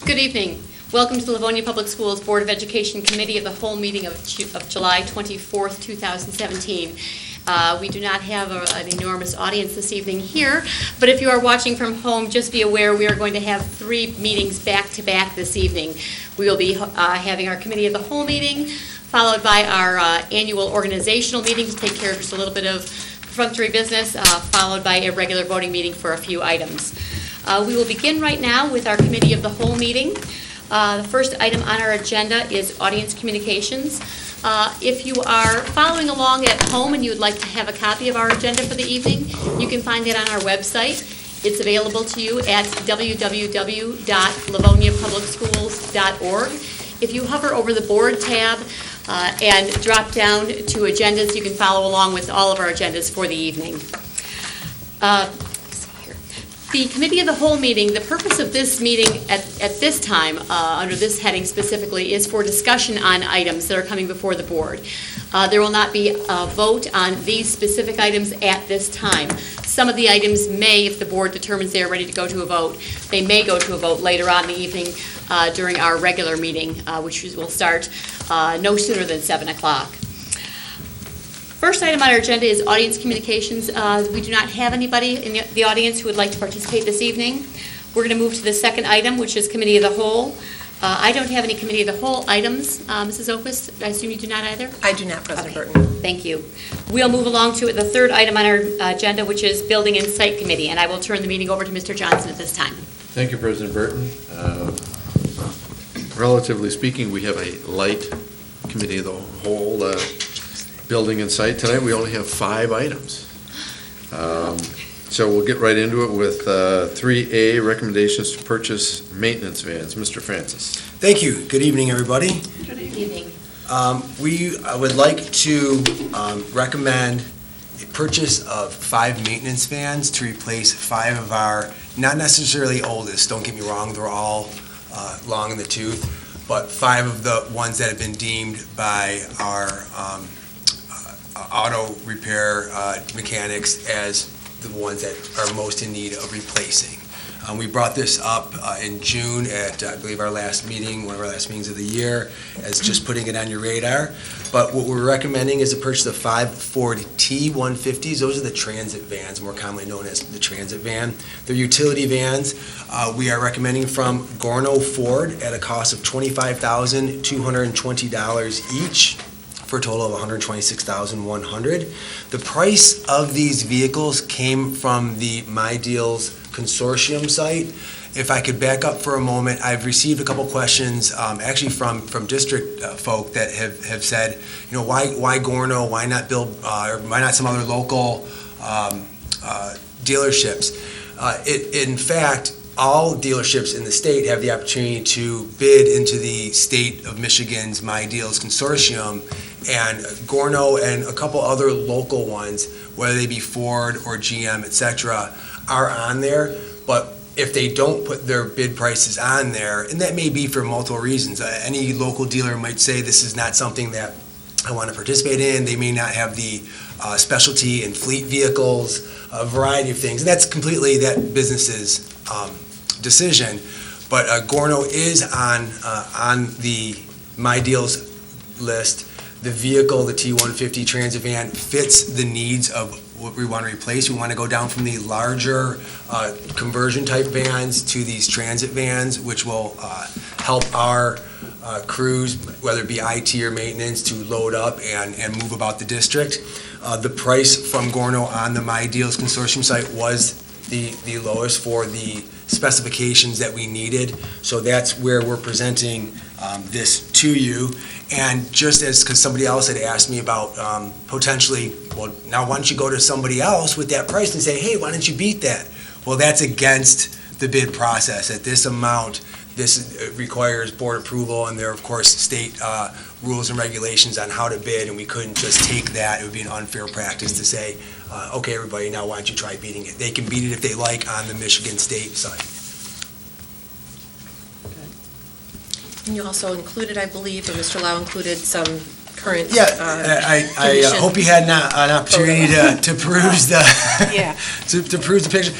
Good evening. Welcome to the Livonia Public Schools Board of Education Committee of the Whole meeting of July 24th, 2017. We do not have an enormous audience this evening here, but if you are watching from home, just be aware we are going to have 3 meetings back-to-back this evening. We will be having our Committee of the Whole meeting, followed by our annual organizational meeting to take care of just a little bit of perfunctory business, followed by a regular voting meeting for a few items. We will begin right now with our Committee of the Whole meeting. The first item on our agenda is audience communications. If you are following along at home and you would like to have a copy of our agenda for the evening, you can find it on our website. It's available to you at www.livoniapublicschools.org. If you hover over the board tab and drop down to agendas, you can follow along with all of our agendas for the evening. The Committee of the Whole meeting, the purpose of this meeting at this time, under this heading specifically, is for discussion on items that are coming before the board. There will not be a vote on these specific items at this time. Some of the items may, if the board determines they are ready to go to a vote, they may go to a vote later on in the evening during our regular meeting, which will start no sooner than 7 o'clock. First item on our agenda is audience communications. We do not have anybody in the audience who would like to participate this evening. We're going to move to the second item, which is Committee of the Whole. I don't have any Committee of the Whole items. Mrs. Oquist, I assume you do not either? I do not, President Okay. Burton. Thank you. We'll move along to the third item on our agenda, which is Building and Site Committee, and I will turn the meeting over to Mr. Johnson at this time. Thank you, President Burton. Relatively speaking, we have a light Committee of the Whole Building and Site. Tonight we only have 5 items. So we'll get right into it with 3A, recommendations to purchase maintenance vans. Mr. Francis. Thank you. Good evening, everybody. Good evening. We would like to recommend a purchase of 5 maintenance vans to replace 5 of our, not necessarily oldest, don't get me wrong, they're all long in the tooth, but 5 of the ones that have been deemed by our auto repair mechanics as the ones that are most in need of replacing. We brought this up in June at, I believe, our last meeting, one of our last meetings of the year, as just putting it on your radar. But what we're recommending is a purchase of 5 Ford T150s. Those are the transit vans, more commonly known as the transit van. They're utility vans. We are recommending from Gorno Ford at a cost of $25,220 each, for a total of $126,100. The price of these vehicles came from the My Deals consortium site. If I could back up for a moment, I've received a couple questions, actually from district folk that have said, you know, why Gorno? Why not build? Or why not some other local dealerships? In fact, all dealerships in the state have the opportunity to bid into the state of Michigan's My Deals consortium, and Gorno and a couple other local ones, whether they be Ford or GM, etc., are on there. But if they don't put their bid prices on there, and that may be for multiple reasons, any local dealer might say this is not something that I want to participate in. They may not have the specialty in fleet vehicles, a variety of things. And that's completely that business's decision. But Gorno is on the My Deals list. The vehicle, the T150 Transit van, fits the needs of what we want to replace. We want to go down from the larger conversion type vans to these transit vans, which will help our crews, whether it be IT or maintenance, to load up and move about the district. The price from Gorno on the My Deals consortium site was the lowest for the specifications that we needed. So that's where we're presenting this to you. And just as, because somebody else had asked me about potentially, well, now why don't you go to somebody else with that price and say, hey, why don't you beat that? Well, that's against the bid process. At this amount, this requires board approval, and there are, of course, state rules and regulations on how to bid, and we couldn't just take that. It would be an unfair practice to say, okay, everybody, now why don't you try beating it? They can beat it if they like on the Michigan State site. And you also included, I believe, or Mr. Lau included some current. Yeah, I hope you had an opportunity to peruse the to peruse the picture.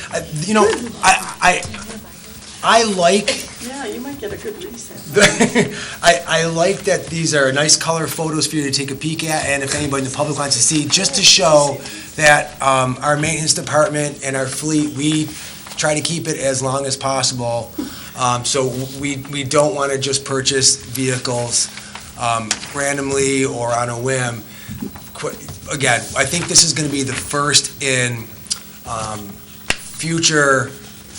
You know, I like get a good resale. I like that these are nice color photos for you to take a peek at, and if anybody in the public wants to see, just to show that our maintenance department and our fleet, we try to keep it as long as possible. So we don't want to just purchase vehicles randomly or on a whim. Again, I think this is going to be the first in future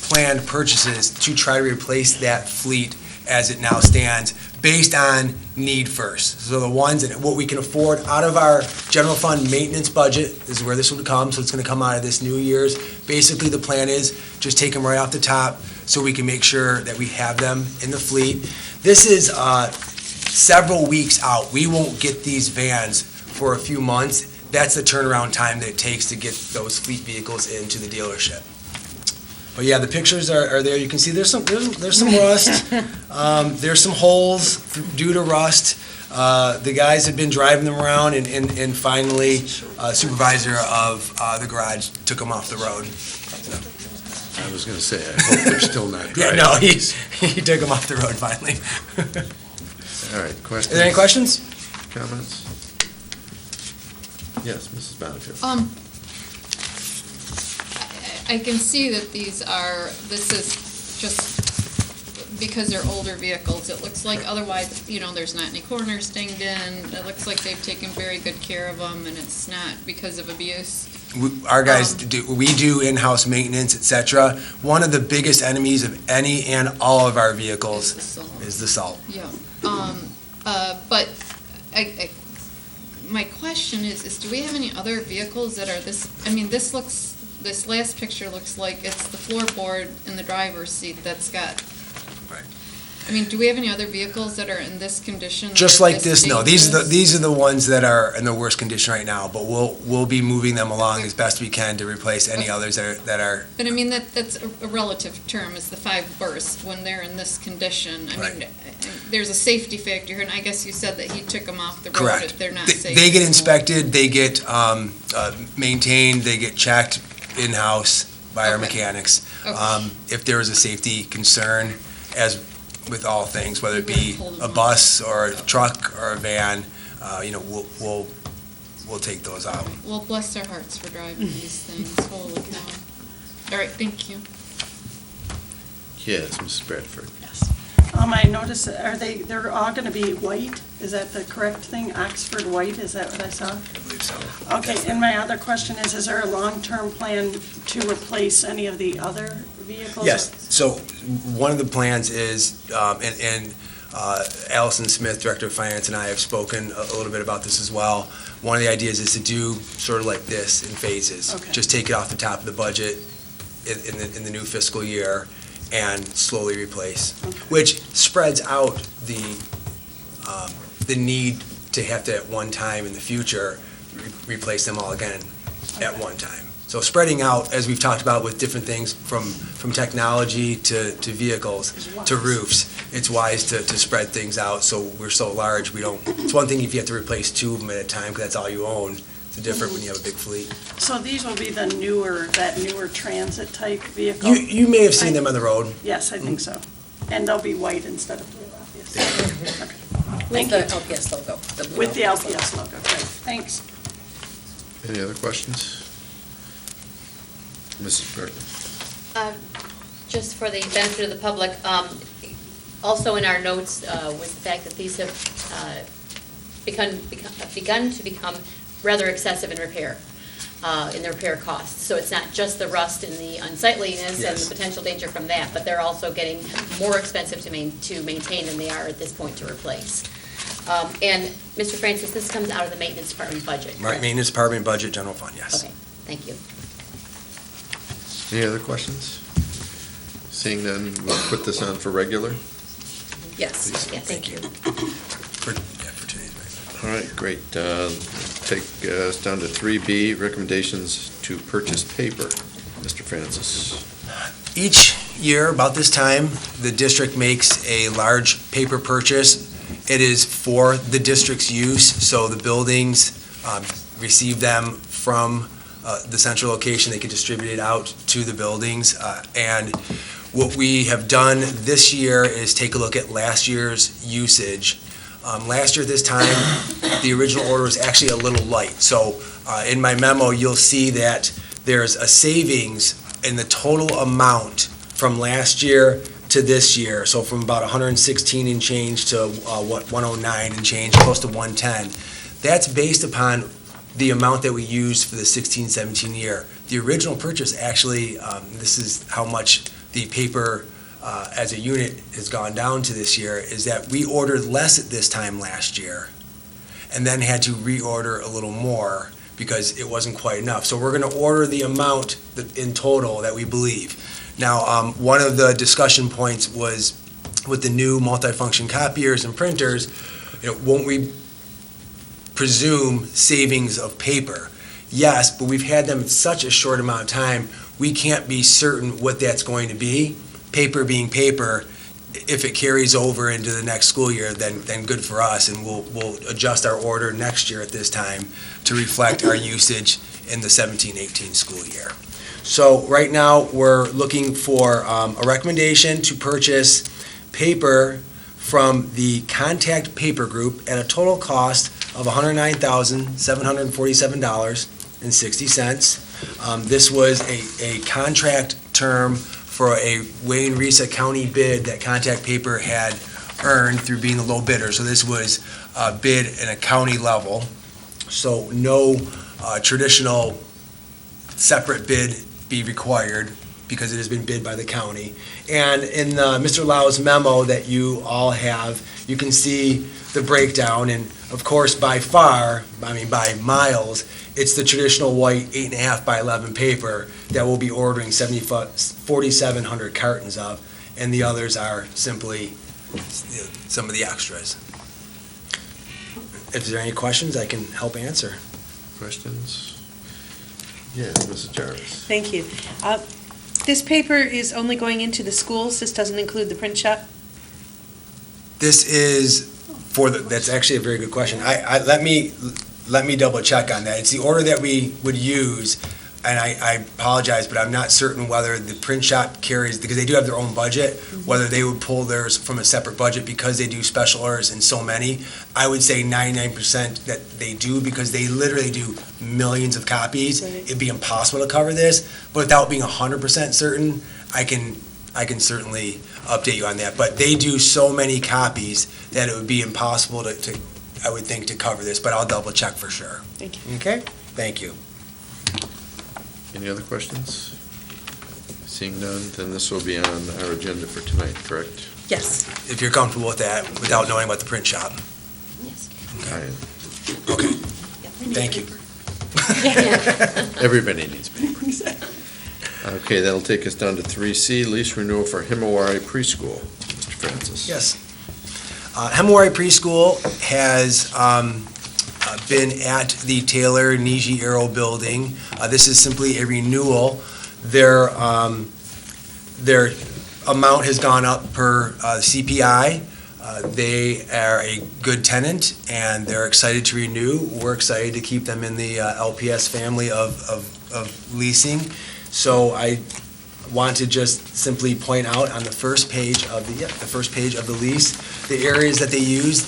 planned purchases to try to replace that fleet as it now stands, based on need first. So the ones that what we can afford out of our general fund maintenance budget is where this would come, so it's going to come out of this new year's. Basically, the plan is just take them right off the top so we can make sure that we have them in the fleet. This is several weeks out. We won't get these vans for a few months. That's the turnaround time that it takes to get those fleet vehicles into the dealership. But yeah, the pictures are there. You can see there's some rust. There's some holes due to rust. The guys have been driving them around, and finally, supervisor of the garage took them off the road. So. I was going to say, I hope they're still not dry. Yeah, no, he took them off the road finally. All right, questions? Are there any questions? Comments? Yes, Mrs. Bonnefield. I can see that this is just because they're older vehicles. It looks like otherwise, there's not any corners dinged in. It looks like they've taken very good care of them, and it's not because of abuse. Our guys we do in-house maintenance, etc. One of the biggest enemies of any and all of our vehicles is the salt. Yeah. But my question is do we have any other vehicles that are this? I mean, this last picture looks like it's the floorboard in the driver's seat that's got. Right. I mean, do we have any other vehicles that are in this condition? Just like this, no. These are the ones that are in the worst condition right now. But we'll be moving them along as best we can to replace any others that are. But I mean, that's a relative term. Is the 5 burst when they're in this condition? I mean, there's a safety factor here, and I guess you said that he took them off the road. Correct. If they're not safe. They get inspected. They get maintained. They get checked in-house by our mechanics. Okay. If there is a safety concern, as with all things, whether it be a bus or a truck or a van, we'll take those out. Well, bless their hearts for driving these things. Holy cow. All right, thank you. Yes, Mrs. Bradford. Yes. I noticed, they're all going to be white? Is that the correct thing? Oxford white, is that what I saw? I believe so. Okay, and my other question is there a long-term plan to replace any of the other vehicles? Yes, so one of the plans is, and Allison Smith, Director of Finance, and I have spoken a little bit about this as well. One of the ideas is to do sort of like this in phases. Okay. Just take it off the top of the budget in the new fiscal year and slowly replace, which spreads out the need to have to at one time in the future replace them all again at one time. So spreading out, as we've talked about with different things from technology to vehicles to roofs, it's wise to spread things out so we're so large. It's one thing if you have to replace 2 of them at a time because that's all you own. It's different when you have a big fleet. So these will be that newer transit type vehicle? You may have seen them on the road. Yes, I think so. And they'll be white instead of blue, obviously. Okay. With the LPS logo. With the LPS logo, great, thanks. Any other questions? Mrs. Burton. Just for the benefit of the public, also in our notes was the fact that these have begun to become rather excessive in repair, in their repair costs. So it's not just the rust and the unsightliness and the potential danger from that, but they're also getting more expensive to maintain than they are at this point to replace. And Mr. Francis, this comes out of the maintenance department budget. Right, maintenance department budget, general fund, yes. Okay, thank you. Any other questions? Seeing none, we'll put this on for regular. Yes, Yes. thank you. For today's regular. All right, great. Take us down to 3B, recommendations to purchase paper. Mr. Francis. Each year, about this time, the district makes a large paper purchase. It is for the district's use, so the buildings receive them from the central location. They can distribute it out to the buildings. And What we have done this year is take a look at last year's usage. Last year at this time, the original order was actually a little light. So in my memo, you'll see that there's a savings in the total amount from last year to this year. So from about 116 and change to 109 and change, close to 110. That's based upon the amount that we used for the 16-17 year. The original purchase actually, this is how much the paper as a unit has gone down to this year, is that we ordered less at this time last year and then had to reorder a little more because it wasn't quite enough. So we're going to order the amount in total that we believe. Now, one of the discussion points was with the new multifunction copiers and printers, won't we presume savings of paper? Yes, but we've had them in such a short amount of time, we can't be certain what that's going to be. Paper being paper, if it carries over into the next school year, then good for us, and we'll adjust our order next year at this time to reflect our usage in the 17-18 school year. So right now, we're looking for a recommendation to purchase paper from the Contact Paper Group at a total cost of $109,747.60. This was a contract term for a Wayne Risa County bid that Contact Paper had earned through being the low bidder. So this was a bid at a county level. So no traditional separate bid be required because it has been bid by the county. And in Mr. Lau's memo that you all have, you can see the breakdown. And of course, by far, by miles, it's the traditional white 8.5 by 11 paper that we'll be ordering 4,700 cartons of, and the others are simply some of the extras. If there are any questions, I can help answer. Questions? Yeah, Mrs. Jarvis. Thank you. This paper is only going into the schools? This doesn't include the print shop? This is that's actually a very good question. Let me double check on that. It's the order that we would use, and I apologize, but I'm not certain whether the print shop carries, because they do have their own budget, whether they would pull theirs from a separate budget because they do special orders in so many. I would say 99% that they do, because they literally do millions of copies. Right. It'd be impossible to cover this, but without being 100% certain, I can certainly update you on that. But they do so many copies that it would be impossible to I would think, to cover this, but I'll double check for sure. Thank you. Okay? Thank you. Any other questions? Seeing none, then this will be on our agenda for tonight, correct? Yes. If you're comfortable with that, without knowing about the print shop. Yes. Okay. Thank you. Everybody needs paper. Okay, that'll take us down to 3C, lease renewal for Himawari Preschool. Mr. Francis. Yes. Himawari Preschool has been at the Taylor Niji Aero building. This is simply a renewal. Their amount has gone up per CPI. They are a good tenant, and they're excited to renew. We're excited to keep them in the LPS family of leasing. So I want to just simply point out on the first page of the lease, the areas that they use.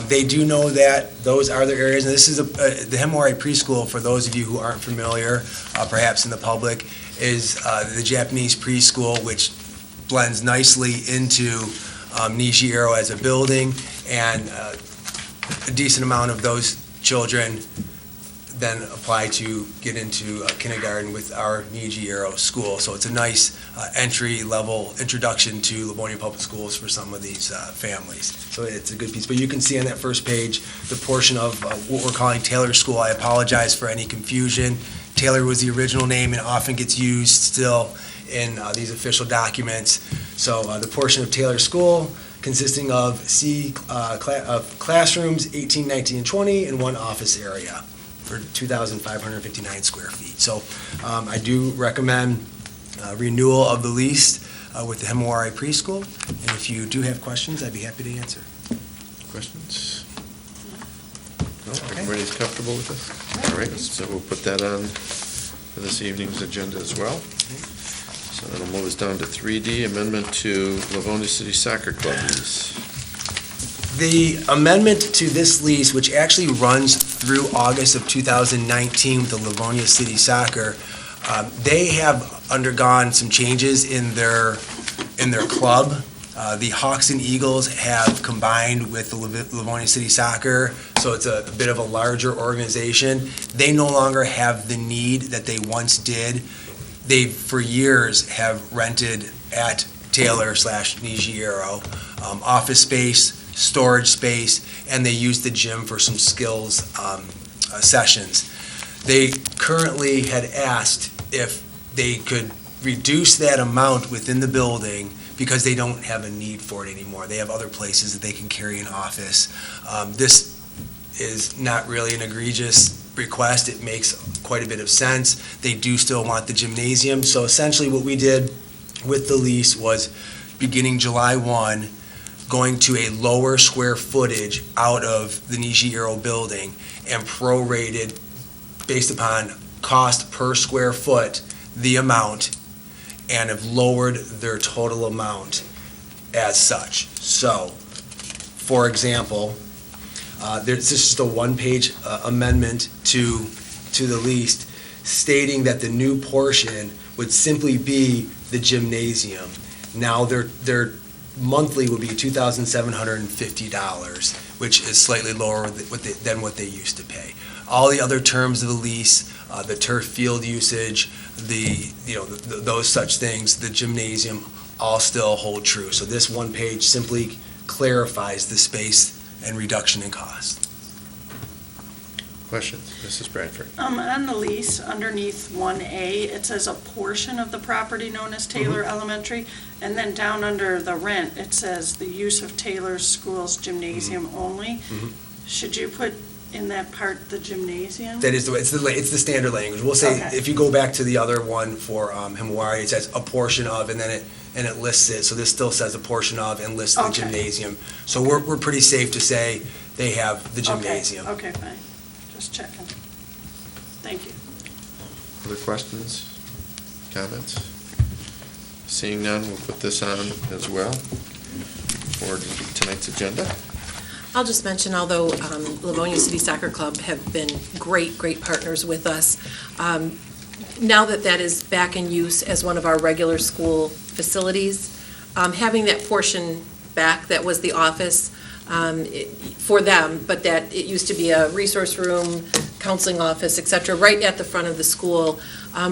They do know that those are their areas, and this is the Himawari Preschool, for those of you who aren't familiar, perhaps in the public, is the Japanese preschool, which blends nicely into Niji Aero as a building, and a decent amount of those children then apply to get into kindergarten with our Niji Aero school. So it's a nice entry-level introduction to Livonia Public Schools for some of these families. So it's a good piece. But you can see on that first page the portion of what we're calling Taylor School. I apologize for any confusion. Taylor was the original name and often gets used still in these official documents. So the portion of Taylor School consisting of classrooms 18, 19, and 20, and one office area for 2,559 square feet. So I do recommend renewal of the lease with the Himawari Preschool. And if you do have questions, I'd be happy to answer. Questions? No, everybody's comfortable with this? All right, so we'll put that on for this evening's agenda as well. So that'll move us down to 3D, amendment to Livonia City Soccer Club lease. The amendment to this lease, which actually runs through August of 2019 with the Livonia City Soccer, they have undergone some changes in their club. The Hawks and Eagles have combined with the Livonia City Soccer, so it's a bit of a larger organization. They no longer have the need that they once did. They, for years, have rented at Taylor/Nigiero office space, storage space, and they use the gym for some skills sessions. They currently had asked if they could reduce that amount within the building because they don't have a need for it anymore. They have other places that they can carry an office. This is not really an egregious request. It makes quite a bit of sense. They do still want the gymnasium. So essentially what we did with the lease was beginning July 1, going to a lower square footage out of the Nigiero building and prorated based upon cost per square foot, the amount, and have lowered their total amount as such. So, for example, this is just a one-page amendment to the lease stating that the new portion would simply be the gymnasium. Now, their monthly would be $2,750, which is slightly lower than what they used to pay. All the other terms of the lease, the turf field usage, those such things, the gymnasium, all still hold true. So this one page simply clarifies the space and reduction in cost. Questions? Mrs. Bradford? On the lease, underneath 1A, it says a portion of the property known as Taylor Elementary, and then down under the rent, it says the use of Taylor's school's gymnasium only. Should you put in that part the gymnasium? That is it's the standard language. We'll say, Okay. if you go back to the other one for Himawari, it says a portion of, and then it lists it. So this still says a portion of and lists the Okay. gymnasium. So we're pretty safe to say they have the gymnasium. Okay, fine. Just checking. Thank you. Other questions, comments? Seeing none, we'll put this on as well for tonight's agenda. I'll just mention, although Livonia City Soccer Club have been great partners with us, now that is back in use as one of our regular school facilities, having that portion back that was the office for them, but that it used to be a resource room, counseling office, et cetera, right at the front of the school,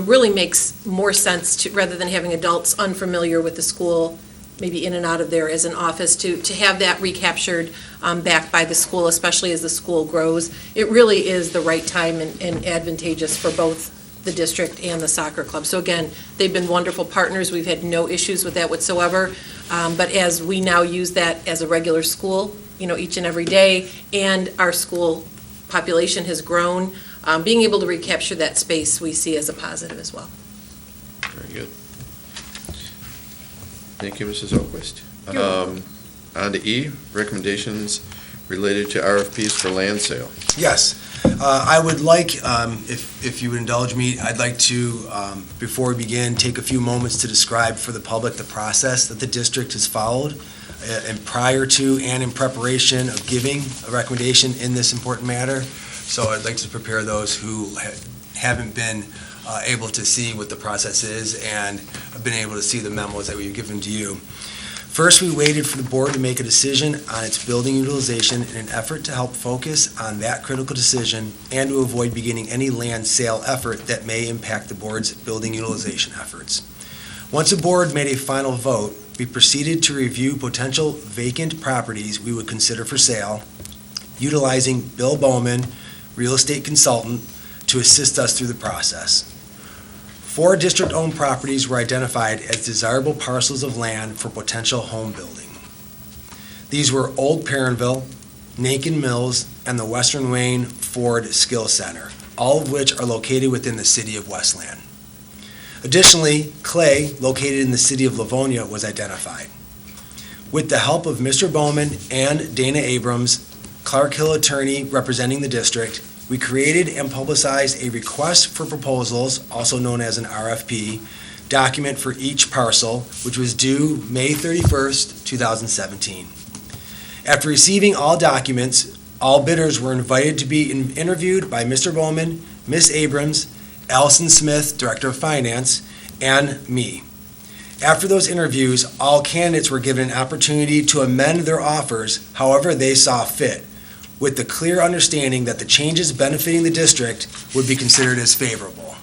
really makes more sense rather than having adults unfamiliar with the school, maybe in and out of there as an office, to have that recaptured back by the school, especially as the school grows. It really is the right time and advantageous for both the district and the soccer club. So again, they've been wonderful partners. We've had no issues with that whatsoever. But as we now use that as a regular school, each and every day, and our school population has grown, being able to recapture that space we see as a positive as well. Very good. Thank you, Mrs. Oquist. On to E, recommendations related to RFPs for land sale. Yes. I would like, if you would indulge me, I'd like to, before we begin, take a few moments to describe for the public the process that the district has followed and prior to and in preparation of giving a recommendation in this important matter. So I'd like to prepare those who haven't been able to see what the process is and have been able to see the memos that we've given to you. First, we waited for the board to make a decision on its building utilization in an effort to help focus on that critical decision and to avoid beginning any land sale effort that may impact the board's building utilization efforts. Once the board made a final vote, we proceeded to review potential vacant properties we would consider for sale, utilizing Bill Bowman, real estate consultant, to assist us through the process. 4 district-owned properties were identified as desirable parcels of land for potential home building. These were Old Perrinville, Nankin Mills, and the Western Wayne Ford Skill Center, all of which are located within the city of Westland. Additionally, Clay, located in the city of Livonia, was identified. With the help of Mr. Bowman and Dana Abrams, Clark Hill attorney representing the district, we created and publicized a request for proposals, also known as an RFP, document for each parcel, which was due May 31st, 2017. After receiving all documents, all bidders were invited to be interviewed by Mr. Bowman, Ms. Abrams, Allison Smith, Director of Finance, and me. After those interviews, all candidates were given an opportunity to amend their offers however they saw fit, with the clear understanding that the changes benefiting the district would be considered as favorable.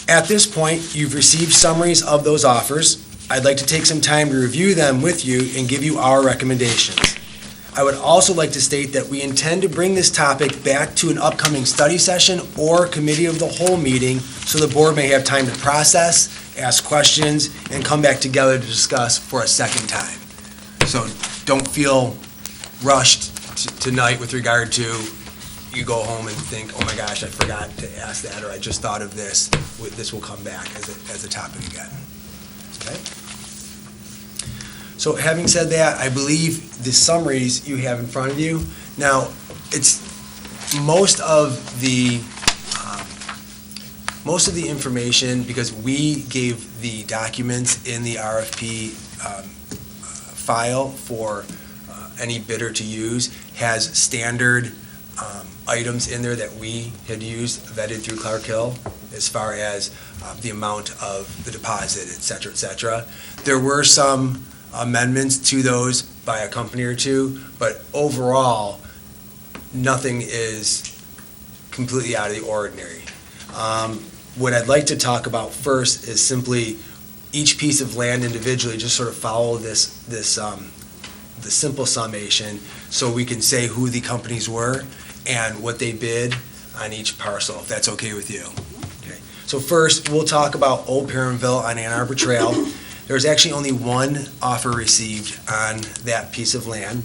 At this point, you've received summaries of those offers. I'd like to take some time to review them with you and give you our recommendations. I would also like to state that we intend to bring this topic back to an upcoming study session or committee of the whole meeting so the board may have time to process, ask questions, and come back together to discuss for a second time. So don't feel rushed tonight with regard to you go home and think, oh my gosh, I forgot to ask that, or I just thought of this. This will come back as a topic again. Okay? So having said that, I believe the summaries you have in front of you. Now, it's most of the information, because we gave the documents in the RFP file for any bidder to use, has standard items in there that we had used, vetted through Clark Hill, as far as the amount of the deposit, et cetera, et cetera. There were some amendments to those by a company or two, but overall, nothing is completely out of the ordinary. What I'd like to talk about first is simply each piece of land individually, just sort of follow the simple summation so we can say who the companies were and what they bid on each parcel, if that's okay with you. Okay. So first, we'll talk about Old Perrinville on Ann Arbor Trail. There was actually only one offer received on that piece of land,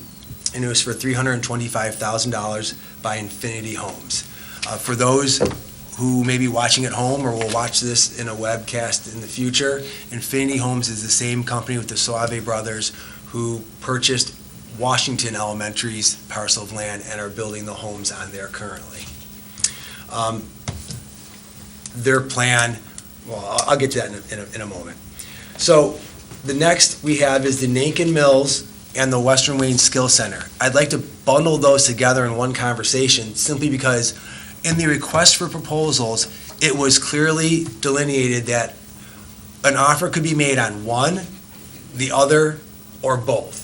and it was for $325,000 by Infinity Homes. For those who may be watching at home or will watch this in a webcast in the future, Infinity Homes is the same company with the Soave brothers who purchased Washington Elementary's parcel of land and are building the homes on there currently. Their plan, well, I'll get to that in a moment. So the next we have is the Nankin Mills and the Western Wayne Skill Center. I'd like to bundle those together in one conversation simply because in the request for proposals, it was clearly delineated that an offer could be made on one, the other, or both.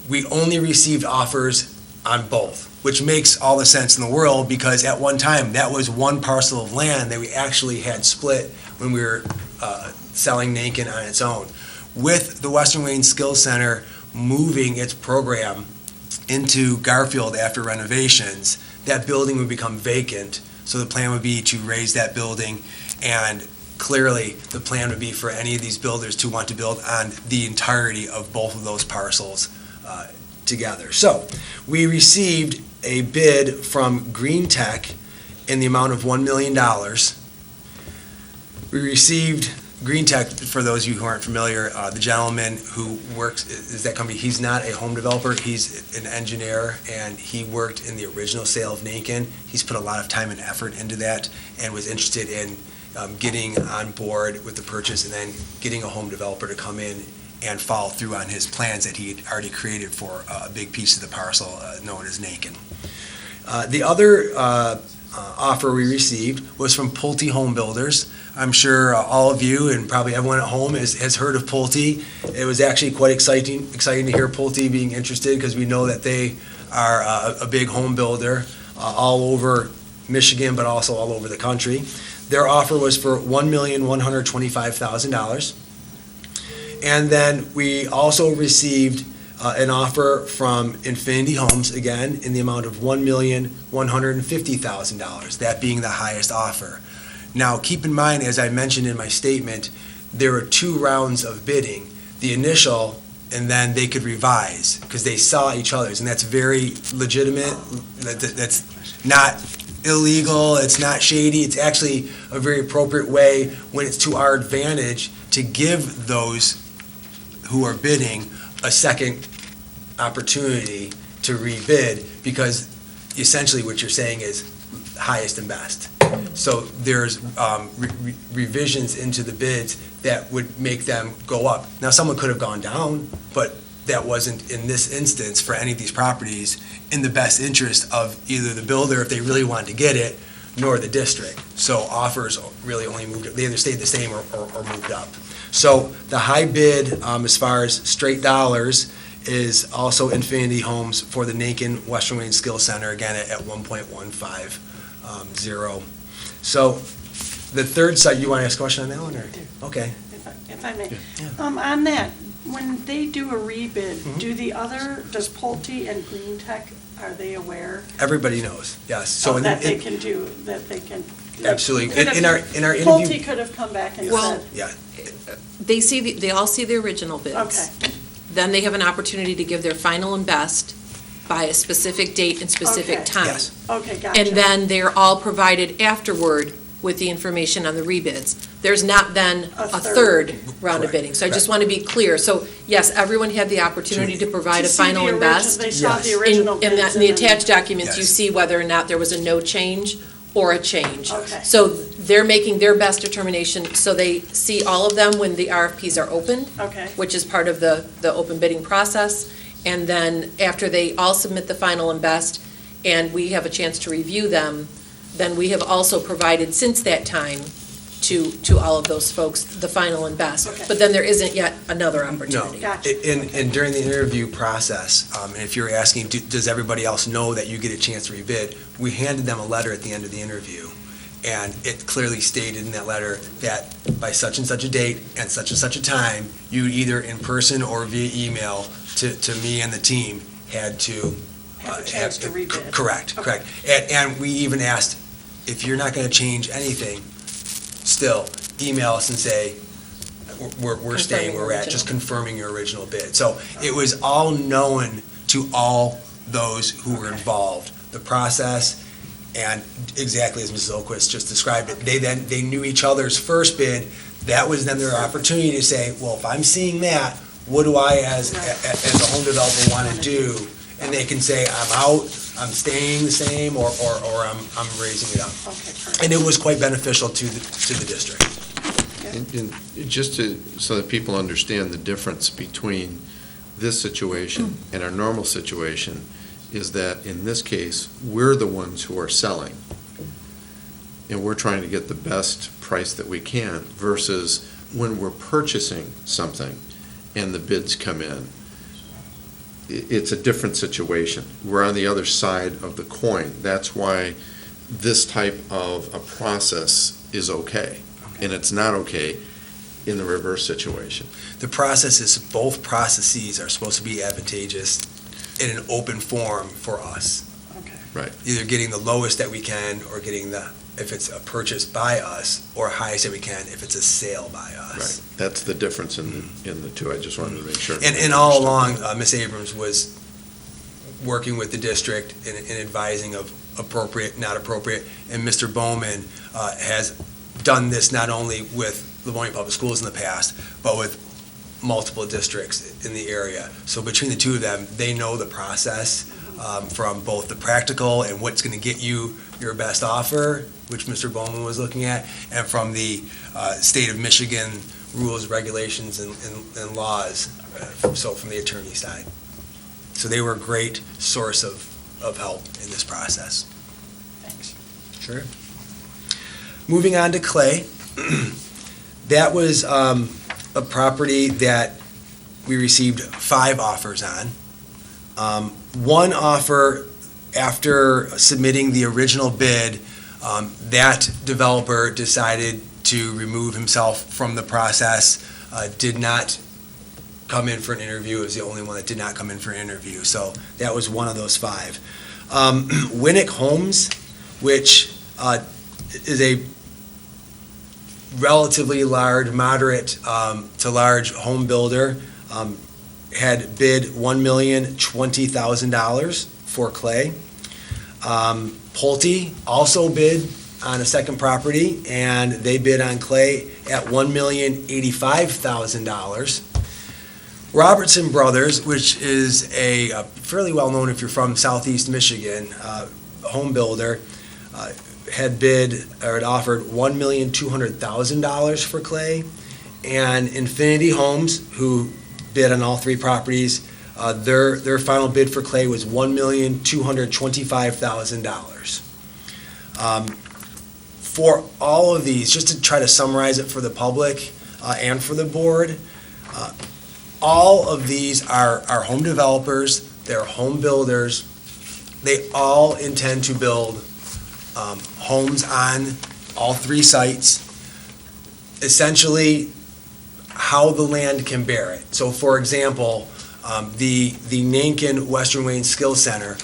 We only received offers on both, which makes all the sense in the world because at one time, that was one parcel of land that we actually had split when we were selling Nankin on its own. With the Western Wayne Skills Center moving its program into Garfield after renovations, that building would become vacant. So the plan would be to raise that building, and clearly the plan would be for any of these builders to want to build on the entirety of both of those parcels together. So we received a bid from Green Tech in the amount of $1 million. We received Green Tech, for those of you who aren't familiar, the gentleman who works is that company. He's not a home developer. He's an engineer, and he worked in the original sale of Nankin. He's put a lot of time and effort into that and was interested in getting on board with the purchase and then getting a home developer to come in and follow through on his plans that he had already created for a big piece of the parcel known as Nankin. The other offer we received was from Pulte Home Builders. I'm sure all of you and probably everyone at home has heard of Pulte. It was actually quite exciting to hear Pulte being interested because we know that they are a big home builder all over Michigan, but also all over the country. Their offer was for $1,125,000. And then we also received an offer from Infinity Homes, again, in the amount of $1,150,000, that being the highest offer. Now, keep in mind, as I mentioned in my statement, there were two rounds of bidding, the initial, and then they could revise, because they saw each other's, and that's very legitimate. That's not illegal, it's not shady, it's actually a very appropriate way when it's to our advantage to give those who are bidding a second opportunity to rebid, because essentially what you're saying is highest and best. So there's revisions into the bids that would make them go up. Now, someone could have gone down, but that wasn't, in this instance, for any of these properties, in the best interest of either the builder, if they really wanted to get it, nor the district. So offers really only moved, they either stayed the same or moved up. So the high bid, as far as straight dollars, is also Infinity Homes for the Nankin Western Wayne Skills Center, again at 1.150. So the third site, you want to ask a question on that one? Or? Okay. If I may. Yeah. On that, when they do a rebid, does Pulte and Green Tech, are they aware? Everybody knows, yes. So That they can. Absolutely. Could In our have- interview. Pulte could have come back and Well, said, Yeah, They all see the original bids. okay, Then they have an opportunity to give their final and best by a specific date and specific Okay. time. yes. okay, gotcha. And then they're all provided afterward with the information on the rebids. There's not then A a third. third round of Correct. bidding. So I just want to be clear. So yes, everyone had the opportunity to provide To a see final the and origi- best. They saw the Yes. original bids. In the and then- attached documents, you Yes. see whether or not there was a no change or a change. Okay. So they're making their best determination, so they see all of them when the RFPs are opened, Okay, which is part of the open bidding process. And then after they all submit the final and best, and we have a chance to review them, then we have also provided since that time to all of those folks the final and best. Okay. But then there isn't yet another No. opportunity. gotcha. And during the interview process, and if you're asking, does everybody else know that you get a chance to rebid, we handed them a letter at the end of the interview. And it clearly stated in that letter that by such and such a date and such a time, you either in person or via email to me and the team had to. Have a chance to rebid. Correct, Okay. correct. And we even asked, if you're not going to change anything, still email us and say, we're staying where we're at, just confirming your original bid. So it was all known to all those who were involved, the process, and exactly as Mrs. Oquist just described it. They knew each other's first bid. That was then their opportunity to say, well, if I'm seeing that, what do I as a home developer want to do? And they can say, I'm out, I'm staying the same, or I'm raising it up. Okay, perfect. And it was quite beneficial to the district. And just so that people understand the difference between this situation and our normal situation, is that in this case, we're the ones who are selling. And we're trying to get the best price that we can versus when we're purchasing something and the bids come in. It's a different situation. We're on the other side of the coin. That's why this type of a process is okay. And it's not okay in the reverse situation. The process is, both processes are supposed to be advantageous in an open forum for us. Okay. Either getting the lowest that we can, or getting if it's a purchase by us, or highest that we can if it's a sale by us. Right. That's the difference in the two. I just wanted to make sure. And all along, Ms. Abrams was working with the district in advising of appropriate, not appropriate. And Mr. Bowman has done this not only with Livonia Public Schools in the past, but with multiple districts in the area. So between the two of them, they know the process from both the practical and what's going to get you your best offer, which Mr. Bowman was looking at, and from the state of Michigan rules, regulations, and laws, so from the attorney side. So they were a great source of help in this process. Thanks. Sure. Moving on to Clay. That was a property that we received 5 offers on. One offer, after submitting the original bid, that developer decided to remove himself from the process, did not come in for an interview. It was the only one that did not come in for an interview. So that was one of those 5. Winnick Homes, which is a relatively large, moderate to large home builder, had bid $1,020,000 for Clay. Pulte also bid on a second property, and they bid on Clay at $1,085,000. Robertson Brothers, which is a fairly well-known, if you're from southeast Michigan, home builder, had bid, or had offered $1,200,000 for clay, and Infinity Homes, who bid on all three properties, their final bid for clay was $1,225,000. For all of these, just to try to summarize it for the public and for the board, all of these are home developers, they're home builders. They all intend to build homes on all three sites, essentially how the land can bear it. So for example, the Nankin Western Wayne Skills Center,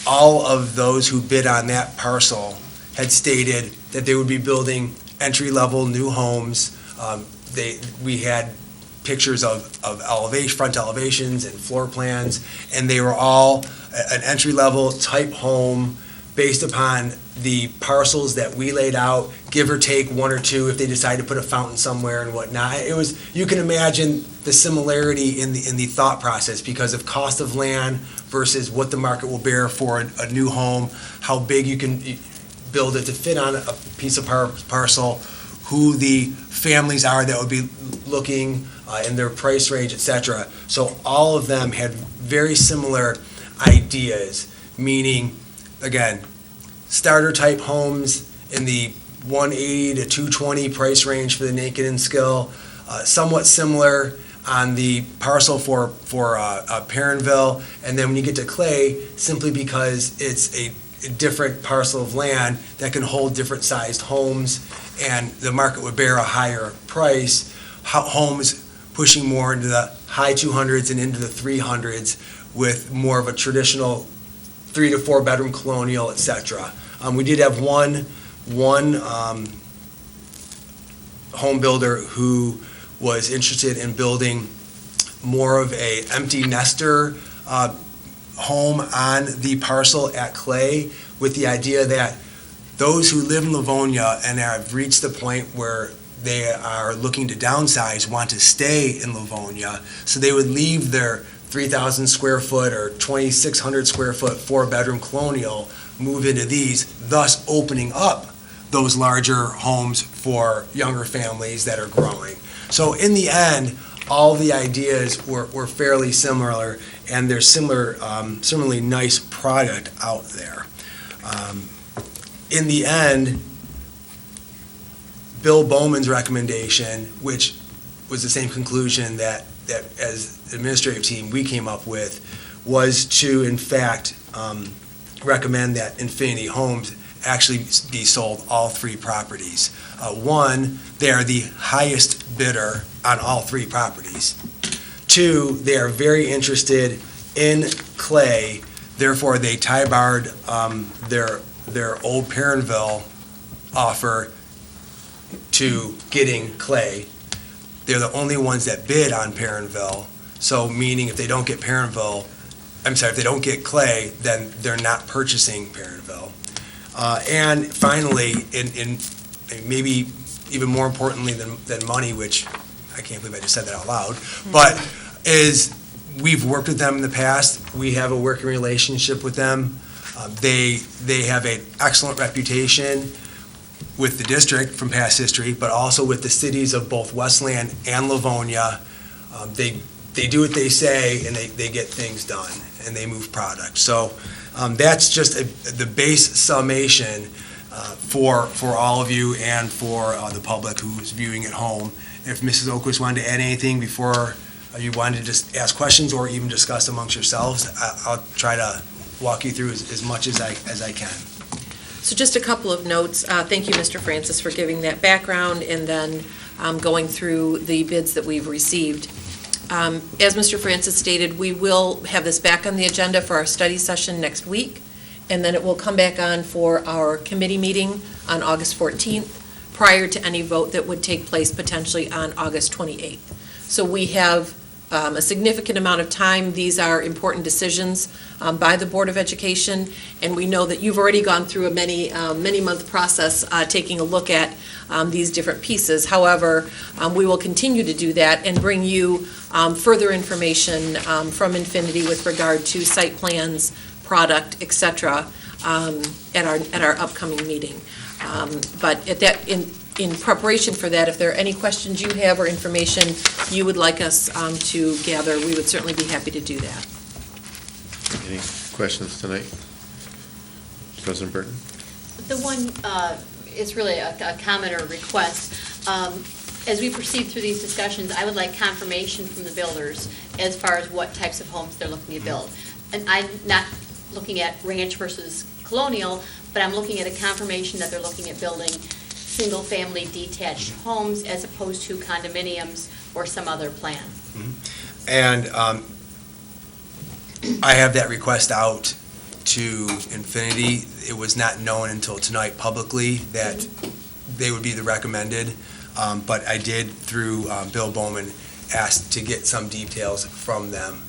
all of those who bid on that parcel had stated that they would be building entry-level new homes. We had pictures of front elevations and floor plans, and they were all an entry-level type home based upon the parcels that we laid out, give or take one or two if they decide to put a fountain somewhere and whatnot. You can imagine the similarity in the thought process because of cost of land versus what the market will bear for a new home, how big you can build it to fit on a piece of parcel, who the families are that would be looking in their price range, et cetera. So all of them had very similar ideas, meaning, again, starter type homes in the 180 to 220 price range for the Naked and Skill, somewhat similar on the parcel for Perrinville, and then when you get to Clay, simply because it's a different parcel of land that can hold different sized homes, and the market would bear a higher price, homes pushing more into the high 200s and into the 300s with more of a traditional 3 to 4 bedroom colonial, et cetera. We did have one home builder who was interested in building more of a empty nester home on the parcel at Clay, with the idea that those who live in Livonia and have reached the point where they are looking to downsize want to stay in Livonia, so they would leave their 3,000 square foot or 2,600 square foot 4-bedroom colonial, move into these, thus opening up those larger homes for younger families that are growing. So in the end, all the ideas were fairly similar, and there's similarly nice product out there. In the end, Bill Bowman's recommendation, which was the same conclusion that as administrative team we came up with, was to in fact recommend that Infinity Homes actually be sold all three properties. One, they are the highest bidder on all three properties. Two, they are very interested in Clay, therefore they tie-barred their old Perrinville offer to getting Clay. They're the only ones that bid on Perrinville, so meaning if they don't get if they don't get Clay, then they're not purchasing Perrinville. And finally, in maybe even more importantly than money, which I can't believe I just said that out loud, but is we've worked with them in the past. We have a working relationship with them. They have an excellent reputation with the district from past history, but also with the cities of both Westland and Livonia. They do what they say, and they get things done, and they move product. So that's just the base summation for all of you and for the public who's viewing at home. If Mrs. Oquist wanted to add anything before you wanted to just ask questions or even discuss amongst yourselves, I'll try to walk you through as much as I can. So just a couple of notes. Thank you, Mr. Francis, for giving that background and then going through the bids that we've received. As Mr. Francis stated, we will have this back on the agenda for our study session next week, and then it will come back on for our committee meeting on August 14th, prior to any vote that would take place potentially on August 28th. So we have a significant amount of time. These are important decisions by the Board of Education, and we know that you've already gone through a many-month process taking a look at these different pieces. However, we will continue to do that and bring you further information from Infinity with regard to site plans, product, et cetera, at our upcoming meeting. But in preparation for that, if there are any questions you have or information you would like us to gather, we would certainly be happy to do that. Any questions tonight? President Burton? The one is really a comment or a request. As we proceed through these discussions, I would like confirmation from the builders as far as what types of homes they're looking to build. And I'm not looking at ranch versus colonial, but I'm looking at a confirmation that they're looking at building single-family detached homes as opposed to condominiums or some other plan. And I have that request out to Infinity. It was not known until tonight publicly that they would be the recommended, but I did, through Bill Bowman, ask to get some details from them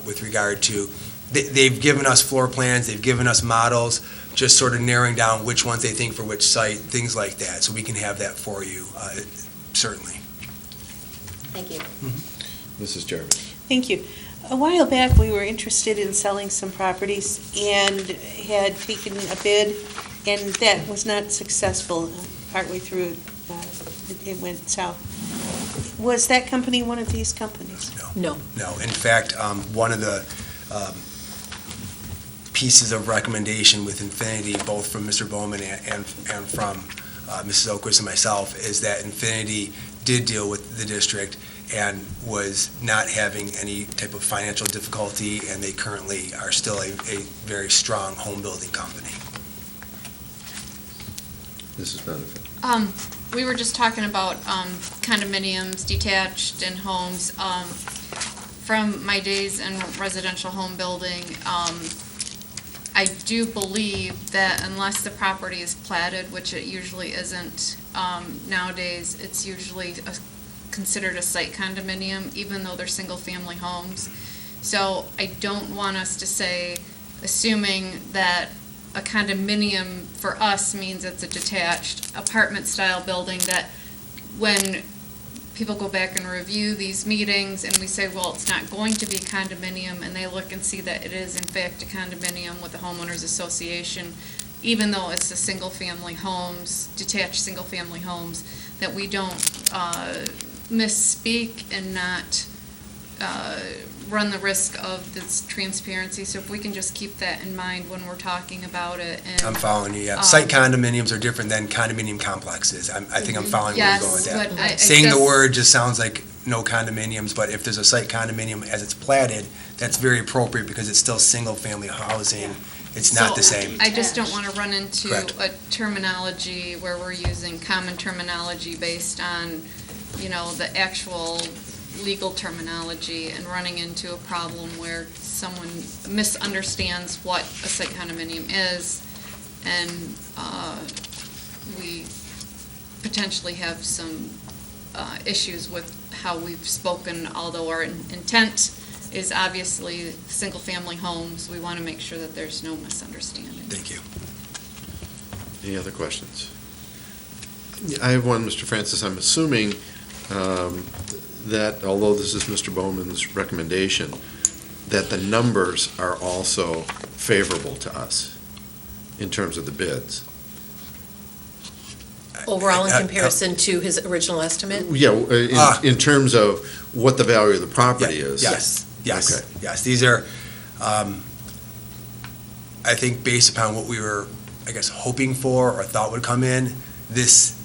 with regard to, they've given us floor plans, they've given us models, just sort of narrowing down which ones they think for which site, things like that, so we can have that for you, certainly. Thank you. Mrs. Jarvis? Thank you. A while back, we were interested in selling some properties and had taken a bid, and that was not successful. Partway through, it went south. Was that company one of these companies? No. No, in fact, one of the pieces of recommendation with Infinity, both from Mr. Bowman and from Mrs. Oquist and myself, is that Infinity did deal with the district and was not having any type of financial difficulty, and they currently are still a very strong home building company. Mrs. Benefit? We were just talking about condominiums, detached, and homes. From my days in residential home building, I do believe that unless the property is platted, which it usually isn't nowadays, it's usually considered a site condominium, even though they're single-family homes. So I don't want us to say, assuming that a condominium for us means it's a detached apartment-style building, that when people go back and review these meetings and we say, well, it's not going to be a condominium, and they look and see that it is in fact a condominium with the homeowners association, even though it's a single-family homes, detached single-family homes, that we don't misspeak and not run the risk of this transparency. So if we can just keep that in mind when we're talking about it. And I'm following you, yeah. Site condominiums are different than condominium complexes. I think I'm following where you're going with that. Yes, but Saying the word just sounds like no condominiums, but if there's a site condominium as it's platted, that's very appropriate because it's still single-family housing. It's not the same. I just don't want to run into Correct. a terminology where we're using common terminology based on, the actual legal terminology and running into a problem where someone misunderstands what a site condominium is, and we potentially have some issues with how we've spoken, although our intent is obviously single-family homes. We want to make sure that there's no misunderstanding. Thank you. Any other questions? I have one, Mr. Francis. I'm assuming that although this is Mr. Bowman's recommendation, that the numbers are also favorable to us in terms of the bids. Overall, in comparison to his original estimate? Yeah, in terms of what the value of the property is. Yes. Okay. Yes. These are, I think based upon what we were, hoping for or thought would come in, this,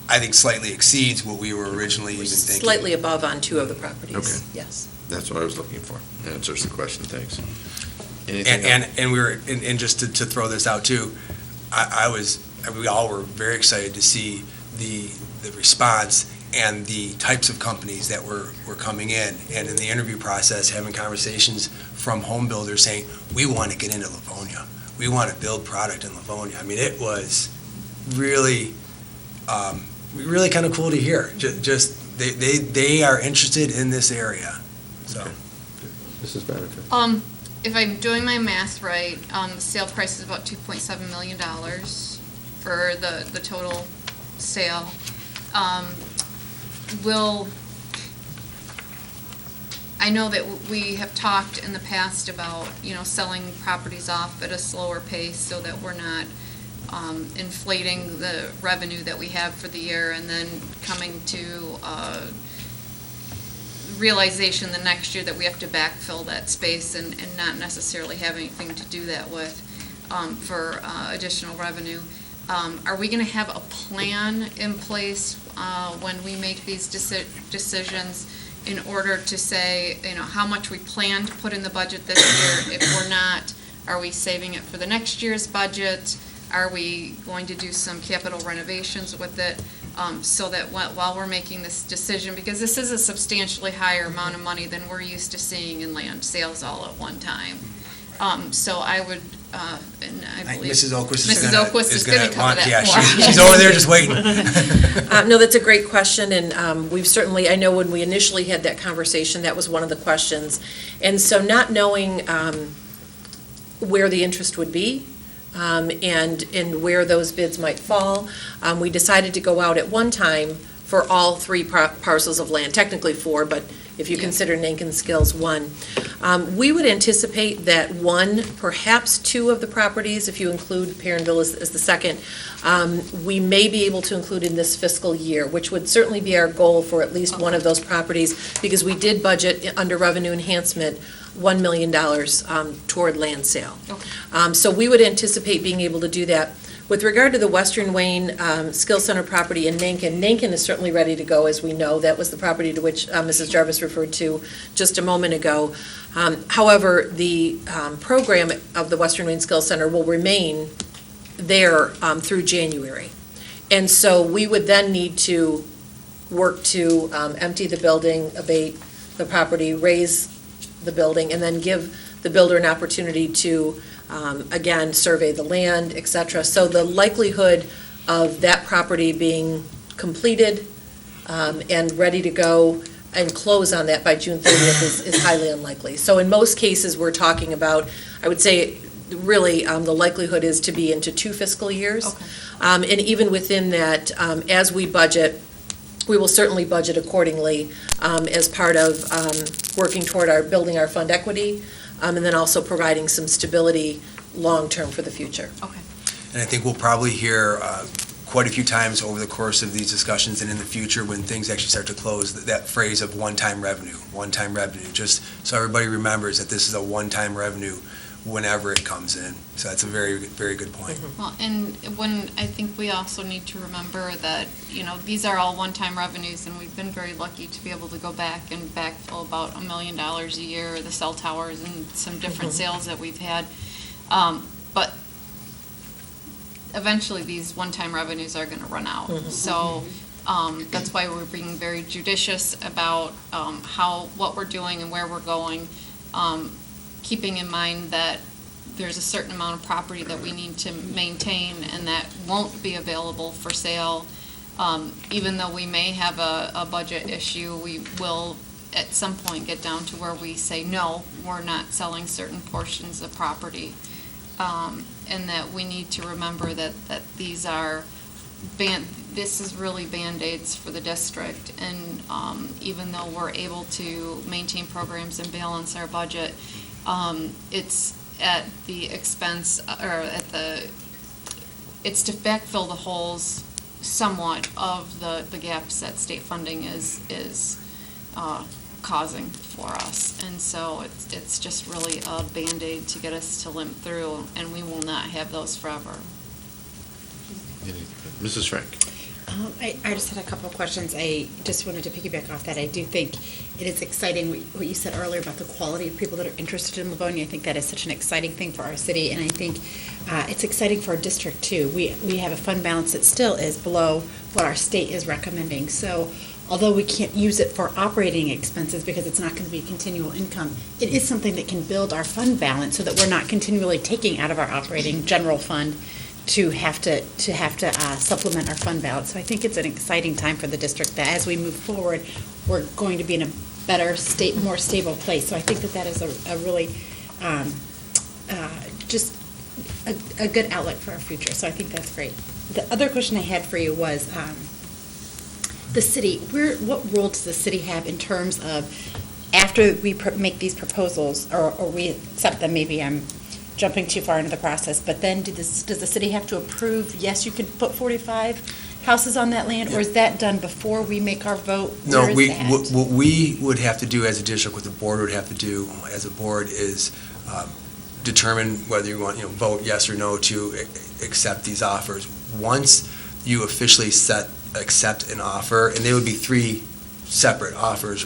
I think, slightly exceeds what we were originally even thinking. Slightly above on two of the properties. Okay. Yes. That's what I was looking for. Answers the question, thanks. Anything else? And we were, and just to throw this out too, we all were very excited to see the response and the types of companies that were coming in, and in the interview process, having conversations from home builders saying, we want to get into Livonia. We want to build product in Livonia. I mean, it was really kind of cool to hear. Just they are interested in this area. So, Okay. Mrs. Benefit? If I'm doing my math right, the sale price is about $2.7 million for the total sale. Will I know that we have talked in the past about, selling properties off at a slower pace so that we're not inflating the revenue that we have for the year and then coming to realization the next year that we have to backfill that space and not necessarily have anything to do that with for additional revenue. Are we going to have a plan in place when we make these decisions in order to say, how much we plan to put in the budget this year? If we're not, are we saving it for the next year's budget? Are we going to do some capital renovations with it so that while we're making this decision, because this is a substantially higher amount of money than we're used to seeing in land sales all at one time. So I would, and I believe Mrs. Oquist is going to cover that. Yeah, more. she's over there just waiting. No, that's a great question, and we've certainly, I know when we initially had that conversation, that was one of the questions. And so not knowing where the interest would be, and where those bids might fall, we decided to go out at one time for all three parcels of land, technically four, but if you consider Nankin Skills one. We would anticipate that one, perhaps two of the properties, if you include Perrinville as the second, we may be able to include in this fiscal year, which would certainly be our goal for at least one of those properties, because we did budget under revenue enhancement $1 million toward land sale. Okay. So we would anticipate being able to do that. With regard to the Western Wayne Skill Center property in Nankin is certainly ready to go, as we know. That was the property to which Mrs. Jarvis referred to just a moment ago. However, the program of the Western Wayne Skill Center will remain there through January. And so we would then need to work to empty the building, abate the property, raise the building, and then give the builder an opportunity to again, survey the land, et cetera. So the likelihood of that property being completed and ready to go and close on that by June 30th is highly unlikely. So in most cases, we're talking about, I would say, really, the likelihood is to be into 2 fiscal years. Okay. And even within that, as we budget, we will certainly budget accordingly as part of working toward building our fund equity, and then also providing some stability long-term for the future. Okay. And I think we'll probably hear quite a few times over the course of these discussions and in the future when things actually start to close, that phrase of one-time revenue, just so everybody remembers that this is a one-time revenue whenever it comes in. So that's a very, very good point. Mm-hmm. Well, and I think we also need to remember that, these are all one-time revenues, and we've been very lucky to be able to go back and backfill about $1 million a year, the cell towers and some different sales that we've had. But eventually, these one-time revenues are going to run out. So that's why we're being very judicious about what we're doing and where we're going, keeping in mind that there's a certain amount of property that we need to maintain and that won't be available for sale. Even though we may have a budget issue, we will at some point get down to where we say, no, we're not selling certain portions of property. And that we need to remember that these are this is really Band-Aids for the district. And even though we're able to maintain programs and balance our budget, it's at the expense, or it's to backfill the holes somewhat of the gaps that state funding is causing for us. And so it's just really a Band-Aid to get us to limp through, and we will not have those forever. Mrs. Frank. I just had a couple of questions. I just wanted to piggyback off that. I do think it is exciting what you said earlier about the quality of people that are interested in Livonia. I think that is such an exciting thing for our city, and I think it's exciting for our district too. We have a fund balance that still is below what our state is recommending. So although we can't use it for operating expenses because it's not going to be continual income, it is something that can build our fund balance so that we're not continually taking out of our operating general fund to have to supplement our fund balance. So I think it's an exciting time for the district that as we move forward, we're going to be in a better state, more stable place. So I think that is a really just a good outlet for our future. So I think that's great. The other question I had for you was the city. What role does the city have in terms of after we make these proposals, or we accept them, maybe I'm jumping too far into the process, but then does the city have to approve, yes, you can put 45 houses on that land, or is that done before we make our vote? No, Where is that? what we would have to do as a district, what the board would have to do as a board is determine whether you want, vote yes or no to accept these offers. Once you officially accept an offer, and they would be 3 separate offers,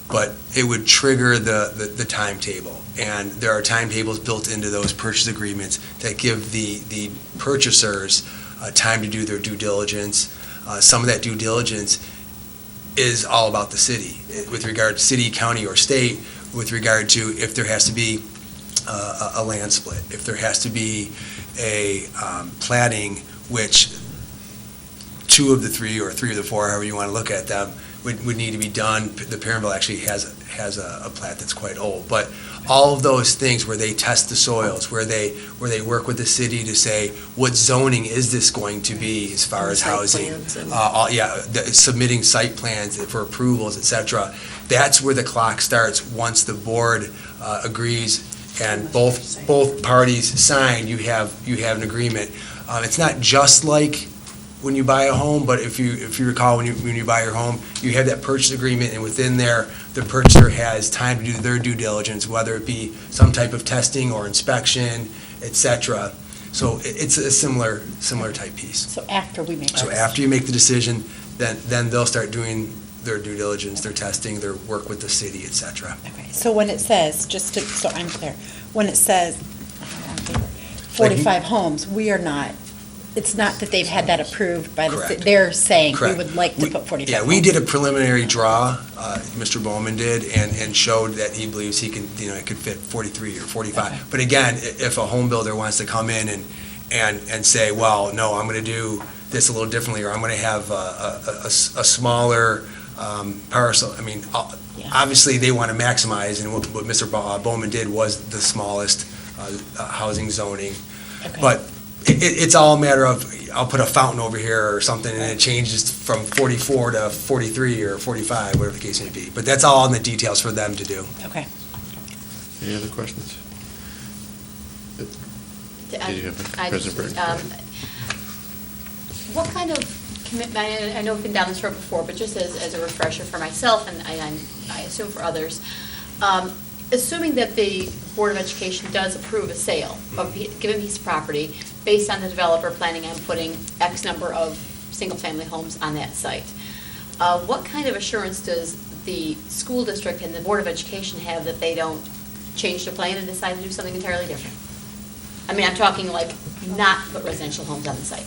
but it would trigger the timetable. And there are timetables built into those purchase agreements that give the purchasers time to do their due diligence. Some of that due diligence is all about the city, with regard to city, county, or state, with regard to if there has to be a land split, if there has to be a platting, which 2 of the 3 or 3 of the 4, however you want to look at them, would need to be done. The Parentville actually has a plat that's quite old, but all of those things where they test the soils, where they work with the city to say, what zoning is this going to be as far as Site housing? plans and- Submitting site plans for approvals, et cetera. That's where the clock starts. Once the board agrees and both parties sign, you have an agreement. It's not just like when you buy a home, but if you recall, when you buy your home, you have that purchase agreement, and within there, the purchaser has time to do their due diligence, whether it be some type of testing or inspection, et cetera. So it's a similar type piece. So after we make our So after you make the decision, then they'll start doing their due diligence, their testing, their work with the city, et cetera. Okay, so when it says, so I'm clear, when it says 45 homes, we are not, it's not that they've had that approved by the city. Correct. They're saying we Correct. would like to put 45 Yeah, homes. we did a preliminary draw, Mr. Bowman did, and showed that he believes he can, it could fit 43 or 45. Okay. But again, if a home builder wants to come in and say, well, no, I'm going to do this a little differently, or I'm going to have a smaller parcel, Yeah. obviously, they want to maximize, and what Mr. Bowman did was the smallest housing zoning. Okay. But it's all a matter of, I'll put a fountain over here or something, and it changes from 44 to 43 or 45, whatever the case may be. But that's all in the details for them to do. Okay. Any other questions? Did you have I- President Burns? What kind of commitment, I know we've been down this road before, but just as a refresher for myself, and I assume for others, assuming that the Board of Education does approve a sale of a given piece of property based on the developer planning on putting X number of single-family homes on that site, what kind of assurance does the school district and the Board of Education have that they don't change their plan and decide to do something entirely different? I'm talking like not put residential homes on the site.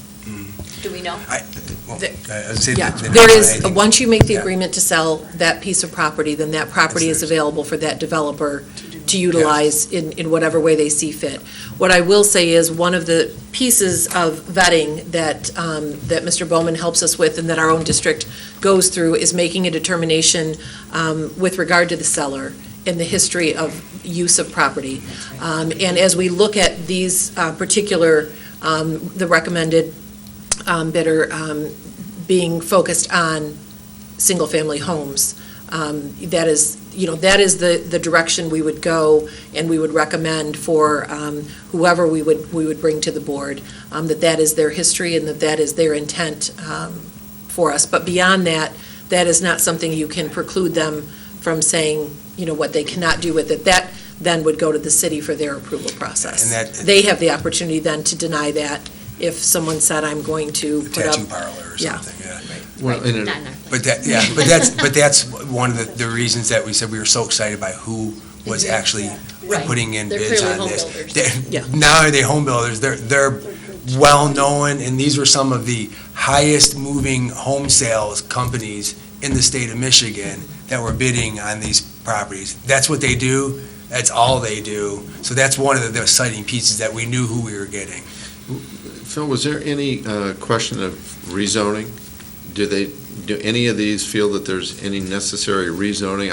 Do we know? I would say Yeah, that- there is, I- once you make the Yeah. agreement to sell that piece of property, then that property is theirs. available for that developer to utilize in whatever way they see fit. What I will say is, one of the pieces of vetting that Mr. Bowman helps us with and that our own district goes through is making a determination with regard to the seller and the history of use of property. And as we look at these particular, the recommended bidder being focused on single-family homes, that is the direction we would go, and we would recommend for whoever we would bring to the board, that is their history and that is their intent for us. But beyond that, that is not something you can preclude them from saying, what they cannot do with it. That then would go to the city for their approval process. And that- They have the opportunity then to deny that if someone said, I'm going to put up. Tattoo parlor or Yeah. something, yeah. Well, Right, in not a- in our plan. But that's one of the reasons that we said we were so excited by who was actually Right. putting in They're bids clearly on home this. builders. Yeah. Not only are they home builders, they're well-known, and these were some of the highest-moving home sales companies in the state of Michigan that were bidding on these properties. That's what they do, that's all they do. So that's one of the exciting pieces, that we knew who we were getting. Phil, was there any question of rezoning? Do any of these feel that there's any necessary rezoning?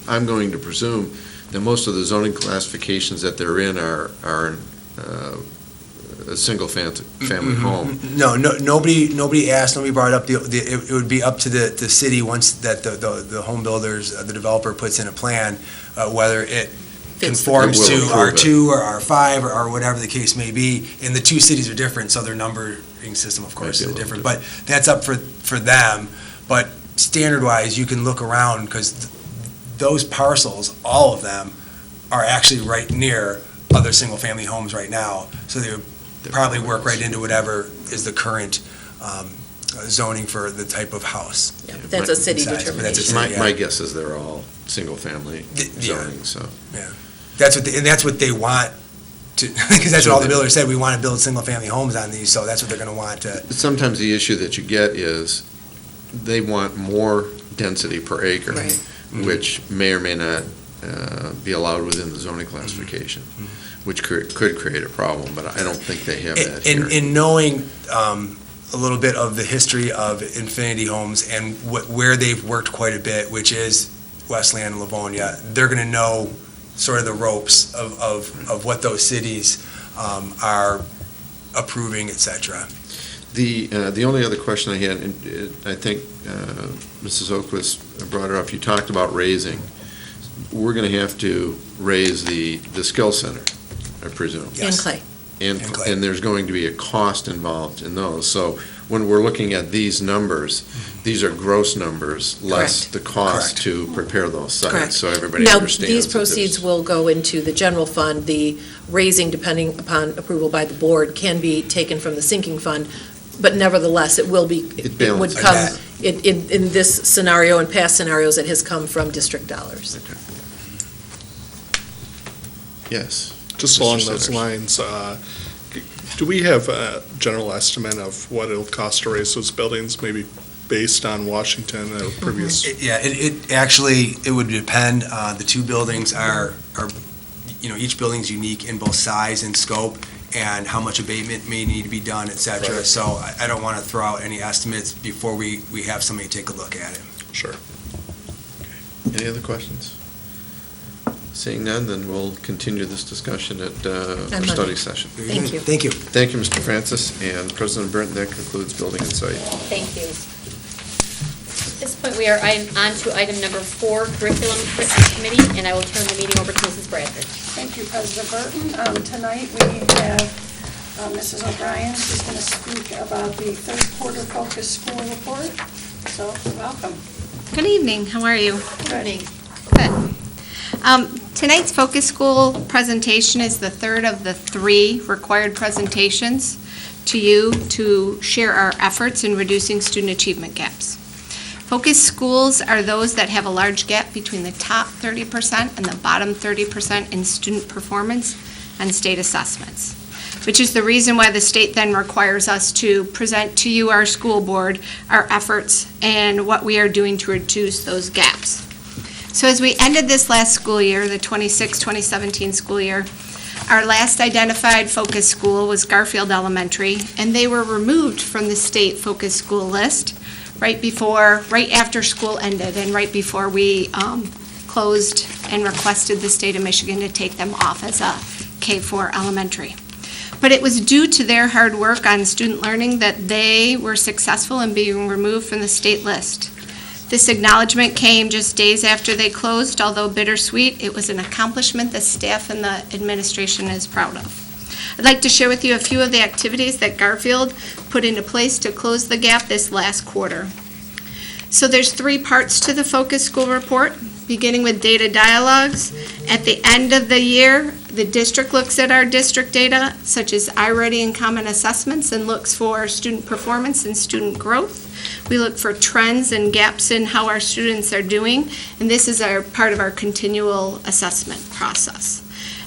I'm going to presume that most of the zoning classifications that they're in are a single family home. No, nobody asked, nobody brought up, it would be up to the city once that the home builders, the developer puts in a plan, whether it conforms It to will approve R2 or R5 or whatever the case may be. And the two cities are different, so their numbering system, of course, Might be is a little different. But that's up for them. But standard-wise, you can look around, because those parcels, all of them, are actually right near other single-family homes right now. So they would probably work right into whatever is the current zoning for the type of house. Yeah, but that's a city Size, but that's a determination. city. My guess is they're all single-family Yeah. zoning, so. That's what they want to, because that's what all the builders said, we want to build single-family homes on these, so that's what they're going to want to. Sometimes the issue that you get is they want more density per acre, Right. which may or may not be allowed within the zoning classification, which could create a problem, but I don't think they have that here. In knowing a little bit of the history of Infinity Homes and where they've worked quite a bit, which is Westland and Livonia, they're going to know sort of the ropes of what those cities are approving, et cetera. The only other question I had, and I think Mrs. Oquist brought it up, you talked about raising. We're going to have to raise the skill center, I presume. Yes. And Clay. And And Clay. and there's going to be a cost involved in those. So when we're looking at these numbers, these are gross numbers, less Correct. the cost Correct. to prepare those Correct. sites, so everybody Now, understands. these that proceeds there's- will go into the general fund. The raising, depending upon approval by the board, can be taken from the sinking fund, but nevertheless, it will be, It it would balances. come, Like in this scenario and past scenarios, it has come from district dollars. Okay. Yes. Just Mr. along Centers. those lines, do we have a general estimate of what it'll cost to raise those buildings, maybe based on Washington or previous? It actually, it would depend. The two buildings are, each building's unique in both size and scope, and how much abatement may need to be done, et cetera. Right. So I don't want to throw out any estimates before we have somebody take a look at it. Sure. Any other questions? Seeing none, then we'll continue this discussion at our Monday. study session. Thank you. Thank you. Thank you, Mr. Francis, and President Brenton, that concludes building and site. Thank you. At this point, we are on to item number 4, Curriculum Committee, and I will turn the meeting over to Mrs. Bradford. Thank you, President Burton. Tonight, we have Mrs. O'Brien, who's going to speak about the third quarter focus school report. So, welcome. Good evening, how are you? Good. Good. Tonight's Focus School presentation is the third of the 3 required presentations to you to share our efforts in reducing student achievement gaps. Focus schools are those that have a large gap between the top 30% and the bottom 30% in student performance and state assessments, which is the reason why the state then requires us to present to you, our school board, our efforts and what we are doing to reduce those gaps. So as we ended this last school year, the 26-2017 school year, our last identified focus school was Garfield Elementary, and they were removed from the state focus school list right after school ended and right before we closed and requested the state of Michigan to take them off as a K-4 elementary. But it was due to their hard work on student learning that they were successful in being removed from the state list. This acknowledgement came just days after they closed. Although bittersweet, it was an accomplishment the staff and the administration is proud of. I'd like to share with you a few of the activities that Garfield put into place to close the gap this last quarter. So there's 3 parts to the Focus School Report, beginning with data dialogues. At the end of the year, the district looks at our district data, such as iReady and Common Assessments, and looks for student performance and student growth. We look for trends and gaps in how our students are doing, and this is part of our continual assessment process.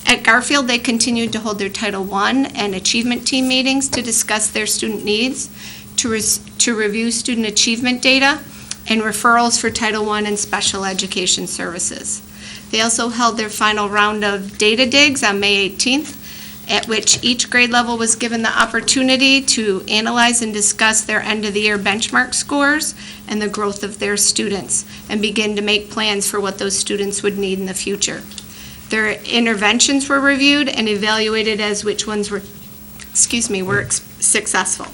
At Garfield, they continued to hold their Title I and Achievement Team meetings to discuss their student needs, to review student achievement data, and referrals for Title I and special education services. They also held their final round of data digs on May 18th, at which each grade level was given the opportunity to analyze and discuss their end-of-the-year benchmark scores and the growth of their students, and begin to make plans for what those students would need in the future. Their interventions were reviewed and evaluated as which ones were successful.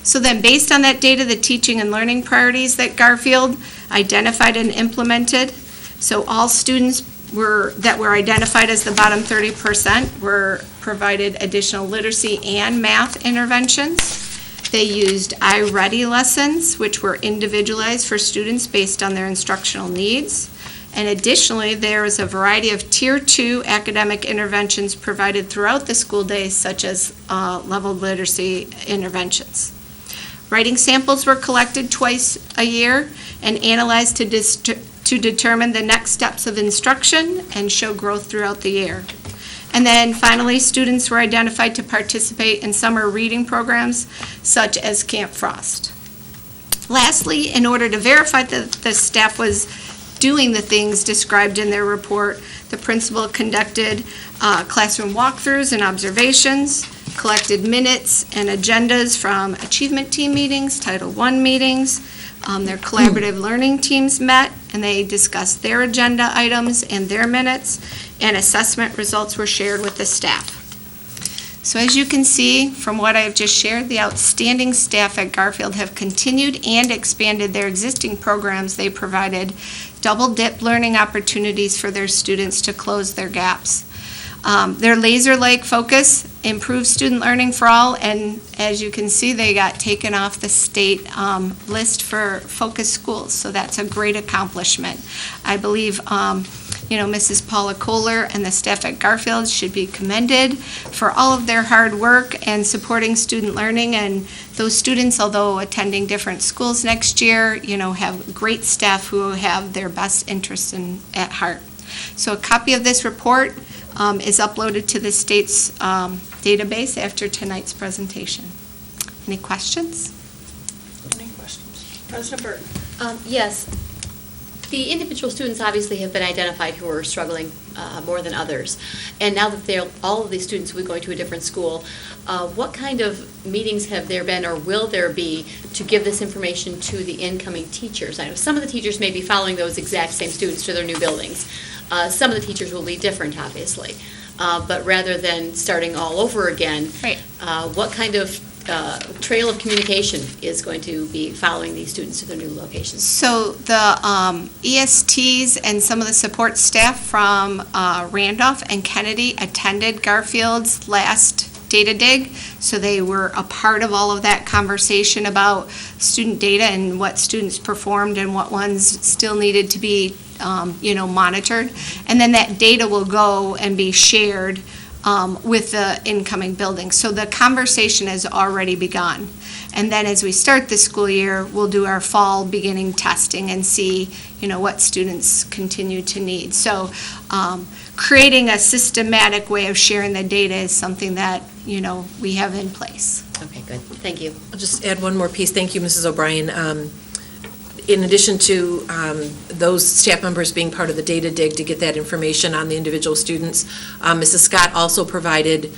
So then, based on that data, the teaching and learning priorities that Garfield identified and implemented, so all students that were identified as the bottom 30% were provided additional literacy and math interventions. They used iReady lessons, which were individualized for students based on their instructional needs. And additionally, there was a variety of Tier 2 academic interventions provided throughout the school day, such as level literacy interventions. Writing samples were collected twice a year and analyzed to determine the next steps of instruction and show growth throughout the year. And then finally, students were identified to participate in summer reading programs such as Camp Frost. Lastly, in order to verify that the staff was doing the things described in their report, the principal conducted classroom walkthroughs and observations, collected minutes and agendas from achievement team meetings, Title I meetings. Their collaborative learning teams met, and they discussed their agenda items and their minutes, and assessment results were shared with the staff. So as you can see from what I've just shared, the outstanding staff at Garfield have continued and expanded their existing programs. They provided double-dip learning opportunities for their students to close their gaps. Their laser-like focus improved student learning for all, and as you can see, they got taken off the state list for focus schools, so that's a great accomplishment. I believe Mrs. Paula Kohler and the staff at Garfield should be commended for all of their hard work and supporting student learning, and those students, although attending different schools next year, have great staff who have their best interests at heart. So a copy of this report is uploaded to the state's database after tonight's presentation. Any questions? Any questions? President Burton? Yes. The individual students obviously have been identified who are struggling more than others. And now that all of these students will be going to a different school, what kind of meetings have there been or will there be to give this information to the incoming teachers? I know some of the teachers may be following those exact same students to their new buildings. Some of the teachers will be different, obviously. But rather than starting all over again, Right. What kind of trail of communication is going to be following these students to their new locations? So the ESTs and some of the support staff from Randolph and Kennedy attended Garfield's last data dig, so they were a part of all of that conversation about student data and what students performed and what ones still needed to be monitored. And then that data will go and be shared with the incoming building. So the conversation has already begun. And then as we start the school year, we'll do our fall beginning testing and see, what students continue to need. So creating a systematic way of sharing the data is something that, we have in place. Okay, good. Thank you. I'll just add one more piece. Thank you, Mrs. O'Brien. In addition to those staff members being part of the data dig to get that information on the individual students, Mrs. Scott also provided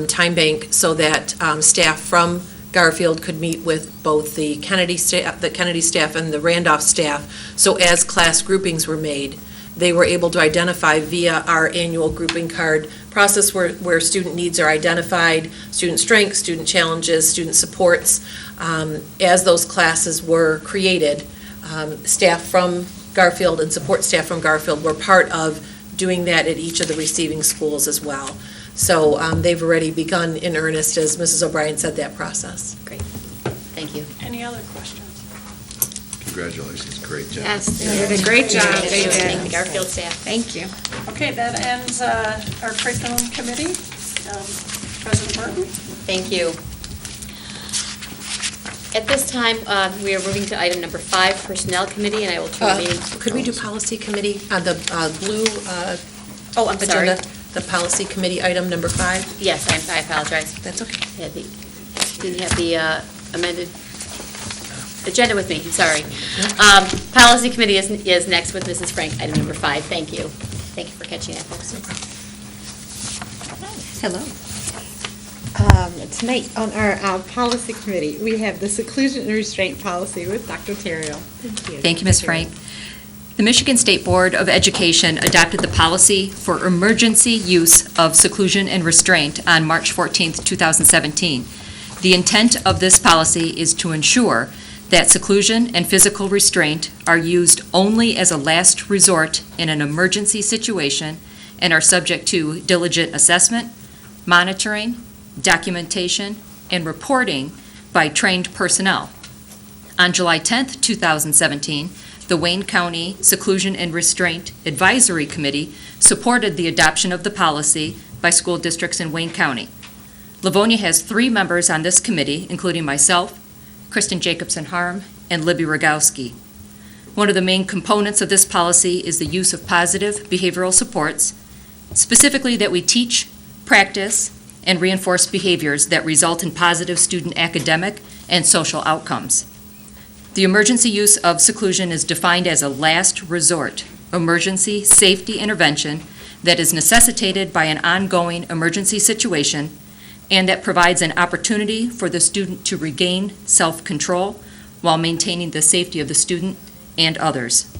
time bank so that staff from Garfield could meet with both the Kennedy staff and the Randolph staff. So as class groupings were made, they were able to identify via our annual grouping card process where student needs are identified, student strengths, student challenges, student supports. As those classes were created, staff from Garfield and support staff from Garfield were part of doing that at each of the receiving schools as well. So they've already begun in earnest, as Mrs. O'Brien said, that process. Great. Thank you. Any other questions? Congratulations, great job. Yes, they did a great job. They Thank did. the Garfield staff. Thank you. Okay, that ends our curriculum committee. President Burton? Thank you. At this time, we are moving to item number 5, Personnel Committee, and I will turn the meeting. Could we do policy committee, the blue Oh, I'm sorry. agenda, the policy committee item number 5? Yes, I apologize. That's okay. Didn't have the amended agenda with me, sorry. Policy Committee is next with Mrs. Frank, item number 5. Thank you. Thank you for catching that, folks. Hello. Tonight on our policy committee, we have the seclusion and restraint policy with Dr. Terrell. Thank you. Thank you, Ms. Frank. The Michigan State Board of Education adopted the policy for emergency use of seclusion and restraint on March 14, 2017. The intent of this policy is to ensure that seclusion and physical restraint are used only as a last resort in an emergency situation and are subject to diligent assessment, monitoring, documentation, and reporting by trained personnel. On July 10, 2017, the Wayne County Seclusion and Restraint Advisory Committee supported the adoption of the policy by school districts in Wayne County. Livonia has 3 members on this committee, including myself, Kristen Jacobson-Harm, and Libby Rogowski. One of the main components of this policy is the use of positive behavioral supports, specifically that we teach, practice, and reinforce behaviors that result in positive student academic and social outcomes. The emergency use of seclusion is defined as a last resort, emergency safety intervention that is necessitated by an ongoing emergency situation and that provides an opportunity for the student to regain self-control while maintaining the safety of the student and others.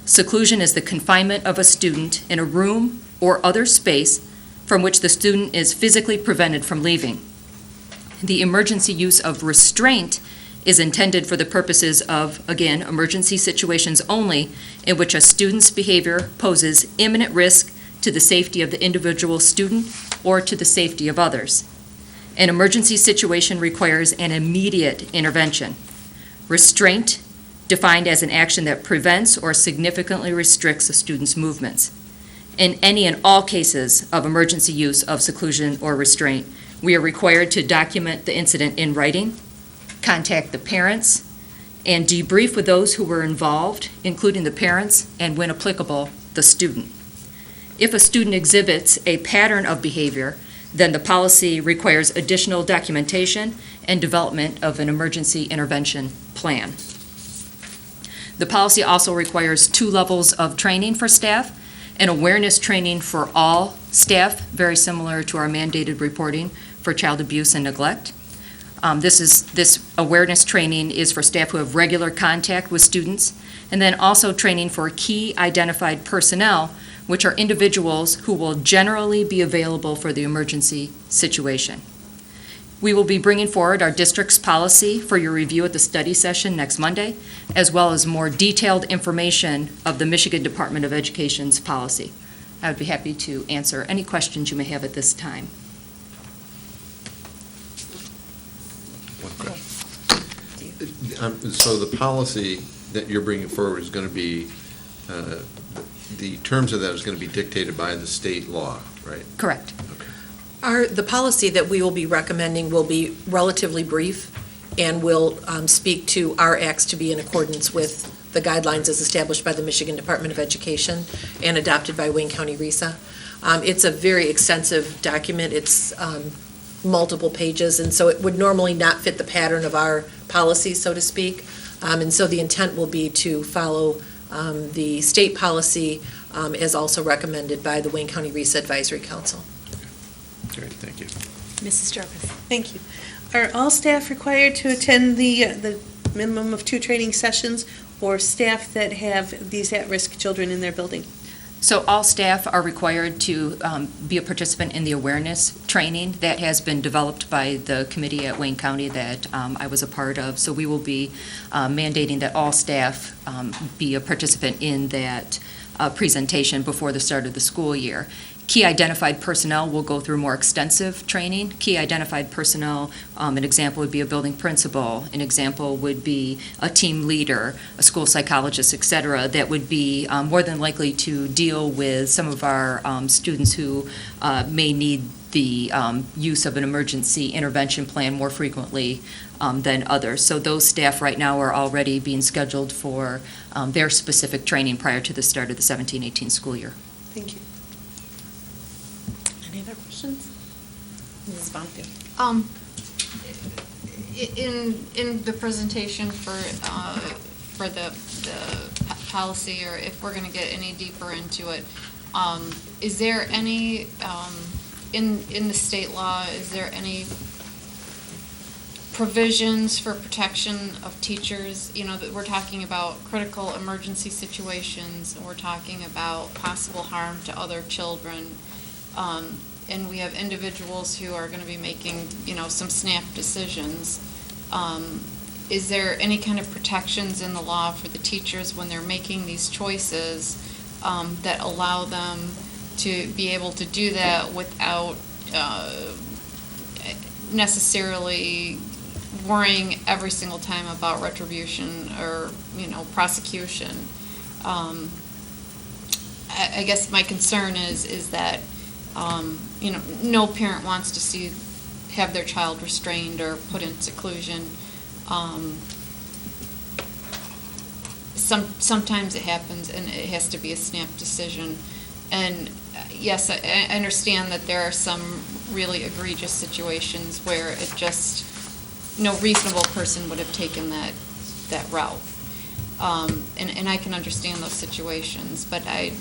Seclusion is the confinement of a student in a room or other space from which the student is physically prevented from leaving. The emergency use of restraint is intended for the purposes of, again, emergency situations only in which a student's behavior poses imminent risk to the safety of the individual student or to the safety of others. An emergency situation requires an immediate intervention. Restraint, defined as an action that prevents or significantly restricts a student's movements. In any and all cases of emergency use of seclusion or restraint, we are required to document the incident in writing, contact the parents, and debrief with those who were involved, including the parents and, when applicable, the student. If a student exhibits a pattern of behavior, then the policy requires additional documentation and development of an emergency intervention plan. The policy also requires 2 levels of training for staff, an awareness training for all staff, very similar to our mandated reporting for child abuse and neglect. This awareness training is for staff who have regular contact with students, and then also training for key identified personnel, which are individuals who will generally be available for the emergency situation. We will be bringing forward our district's policy for your review at the study session next Monday, as well as more detailed information of the Michigan Department of Education's policy. I would be happy to answer any questions you may have at this time. So the policy that you're bringing forward is going to be, the terms of that is going to be dictated by the state law, right? Correct. The policy that we will be recommending will be relatively brief and will speak to our acts to be in accordance with the guidelines as established by the Michigan Department of Education and adopted by Wayne County RESA. It's a very extensive document. It's multiple pages, and so it would normally not fit the pattern of our policy, so to speak. And so the intent will be to follow the state policy as also recommended by the Wayne County RESA Advisory Council. Great, thank you. Mrs. Jarvis. Thank you. Are all staff required to attend the minimum of 2 training sessions, or staff that have these at-risk children in their building? So all staff are required to be a participant in the awareness training that has been developed by the committee at Wayne County that I was a part of. So we will be mandating that all staff be a participant in that presentation before the start of the school year. Key identified personnel will go through more extensive training. Key identified personnel, an example would be a building principal, an example would be a team leader, a school psychologist, et cetera, that would be more than likely to deal with some of our students who may need the use of an emergency intervention plan more frequently than others. So those staff right now are already being scheduled for their specific training prior to the start of the 17-18 school year. Thank you. Any other questions? Mrs. Bonnefield. In the presentation for the policy, or if we're going to get any deeper into it, is there any in the state law? Is there any provisions for protection of teachers, that we're talking about critical emergency situations, and we're talking about possible harm to other children. And we have individuals who are going to be making, some snap decisions. Is there any kind of protections in the law for the teachers when they're making these choices that allow them to be able to do that without necessarily worrying every single time about retribution or, prosecution? I guess my concern is that, no parent wants to have their child restrained or put in seclusion. Sometimes it happens, and it has to be a snap decision. And yes, I understand that there are some really egregious situations where it just, no reasonable person would have taken that route. And I can understand those situations, but I'm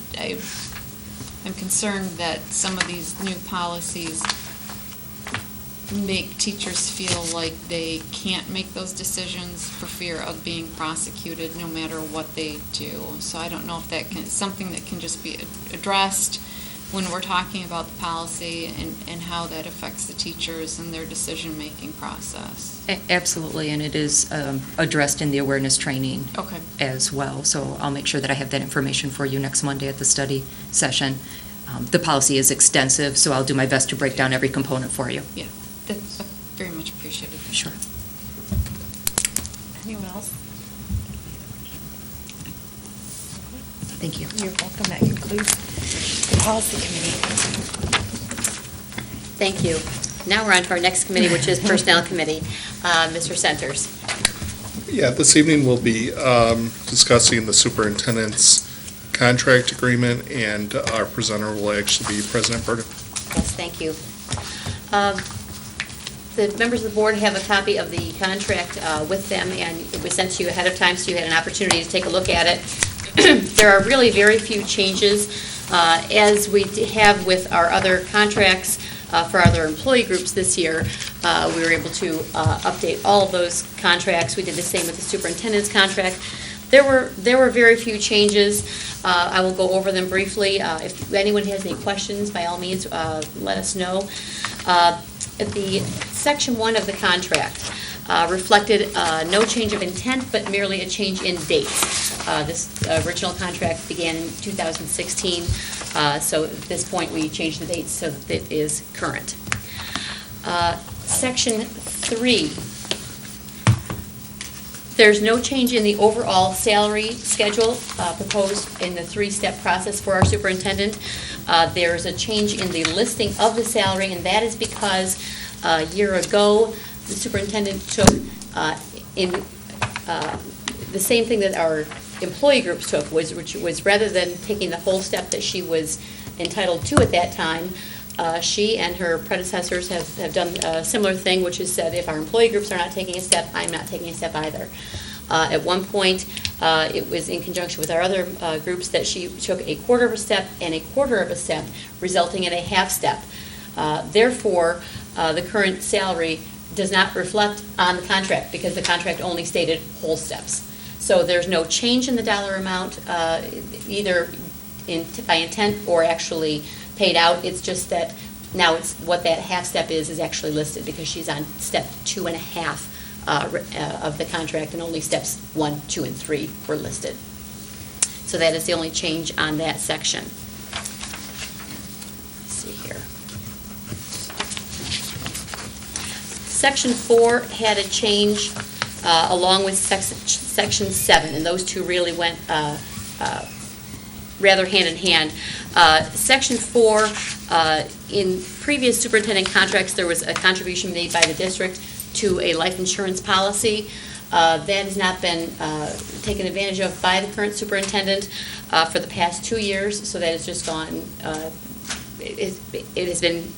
concerned that some of these new policies make teachers feel like they can't make those decisions for fear of being prosecuted no matter what they do. So I don't know if that is something that can just be addressed when we're talking about the policy and how that affects the teachers and their decision-making process. Absolutely, and it is addressed in the awareness training Okay. as well. So I'll make sure that I have that information for you next Monday at the study session. The policy is extensive, so I'll do my best to break down every component for you. Yeah, that's very much appreciated. Sure. Anyone else? Thank you. You're welcome. That concludes the policy committee. Thank you. Now we're on to our next committee, which is Personnel Committee. Mr. Centers. Yeah, this evening we'll be discussing the superintendent's contract agreement, and our presenter will actually be President Bergen. Yes, thank you. The members of the board have a copy of the contract with them, and it was sent to you ahead of time, so you had an opportunity to take a look at it. There are really very few changes, as we have with our other contracts for other employee groups this year. We were able to update all of those contracts. We did the same with the superintendent's contract. There were very few changes. I will go over them briefly. If anyone has any questions, by all means, let us know. The Section 1 of the contract reflected no change of intent, but merely a change in dates. This original contract began in 2016, so at this point we changed the dates so that it is current. Section 3. There's no change in the overall salary schedule proposed in the three-step process for our superintendent. There's a change in the listing of the salary, and that is because a year ago, the superintendent took in the same thing that our employee groups took, which was rather than taking the whole step that she was entitled to at that time, she and her predecessors have done a similar thing, which is said if our employee groups are not taking a step, I'm not taking a step either. At one point, it was in conjunction with our other groups that she took a quarter of a step and a quarter of a step, resulting in a half step. Therefore, the current salary does not reflect on the contract because the contract only stated whole steps. So there's no change in the dollar amount, either by intent or actually paid out. It's just that now it's what that half step is actually listed because she's on step 2.5 of the contract, and only steps 1, 2, and 3 were listed. So that is the only change on that section. Let's see here. Section 4 had a change along with section 7, and those two really went rather hand in hand. Section 4, in previous superintendent contracts, there was a contribution made by the district to a life insurance policy. That has not been taken advantage of by the current superintendent for the past 2 years, so that has just gone, it has been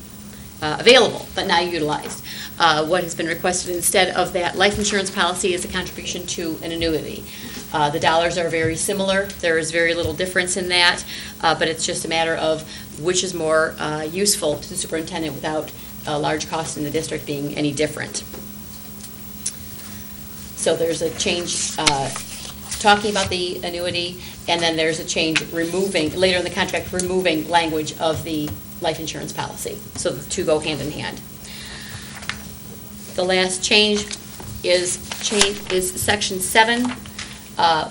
available, but not utilized. What has been requested instead of that life insurance policy is a contribution to an annuity. The dollars are very similar. There is very little difference in that, but it's just a matter of which is more useful to the superintendent without a large cost in the district being any different. So there's a change talking about the annuity, and then there's a change removing, later in the contract, removing language of the life insurance policy. So the two go hand in hand. The last change is Section 7,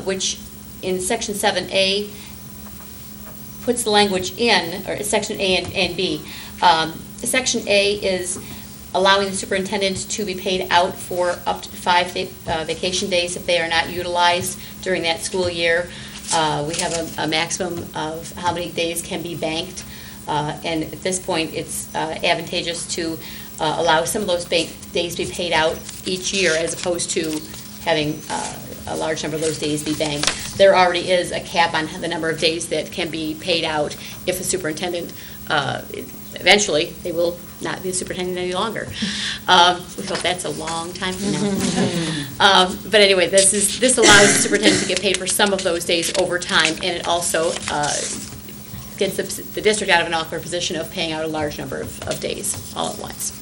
which in Section 7A puts the language in, or Section A and B. Section A is allowing the superintendent to be paid out for up to 5 vacation days if they are not utilized during that school year. We have a maximum of how many days can be banked, and at this point, it's advantageous to allow some of those days to be paid out each year as opposed to having a large number of those days be banked. There already is a cap on the number of days that can be paid out if the superintendent, eventually, they will not be the superintendent any longer. We hope that's a long time from now. But anyway, this allows the superintendent to get paid for some of those days over time, and it also gets the district out of an awkward position of paying out a large number of days all at once.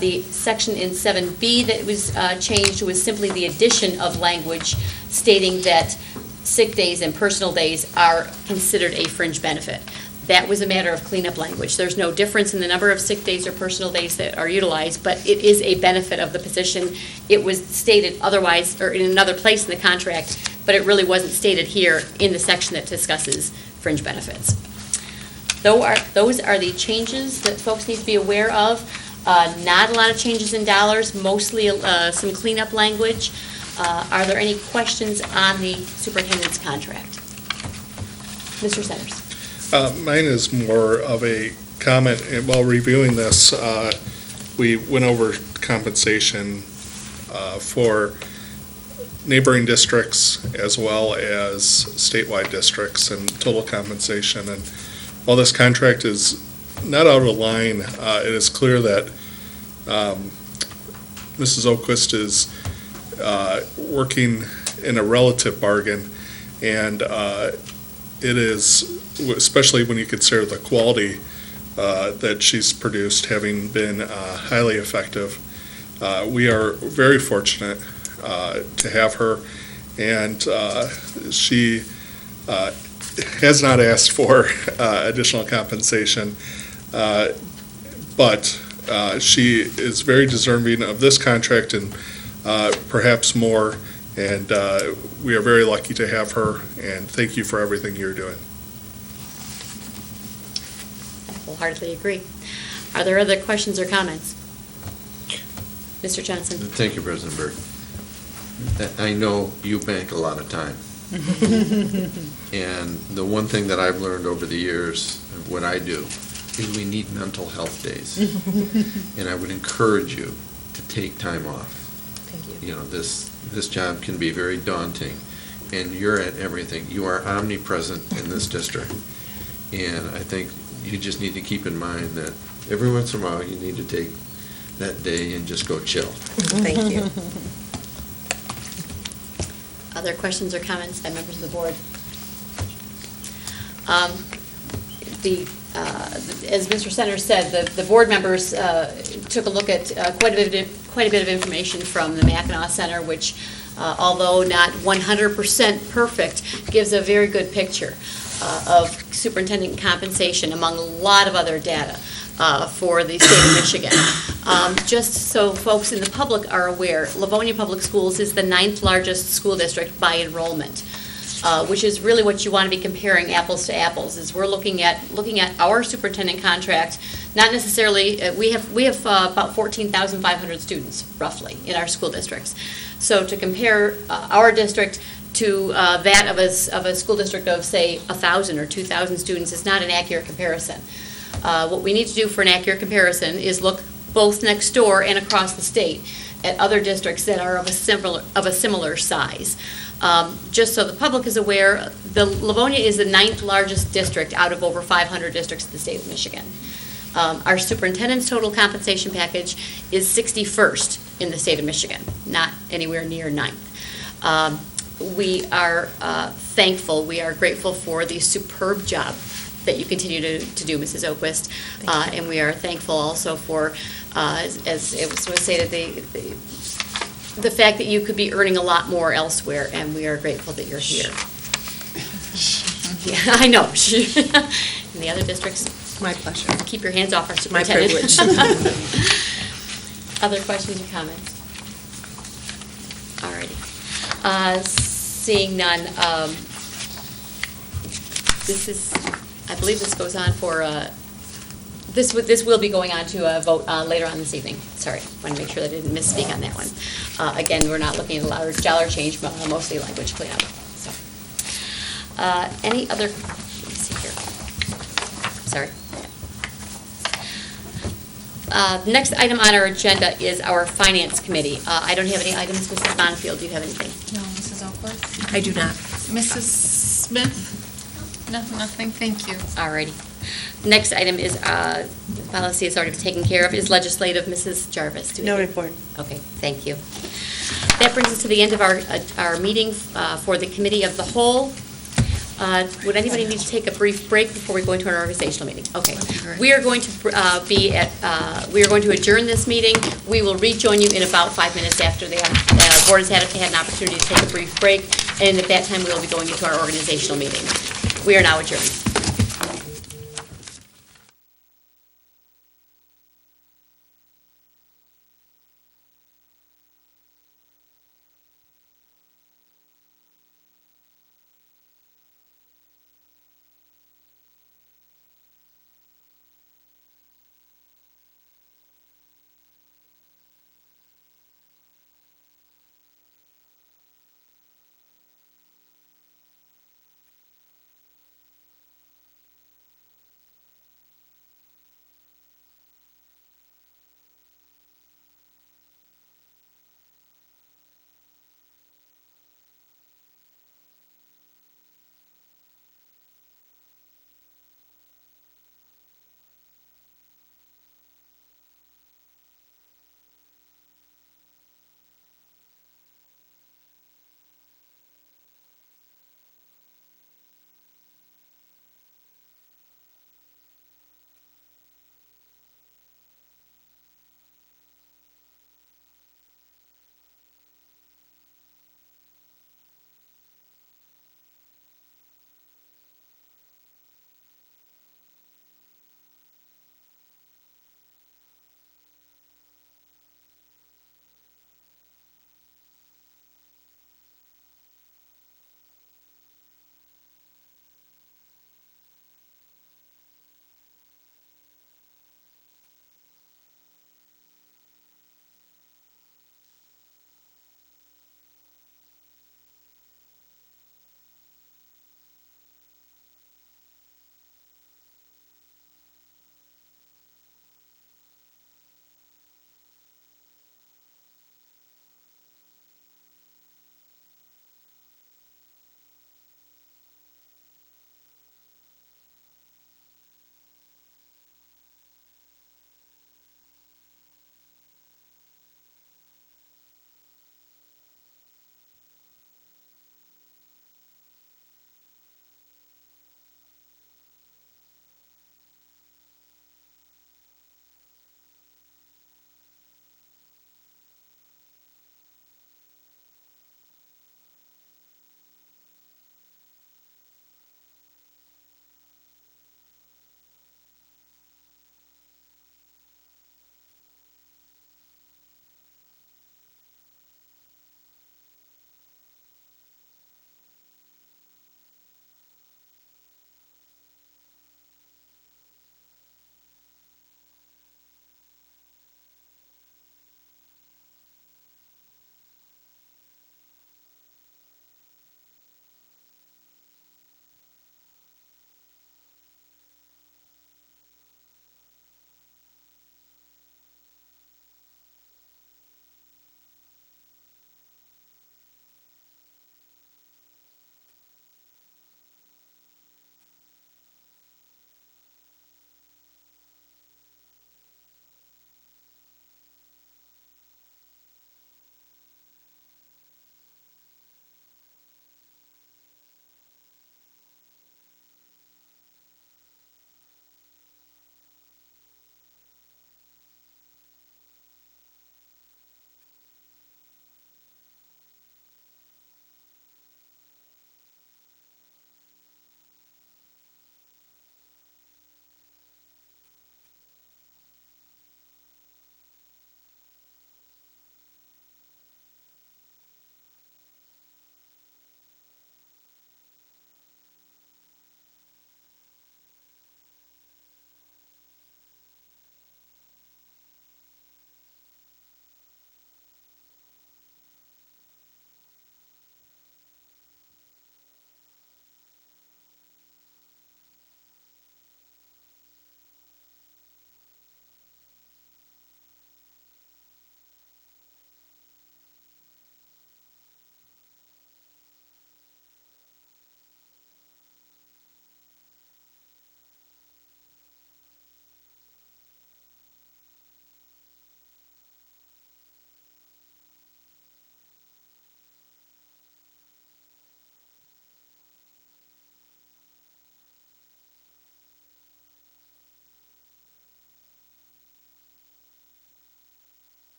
The section in 7B that was changed was simply the addition of language stating that sick days and personal days are considered a fringe benefit. That was a matter of cleanup language. There's no difference in the number of sick days or personal days that are utilized, but it is a benefit of the position. It was stated otherwise, or in another place in the contract, but it really wasn't stated here in the section that discusses fringe benefits. Those are the changes that folks need to be aware of. Not a lot of changes in dollars, mostly some cleanup language. Are there any questions on the superintendent's contract? Mr. Centers. Mine is more of a comment. While reviewing this, we went over compensation for neighboring districts as well as statewide districts and total compensation. And while this contract is not out of line, it is clear that Mrs. Oquist is working in a relative bargain, and it is, especially when you consider the quality that she's produced, having been highly effective. We are very fortunate to have her, and she has not asked for additional compensation, but she is very deserving of this contract and perhaps more, and we are very lucky to have her, and thank you for everything you're doing. I wholeheartedly agree. Are there other questions or comments? Mr. Johnson. Thank you, President Berg. I know you bank a lot of time. And the one thing that I've learned over the years of what I do is we need mental health days. And I would encourage you to take time off. Thank you. You know, this job can be very daunting, and you're at everything. You are omnipresent in this district. And I think you just need to keep in mind that every once in a while you need to take that day and just go chill. Thank you. Other questions or comments by members of the board? As Mr. Center said, the board members took a look at quite a bit of information from the Mackinac Center, which, although not 100% perfect, gives a very good picture of superintendent compensation among a lot of other data for the state of Michigan. Just so folks in the public are aware, Livonia Public Schools is the 9th largest school district by enrollment, which is really what you want to be comparing apples to apples. Is we're looking at our superintendent contract. Not necessarily. We have about 14,500 students roughly in our school districts. So to compare our district to that of a school district of, say, 1,000 or 2,000 students is not an accurate comparison. What we need to do for an accurate comparison is look both next door and across the state at other districts that are of a similar size. Just so the public is aware, Livonia is the 9th largest district out of over 500 districts in the state of Michigan. Our superintendent's total compensation package is 61st in the state of Michigan, not anywhere near 9th. We are thankful, we are grateful for the superb job that you continue to do, Mrs. Oquist. And we are thankful also for, as it was stated, the fact that you could be earning a lot more elsewhere, and we are grateful that you're here. Yeah, I know. In the other districts, My pleasure. keep your hands off our My superintendent. privilege. Other questions or comments? All righty. Seeing none, this is, I believe this goes on for, this will be going on to a vote later on this evening. Sorry, want to make sure that I didn't misspeak on that one. Again, we're not looking at a large dollar change, but mostly language cleanup. So, any other, let me see here. Sorry. Next item on our agenda is our Finance Committee. I don't have any items. Mrs. Bonnefield, do you have anything? No, Mrs. Oakwood? I do not. Mrs. Smith? No, nothing, thank you. All righty. Next item is, policy has already been taken care of, is legislative. Mrs. Jarvis. Do we No have- report. Okay, thank you. That brings us to the end of our meeting for the Committee of the Whole. Would anybody need to take a brief break before we go into our organizational meeting? Okay. We are going to we are going to adjourn this meeting. We will rejoin you in about 5 minutes after the board has had an opportunity to take a brief break, and at that time, we will be going into our organizational meeting. We are now adjourned.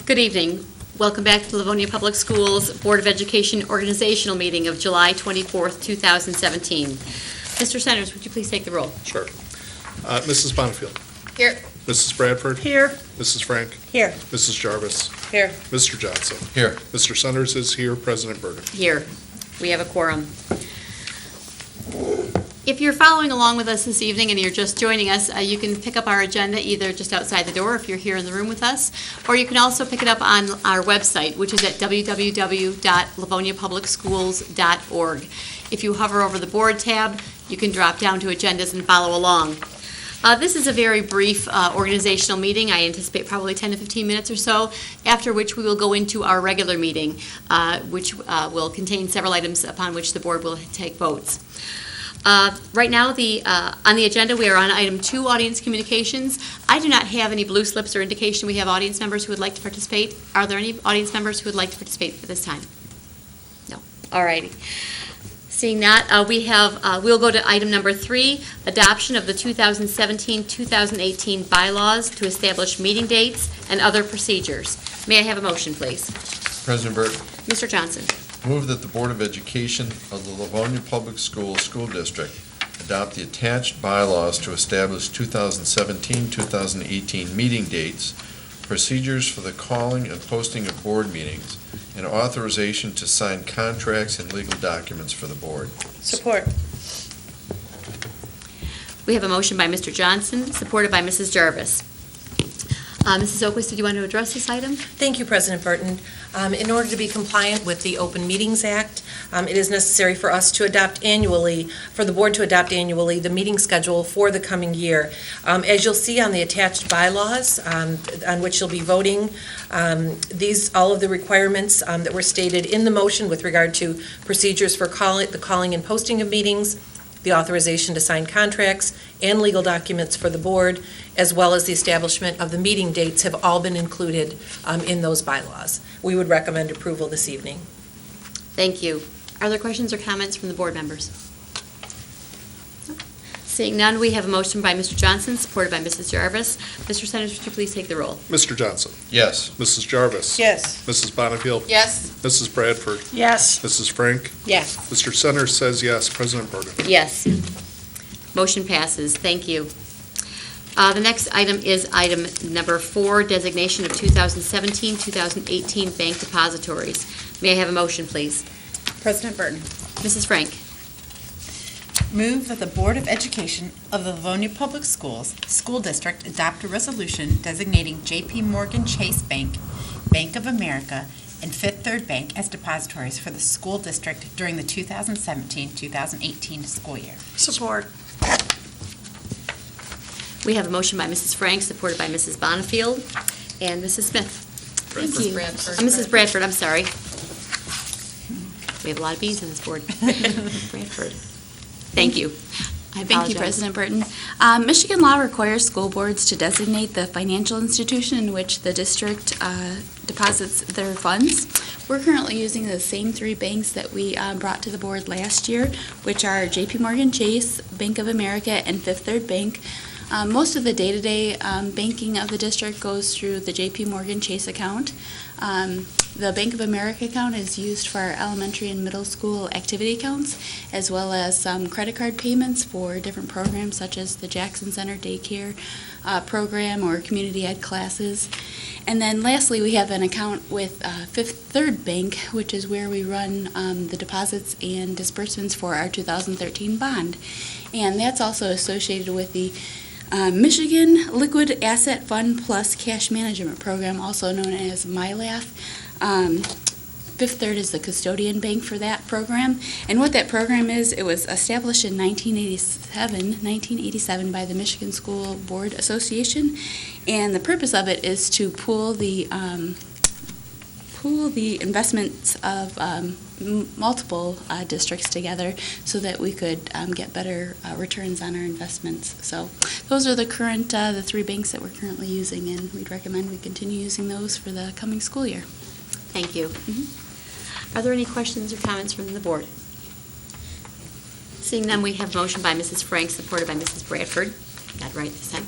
Good evening. Welcome back to the Livonia Public Schools Board of Education organizational meeting of July 24th, 2017. Mr. Centers, would you please take the roll? Sure. Mrs. Bonnefield. Here. Mrs. Bradford. Here. Mrs. Frank. Here. Mrs. Jarvis. Here. Mr. Johnson. Here. Mr. Centers is here. President Bergen. Here. We have a quorum. If you're following along with us this evening and you're just joining us, you can pick up our agenda either just outside the door if you're here in the room with us, or you can also pick it up on our website, which is at www.livoniapublicschools.org. If you hover over the board tab, you can drop down to agendas and follow along. This is a very brief organizational meeting. I anticipate probably 10 to 15 minutes or so, after which we will go into our regular meeting, which will contain several items upon which the board will take votes. Right now, on the agenda, we are on item 2, audience communications. I do not have any blue slips or indication we have audience members who would like to participate. Are there any audience members who would like to participate at this time? No. All righty. Seeing that, we'll go to item number 3, adoption of the 2017-2018 bylaws to establish meeting dates and other procedures. May I have a motion, please? President Burke, Mr. Johnson. move that the Board of Education of the Livonia Public Schools School District adopt the attached bylaws to establish 2017-2018 meeting dates, procedures for the calling and posting of board meetings, and authorization to sign contracts and legal documents for the board. Support. We have a motion by Mr. Johnson, supported by Mrs. Jarvis. Mrs. Oquist, did you want to address this item? Thank you, President Burton. In order to be compliant with the Open Meetings Act, it is necessary for us to adopt annually, for the board to adopt annually, the meeting schedule for the coming year. As you'll see on the attached bylaws, on which you'll be voting, all of the requirements that were stated in the motion with regard to procedures for the calling and posting of meetings, the authorization to sign contracts and legal documents for the board, as well as the establishment of the meeting dates, have all been included in those bylaws. We would recommend approval this evening. Thank you. Are there questions or comments from the board members? Seeing none, we have a motion by Mr. Johnson, supported by Mrs. Jarvis. Mr. Centers, would you please take the roll? Mr. Johnson. Yes. Mrs. Jarvis. Yes. Mrs. Bonnefield. Yes. Mrs. Bradford. Yes. Mrs. Frank. Yes. Mr. Centers says yes. President Bergen. Yes. Motion passes. Thank you. The next item is item number 4, designation of 2017-2018 bank depositories. May I have a motion, please? President Burton. Mrs. Frank. Move that the Board of Education of the Livonia Public Schools School District adopt a resolution designating J.P. Morgan Chase Bank, Bank of America, and Fifth Third Bank as depositories for the school district during the 2017-2018 school year. Support. We have a motion by Mrs. Frank, supported by Mrs. Bonnefield and Mrs. Smith. Thank you. Mrs. Bradford, I'm sorry. We have a lot of B's on this board. Bradford. Thank you. I Thank you, apologize. President Burton. Michigan law requires school boards to designate the financial institution in which the district deposits their funds. We're currently using the same 3 banks that we brought to the board last year, which are J.P. Morgan Chase, Bank of America, and Fifth Third Bank. Most of the day-to-day banking of the district goes through the J.P. Morgan Chase account. The Bank of America account is used for our elementary and middle school activity accounts, as well as some credit card payments for different programs such as the Jackson Center Daycare program or community ed classes. And then lastly, we have an account with Fifth Third Bank, which is where we run the deposits and disbursements for our 2013 bond. And that's also associated with the Michigan Liquid Asset Fund Plus Cash Management Program, also known as MyLAF. Fifth Third is the custodian bank for that program. And what that program is, it was established in 1987 by the Michigan School Board Association. And the purpose of it is to pool the investments of multiple districts together so that we could get better returns on our investments. So those are the current, the 3 banks that we're currently using, and we'd recommend we continue using those for the coming school year. Thank you. Are there any questions or comments from the board? Seeing none, we have a motion by Mrs. Frank, supported by Mrs. Bradford. Got it right this time.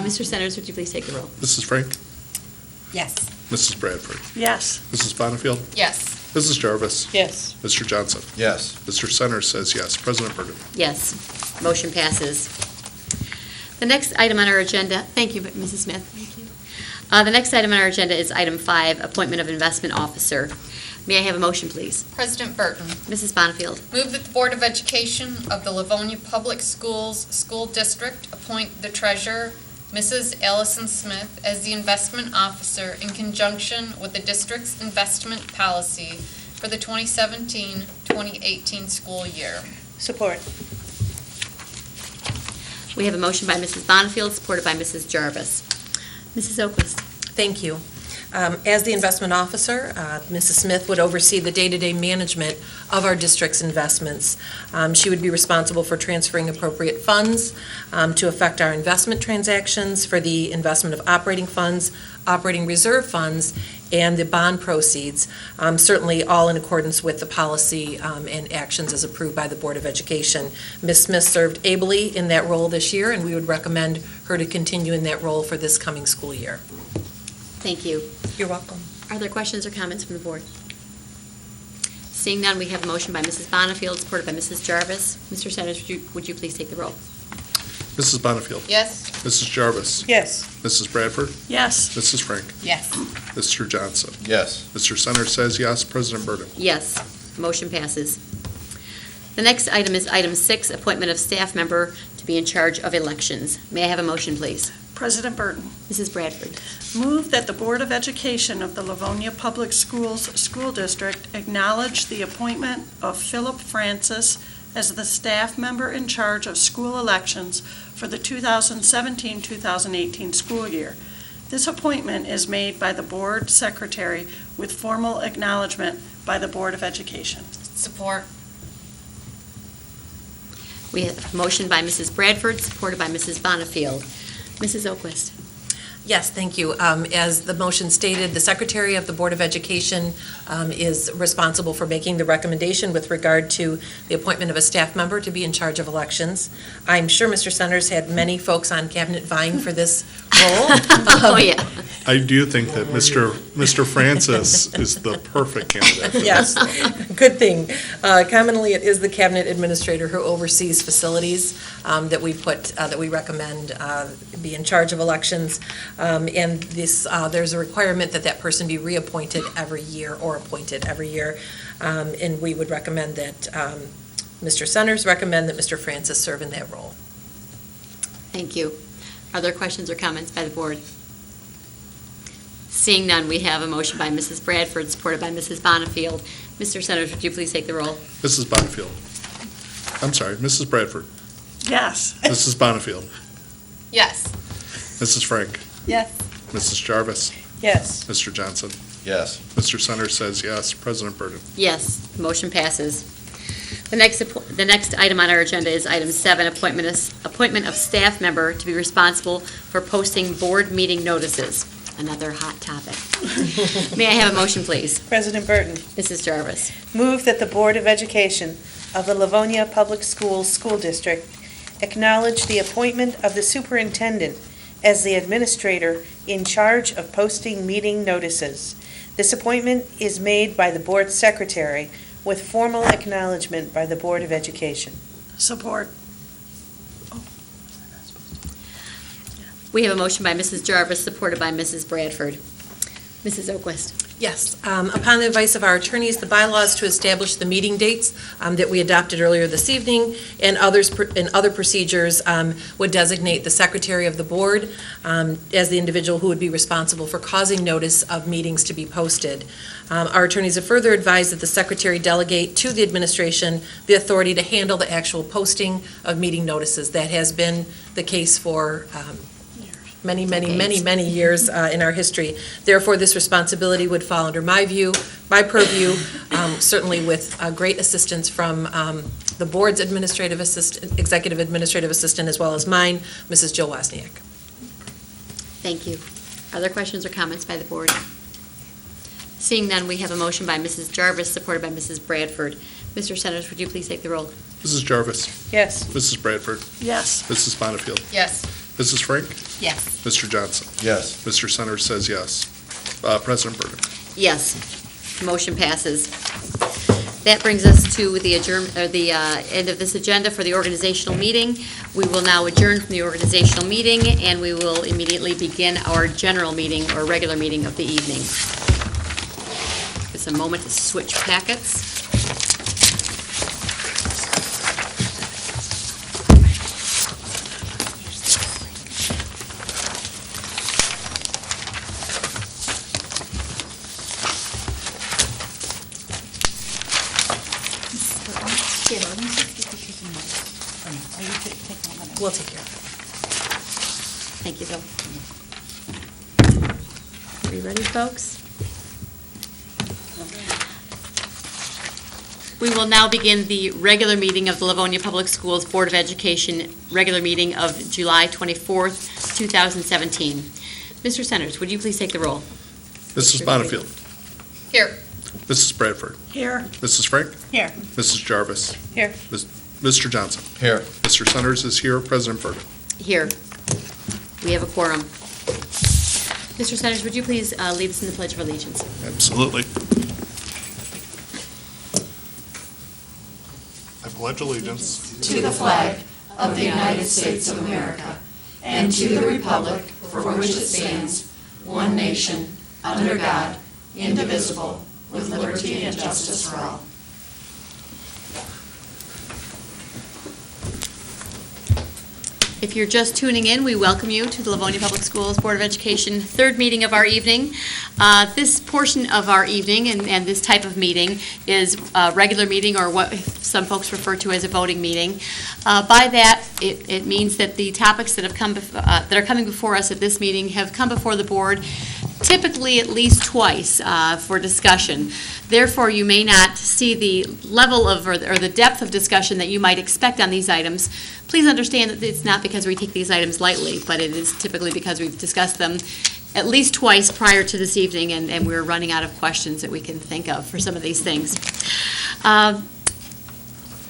Mr. Centers, would you please take the roll? Mrs. Frank. Yes. Mrs. Bradford. Yes. Mrs. Bonnefield. Yes. Mrs. Jarvis. Yes. Mr. Johnson. Yes. Mr. Centers says yes. President Burden. Yes, motion passes. The next item on our agenda, thank you, Mrs. Smith. Thank you. The next item on our agenda is item 5, appointment of investment officer. May I have a motion, please? President Burton, Mrs. Bonnefield. move that the Board of Education of the Livonia Public Schools School District appoint the treasurer, Mrs. Allison Smith, as the investment officer in conjunction with the district's investment policy for the 2017-2018 school year. Support. We have a motion by Mrs. Bonnefield, supported by Mrs. Jarvis. Mrs. Oquist. Thank you. As the investment officer, Mrs. Smith would oversee the day-to-day management of our district's investments. She would be responsible for transferring appropriate funds to affect our investment transactions for the investment of operating funds, operating reserve funds, and the bond proceeds, certainly all in accordance with the policy and actions as approved by the Board of Education. Ms. Smith served ably in that role this year, and we would recommend her to continue in that role for this coming school year. Thank you. You're welcome. Are there questions or comments from the board? Seeing none, we have a motion by Mrs. Bonnefield, supported by Mrs. Jarvis. Mr. Centers, would you please take the roll? Mrs. Bonnefield. Yes. Mrs. Jarvis. Yes. Mrs. Bradford. Yes. Mrs. Frank. Yes. Mr. Johnson. Yes. Mr. Centers says yes. President Burden. Yes, motion passes. The next item is item 6, appointment of staff member to be in charge of elections. May I have a motion, please? President Burton, Mrs. Bradford. move that the Board of Education of the Livonia Public Schools School District acknowledge the appointment of Philip Francis as the staff member in charge of school elections for the 2017-2018 school year. This appointment is made by the board secretary with formal acknowledgement by the Board of Education. Support. We have a motion by Mrs. Bradford, supported by Mrs. Bonnefield. Mrs. Oquist. Yes, thank you. As the motion stated, the Secretary of the Board of Education is responsible for making the recommendation with regard to the appointment of a staff member to be in charge of elections. I'm sure Mr. Centers had many folks on cabinet vying for this role. Oh, yeah. I do think that Mr. Francis is the perfect candidate for Yes, this. good thing. Commonly, it is the cabinet administrator who oversees facilities that we recommend be in charge of elections. And there's a requirement that that person be reappointed every year or appointed every year. And we would recommend that, Mr. Centers recommend that Mr. Francis serve in that role. Thank you. Are there questions or comments by the board? Seeing none, we have a motion by Mrs. Bradford, supported by Mrs. Bonnefield. Mr. Centers, would you please take the roll? Mrs. Bonnefield. I'm sorry, Mrs. Bradford. Yes. Mrs. Bonnefield. Yes. Mrs. Frank. Yes. Mrs. Jarvis. Yes. Mr. Johnson. Yes. Mr. Centers says yes. President Burden. Yes, motion passes. The next item on our agenda is item 7, appointment of staff member to be responsible for posting board meeting notices. Another hot topic. May I have a motion, please? President Burton, Mrs. Jarvis. move that the Board of Education of the Livonia Public Schools School District acknowledge the appointment of the superintendent as the administrator in charge of posting meeting notices. This appointment is made by the board secretary with formal acknowledgement by the Board of Education. Support. We have a motion by Mrs. Jarvis, supported by Mrs. Bradford. Mrs. Oquist. Yes. Upon the advice of our attorneys, the bylaws to establish the meeting dates that we adopted earlier this evening and other procedures would designate the secretary of the board as the individual who would be responsible for causing notice of meetings to be posted. Our attorneys have further advised that the secretary delegate to the administration the authority to handle the actual posting of meeting notices. That has been the case for many years in our history. Therefore, this responsibility would fall under my purview, certainly with great assistance from the board's executive administrative assistant, as well as mine, Mrs. Jill Wozniak. Thank you. Are there questions or comments by the board? Seeing none, we have a motion by Mrs. Jarvis, supported by Mrs. Bradford. Mr. Centers, would you please take the roll? Mrs. Jarvis. Yes. Mrs. Bradford. Yes. Mrs. Bonnefield. Yes. Mrs. Frank. Yes. Mr. Johnson. Yes. Mr. Centers says yes. President Burton. Yes, motion passes. That brings us to the end of this agenda for the organizational meeting. We will now adjourn from the organizational meeting, and we will immediately begin our general meeting or regular meeting of the evening. Just a moment to switch packets. We'll take care of it. Thank you, Bill. Are you ready, folks? We will now begin the regular meeting of the Livonia Public Schools Board of Education, regular meeting of July 24th, 2017. Mr. Centers, would you please take the roll? Mrs. Bonnefield. Here. Mrs. Bradford. Here. Mrs. Frank. Here. Mrs. Jarvis. Here. Mr. Johnson. Here. Mr. Centers is here. President Burton. Here. We have a quorum. Mr. Centers, would you please lead us in the Pledge of Allegiance? Absolutely. I pledge allegiance to the flag of the United States of America and to the republic for which it stands, one nation, under God, indivisible, with liberty and justice for all. If you're just tuning in, we welcome you to the Livonia Public Schools Board of Education third meeting of our evening. This portion of our evening and this type of meeting is a regular meeting, or what some folks refer to as a voting meeting. By that, it means that the topics that have come that are coming before us at this meeting have come before the board typically at least twice for discussion. Therefore, you may not see the level of or the depth of discussion that you might expect on these items. Please understand that it's not because we take these items lightly, but it is typically because we've discussed them at least twice prior to this evening, and we're running out of questions that we can think of for some of these things.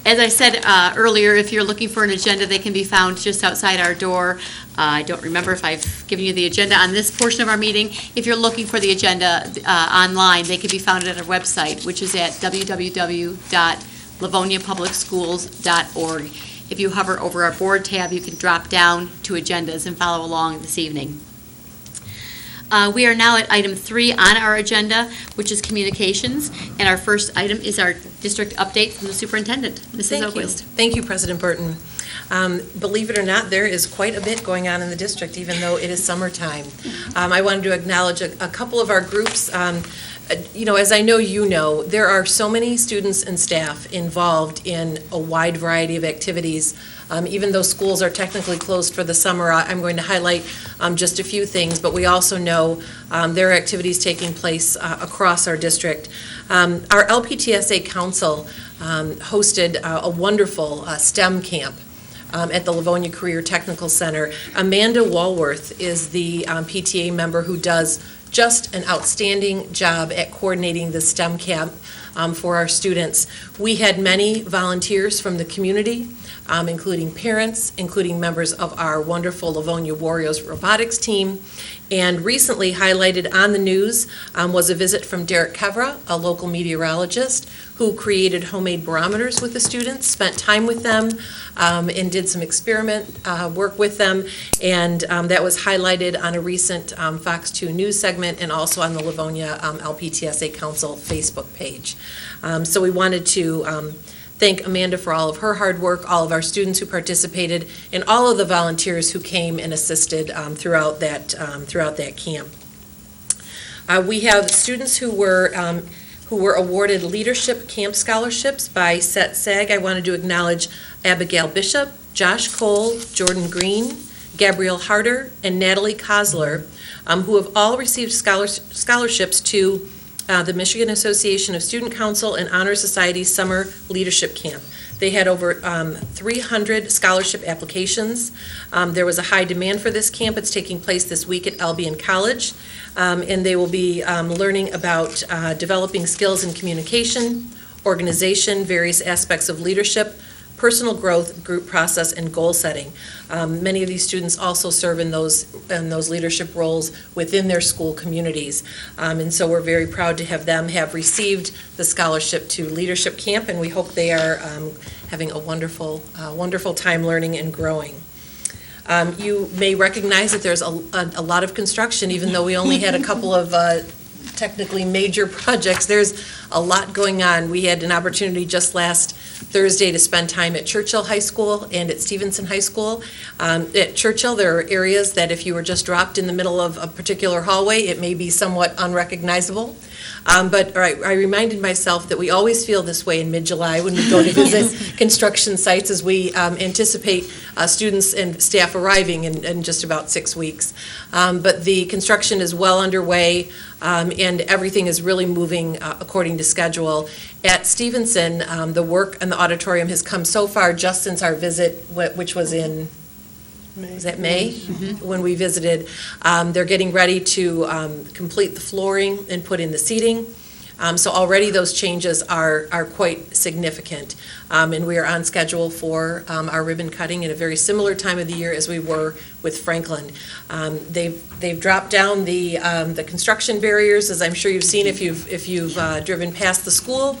As I said earlier, if you're looking for an agenda, they can be found just outside our door. I don't remember if I've given you the agenda on this portion of our meeting. If you're looking for the agenda online, they can be found at our website, which is at www.livoniapublicschools.org. If you hover over our board tab, you can drop down to agendas and follow along this evening. We are now at item 3 on our agenda, which is communications, and our first item is our district update from the superintendent, Mrs. Oquist. Thank you, President Burton. Believe it or not, there is quite a bit going on in the district, even though it is summertime. I wanted to acknowledge a couple of our groups. As I know you know, there are so many students and staff involved in a wide variety of activities. Even though schools are technically closed for the summer, I'm going to highlight just a few things, but we also know there are activities taking place across our district. Our LPTSA Council hosted a wonderful STEM camp at the Livonia Career Technical Center. Amanda Walworth is the PTA member who does just an outstanding job at coordinating the STEM camp for our students. We had many volunteers from the community, including parents, including members of our wonderful Livonia Warriors robotics team. And recently highlighted on the news was a visit from Derek Kevra, a local meteorologist, who created homemade barometers with the students, spent time with them, and did some experiment work with them. And that was highlighted on a recent Fox 2 news segment and also on the Livonia LPTSA Council Facebook page. So we wanted to thank Amanda for all of her hard work, all of our students who participated, and all of the volunteers who came and assisted throughout that camp. We have students who were awarded leadership camp scholarships by Set SAG. I wanted to acknowledge Abigail Bishop, Josh Cole, Jordan Green, Gabrielle Harder, and Natalie Kosler, who have all received scholarships to the Michigan Association of Student Council and Honor Society Summer Leadership Camp. They had over 300 scholarship applications. There was a high demand for this camp. It's taking place this week at Albion College, and they will be learning about developing skills in communication, organization, various aspects of leadership, personal growth, group process, and goal setting. Many of these students also serve in those leadership roles within their school communities. And so we're very proud to have them have received the scholarship to Leadership Camp, and we hope they are having a wonderful time learning and growing. You may recognize that there's a lot of construction, even though we only had a couple of technically major projects. There's a lot going on. We had an opportunity just last Thursday to spend time at Churchill High School and at Stevenson High School. At Churchill, there are areas that if you were just dropped in the middle of a particular hallway, it may be somewhat unrecognizable. But I reminded myself that we always feel this way in mid-July when we go to visit construction sites, as we anticipate students and staff arriving in just about 6 weeks. But the construction is well underway, and everything is really moving according to schedule. At Stevenson, the work in the auditorium has come so far just since our visit, which was in Was that May? Mm-hmm. When we visited. They're getting ready to complete the flooring and put in the seating. So already those changes are quite significant. And we are on schedule for our ribbon cutting at a very similar time of the year as we were with Franklin. They've dropped down the construction barriers, as I'm sure you've seen if you've driven past the school.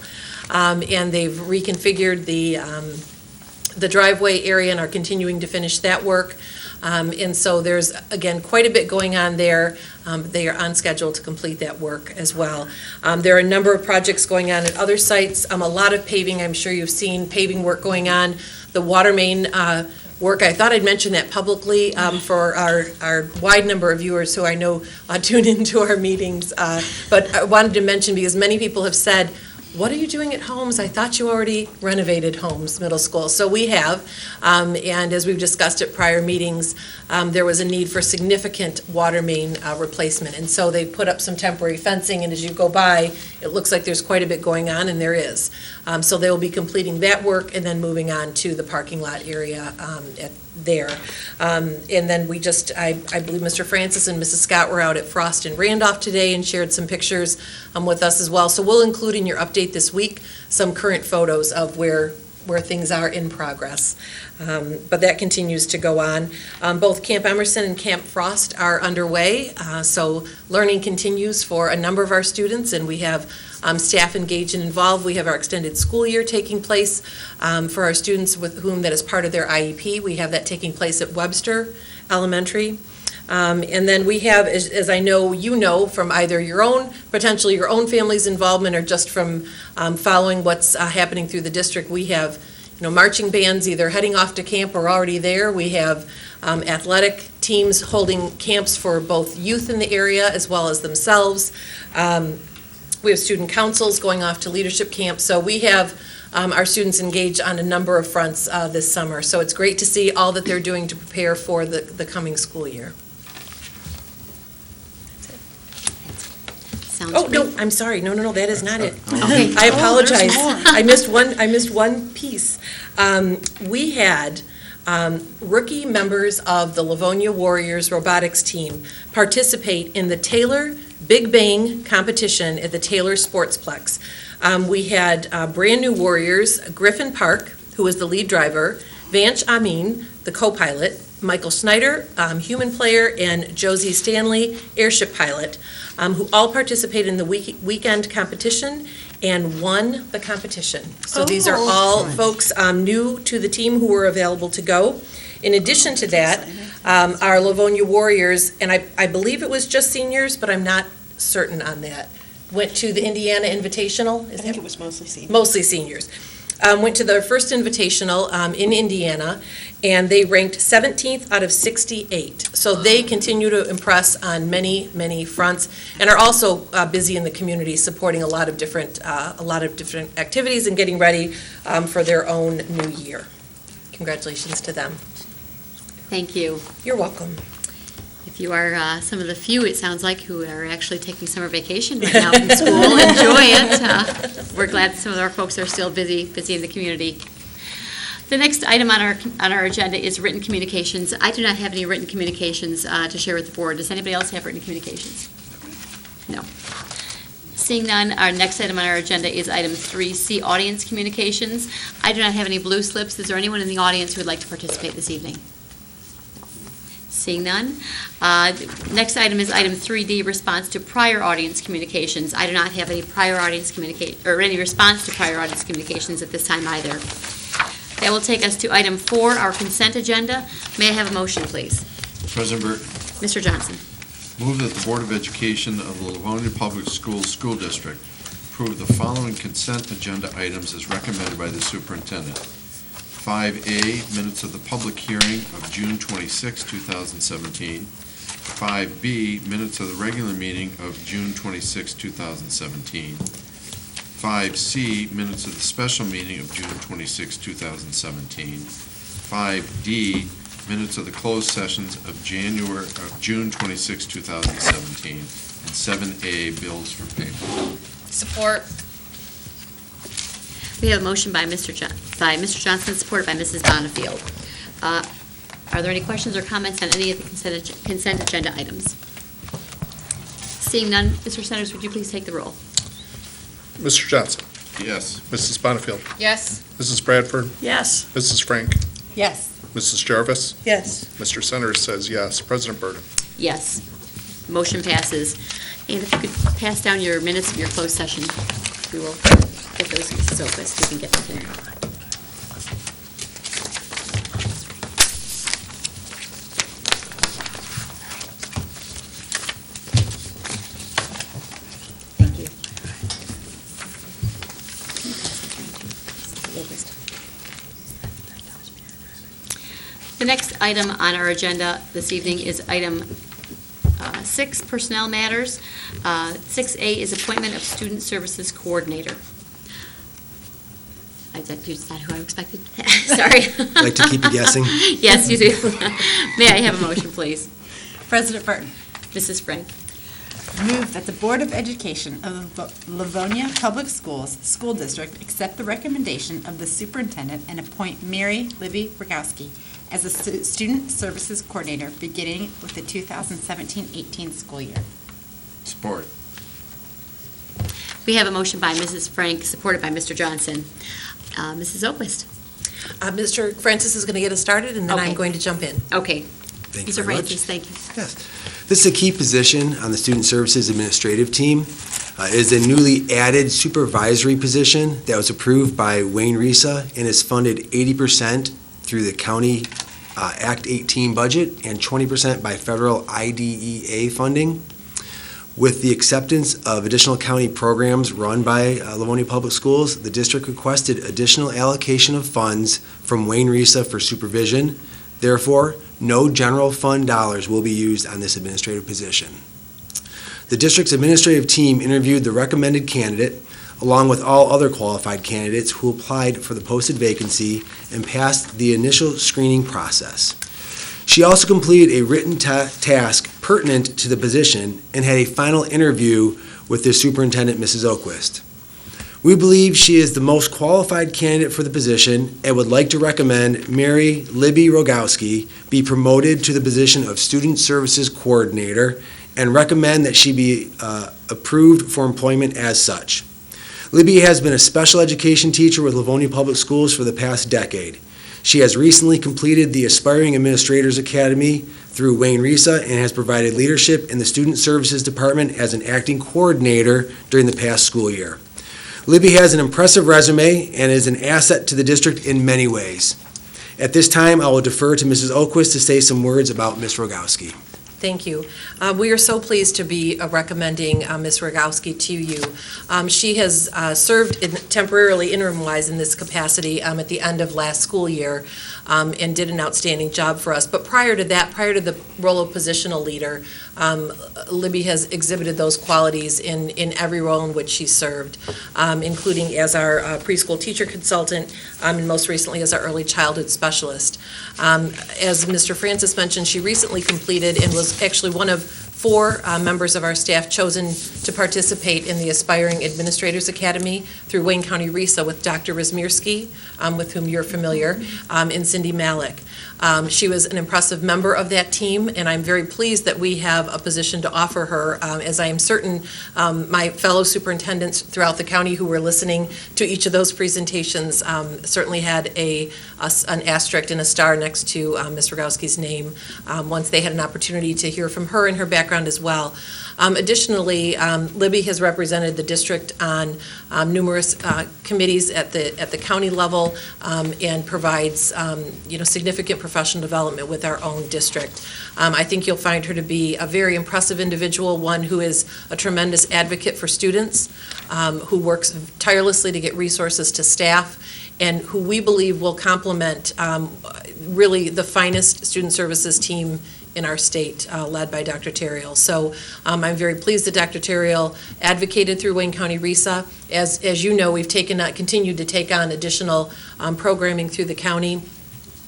And they've reconfigured the driveway area and are continuing to finish that work. And so there's, again, quite a bit going on there. They are on schedule to complete that work as well. There are a number of projects going on at other sites, a lot of paving. I'm sure you've seen paving work going on. The water main work, I thought I'd mention that publicly for our wide number of viewers who I know tune into our meetings. But I wanted to mention, because many people have said, what are you doing at Holmes? I thought you already renovated Holmes Middle School. So we have, and as we've discussed at prior meetings, there was a need for significant water main replacement. And so they put up some temporary fencing, and as you go by, it looks like there's quite a bit going on, and there is. So they will be completing that work and then moving on to the parking lot area there. And then we just, I believe Mr. Francis and Mrs. Scott were out at Frost and Randolph today and shared some pictures with us as well. So we'll include in your update this week some current photos of where things are in progress. But that continues to go on. Both Camp Emerson and Camp Frost are underway, so learning continues for a number of our students, and we have staff engaged and involved. We have our extended school year taking place for our students with whom that is part of their IEP. We have that taking place at Webster Elementary. And then we have, as I know you know from either your own, potentially your own family's involvement, or just from following what's happening through the district, we have marching bands either heading off to camp or already there. We have athletic teams holding camps for both youth in the area as well as themselves. We have student councils going off to leadership camp. So we have our students engaged on a number of fronts this summer. So it's great to see all that they're doing to prepare for the coming school year. No, I'm sorry. No, that is not it. Okay. I apologize. I missed one piece. We had rookie members of the Livonia Warriors robotics team participate in the Taylor Big Bang competition at the Taylor Sportsplex. We had brand new warriors, Griffin Park, who was the lead driver, Vanch Amin, the co-pilot, Michael Snyder, human player, and Josie Stanley, airship pilot, who all participated in the weekend competition and won the competition. So these are all folks new to the team who were available to go. In addition to that, our Livonia Warriors, and I believe it was just seniors, but I'm not certain on that, went to the Indiana Invitational. I think it was mostly seniors. Mostly seniors. Went to their first invitational in Indiana, and they ranked 17th out of 68. So they continue to impress on many, many fronts, and are also busy in the community supporting a lot of different activities and getting ready for their own new year. Congratulations to them. Thank you. You're welcome. If you are some of the few, it sounds like, who are actually taking summer vacation right now from school, enjoy it. We're glad some of our folks are still busy in the community. The next item on our agenda is written communications. I do not have any written communications to share with the board. Does anybody else have written communications? No. Seeing none, our next item on our agenda is item 3C, audience communications. I do not have any blue slips. Is there anyone in the audience who would like to participate this evening? Seeing none. Next item is item 3D, response to prior audience communications. I do not have any any response to prior audience communications at this time either. That will take us to item 4, our consent agenda. May I have a motion, please? President Burke, Mr. Johnson. move that the Board of Education of the Livonia Public Schools School District approve the following consent agenda items as recommended by the superintendent. 5A, minutes of the public hearing of June 26, 2017. 5B, minutes of the regular meeting of June 26, 2017. 5C, minutes of the special meeting of June 26, 2017. 5D, minutes of the closed sessions of June 26, 2017. And 7A, bills for payment. Support. We have a motion by Mr. Johnson, supported by Mrs. Bonnefield. Are there any questions or comments on any of the consent agenda items? Seeing none, Mr. Centers, would you please take the roll? Mr. Johnson? Yes. Mrs. Bonnefield? Yes. Mrs. Bradford? Yes. Mrs. Frank? Yes. Mrs. Jarvis? Yes. Mr. Centers says yes. President Burden? Yes. Motion passes. And if you could pass down your minutes of your closed session, we will get those, Mrs. Opus, you can get them to you. Thank you. The next item on our agenda this evening is item 6, personnel matters. 6A is appointment of student services coordinator. That's not who I expected. Sorry. Like to keep you guessing? Yes, you do. May I have a motion, please? President Burton, Mrs. Frank. move that the Board of Education of the Livonia Public Schools School District accept the recommendation of the superintendent and appoint Mary Libby Rogowski as a student services coordinator beginning with the 2017-18 school year. Support. We have a motion by Mrs. Frank, supported by Mr. Johnson. Mrs. Oquist. Mr. Francis is going to get us started, and then I'm Okay. going to jump in. Okay. Thank you Mr. very much. Francis, thank you. Yes. This is a key position on the Student Services Administrative Team. It is a newly added supervisory position that was approved by Wayne Risa and is funded 80% through the county Act 18 budget and 20% by federal IDEA funding. With the acceptance of additional county programs run by Livonia Public Schools, the district requested additional allocation of funds from Wayne Risa for supervision. Therefore, no general fund dollars will be used on this administrative position. The district's administrative team interviewed the recommended candidate, along with all other qualified candidates who applied for the posted vacancy and passed the initial screening process. She also completed a written task pertinent to the position and had a final interview with the superintendent, Mrs. Oquist. We believe she is the most qualified candidate for the position and would like to recommend Mary Libby Rogowski be promoted to the position of Student Services Coordinator and recommend that she be approved for employment as such. Libby has been a special education teacher with Livonia Public Schools for the past decade. She has recently completed the Aspiring Administrators Academy through Wayne Risa and has provided leadership in the Student Services Department as an acting coordinator during the past school year. Libby has an impressive resume and is an asset to the district in many ways. At this time, I will defer to Mrs. Oquist to say some words about Ms. Rogowski. Thank you. We are so pleased to be recommending Ms. Rogowski to you. She has served temporarily interim-wise in this capacity at the end of last school year and did an outstanding job for us. But prior to that, prior to the role of positional leader, Libby has exhibited those qualities in every role in which she served, including as our preschool teacher consultant and most recently as our early childhood specialist. As Mr. Francis mentioned, she recently completed and was actually one of 4 members of our staff chosen to participate in the Aspiring Administrators Academy through Wayne County RESA with Dr. Rizmirski, with whom you're familiar, and Cindy Malik. She was an impressive member of that team, and I'm very pleased that we have a position to offer her, as I am certain my fellow superintendents throughout the county who were listening to each of those presentations certainly had an asterisk and a star next to Ms. Rogowski's name once they had an opportunity to hear from her and her background as well. Additionally, Libby has represented the district on numerous committees at the county level and provides significant professional development with our own district. I think you'll find her to be a very impressive individual, one who is a tremendous advocate for students, who works tirelessly to get resources to staff, and who we believe will complement really the finest student services team in our state, led by Dr. Terriel. So I'm very pleased that Dr. Terriel advocated through Wayne County RESA. As you know, we've continued to take on additional programming through the county,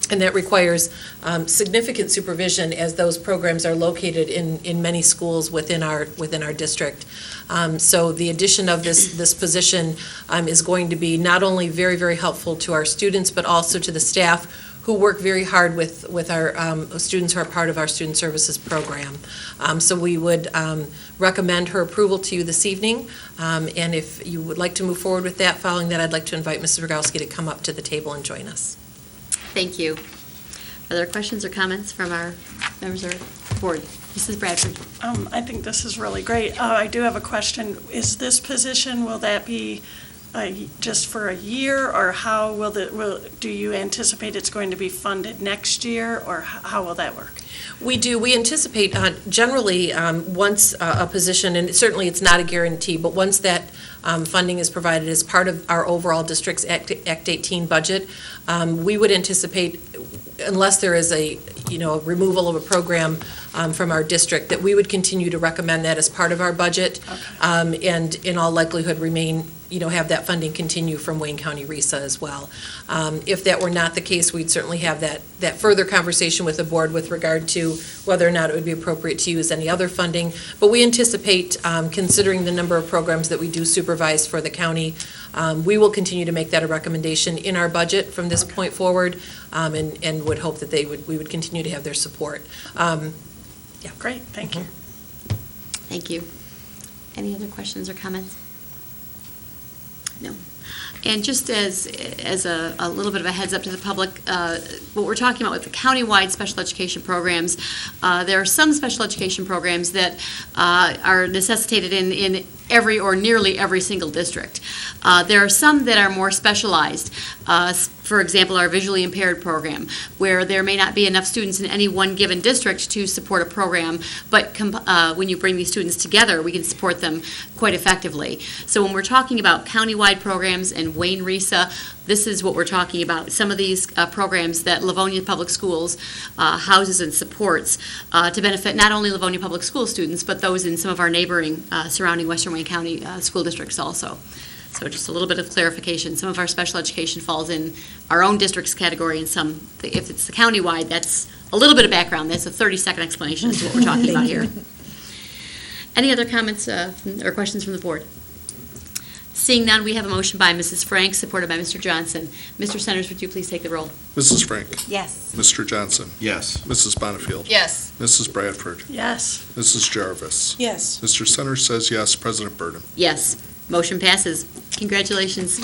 and that requires significant supervision as those programs are located in many schools within our district. So the addition of this position is going to be not only very, very helpful to our students, but also to the staff who work very hard with our students who are part of our student services program. So we would recommend her approval to you this evening, and if you would like to move forward with that, following that, I'd like to invite Mrs. Rogowski to come up to the table and join us. Thank you. Are there questions or comments from our members of the board? Mrs. Bradford. I think this is really great. I do have a question. Is this position, will that be just for a year, or how do you anticipate it's going to be funded next year, or how will that work? We do. We anticipate generally once a position, and certainly it's not a guarantee, but once that funding is provided as part of our overall district's Act 18 budget, we would anticipate, unless there is a removal of a program from our district, that we would continue to recommend that as part of our budget, and in all likelihood remain, have that funding continue from Wayne County RESA as well. If that were not the case, we'd certainly have that further conversation with the board with regard to whether or not it would be appropriate to use any other funding. But we anticipate, considering the number of programs that we do supervise for the county, we will continue to make that a recommendation in our budget from this point forward, and would hope that we would continue to have their support. Great, thank you. Thank you. Any other questions or comments? No. And just as a little bit of a heads up to the public, what we're talking about with the countywide special education programs, there are some special education programs that are necessitated in every or nearly every single district. There are some that are more specialized. For example, our visually impaired program, where there may not be enough students in any one given district to support a program, but when you bring these students together, we can support them quite effectively. So when we're talking about countywide programs and Wayne RESA, this is what we're talking about. Some of these programs that Livonia Public Schools houses and supports to benefit not only Livonia Public School students, but those in some of our neighboring surrounding Western Wayne County school districts also. So just a little bit of clarification. Some of our special education falls in our own district's category, and some, if it's the countywide, that's a little bit of background. That's a 30-second explanation as to what we're talking about here. Any other comments or questions from the board? Seeing none, we have a motion by Mrs. Frank, supported by Mr. Johnson. Mr. Centers, would you please take the roll? Mrs. Frank. Yes. Mr. Johnson. Yes. Mrs. Bonnefield. Yes. Mrs. Bradford. Yes. Mrs. Jarvis. Yes. Mr. Centers says yes. President Burden. Yes. Motion passes. Congratulations.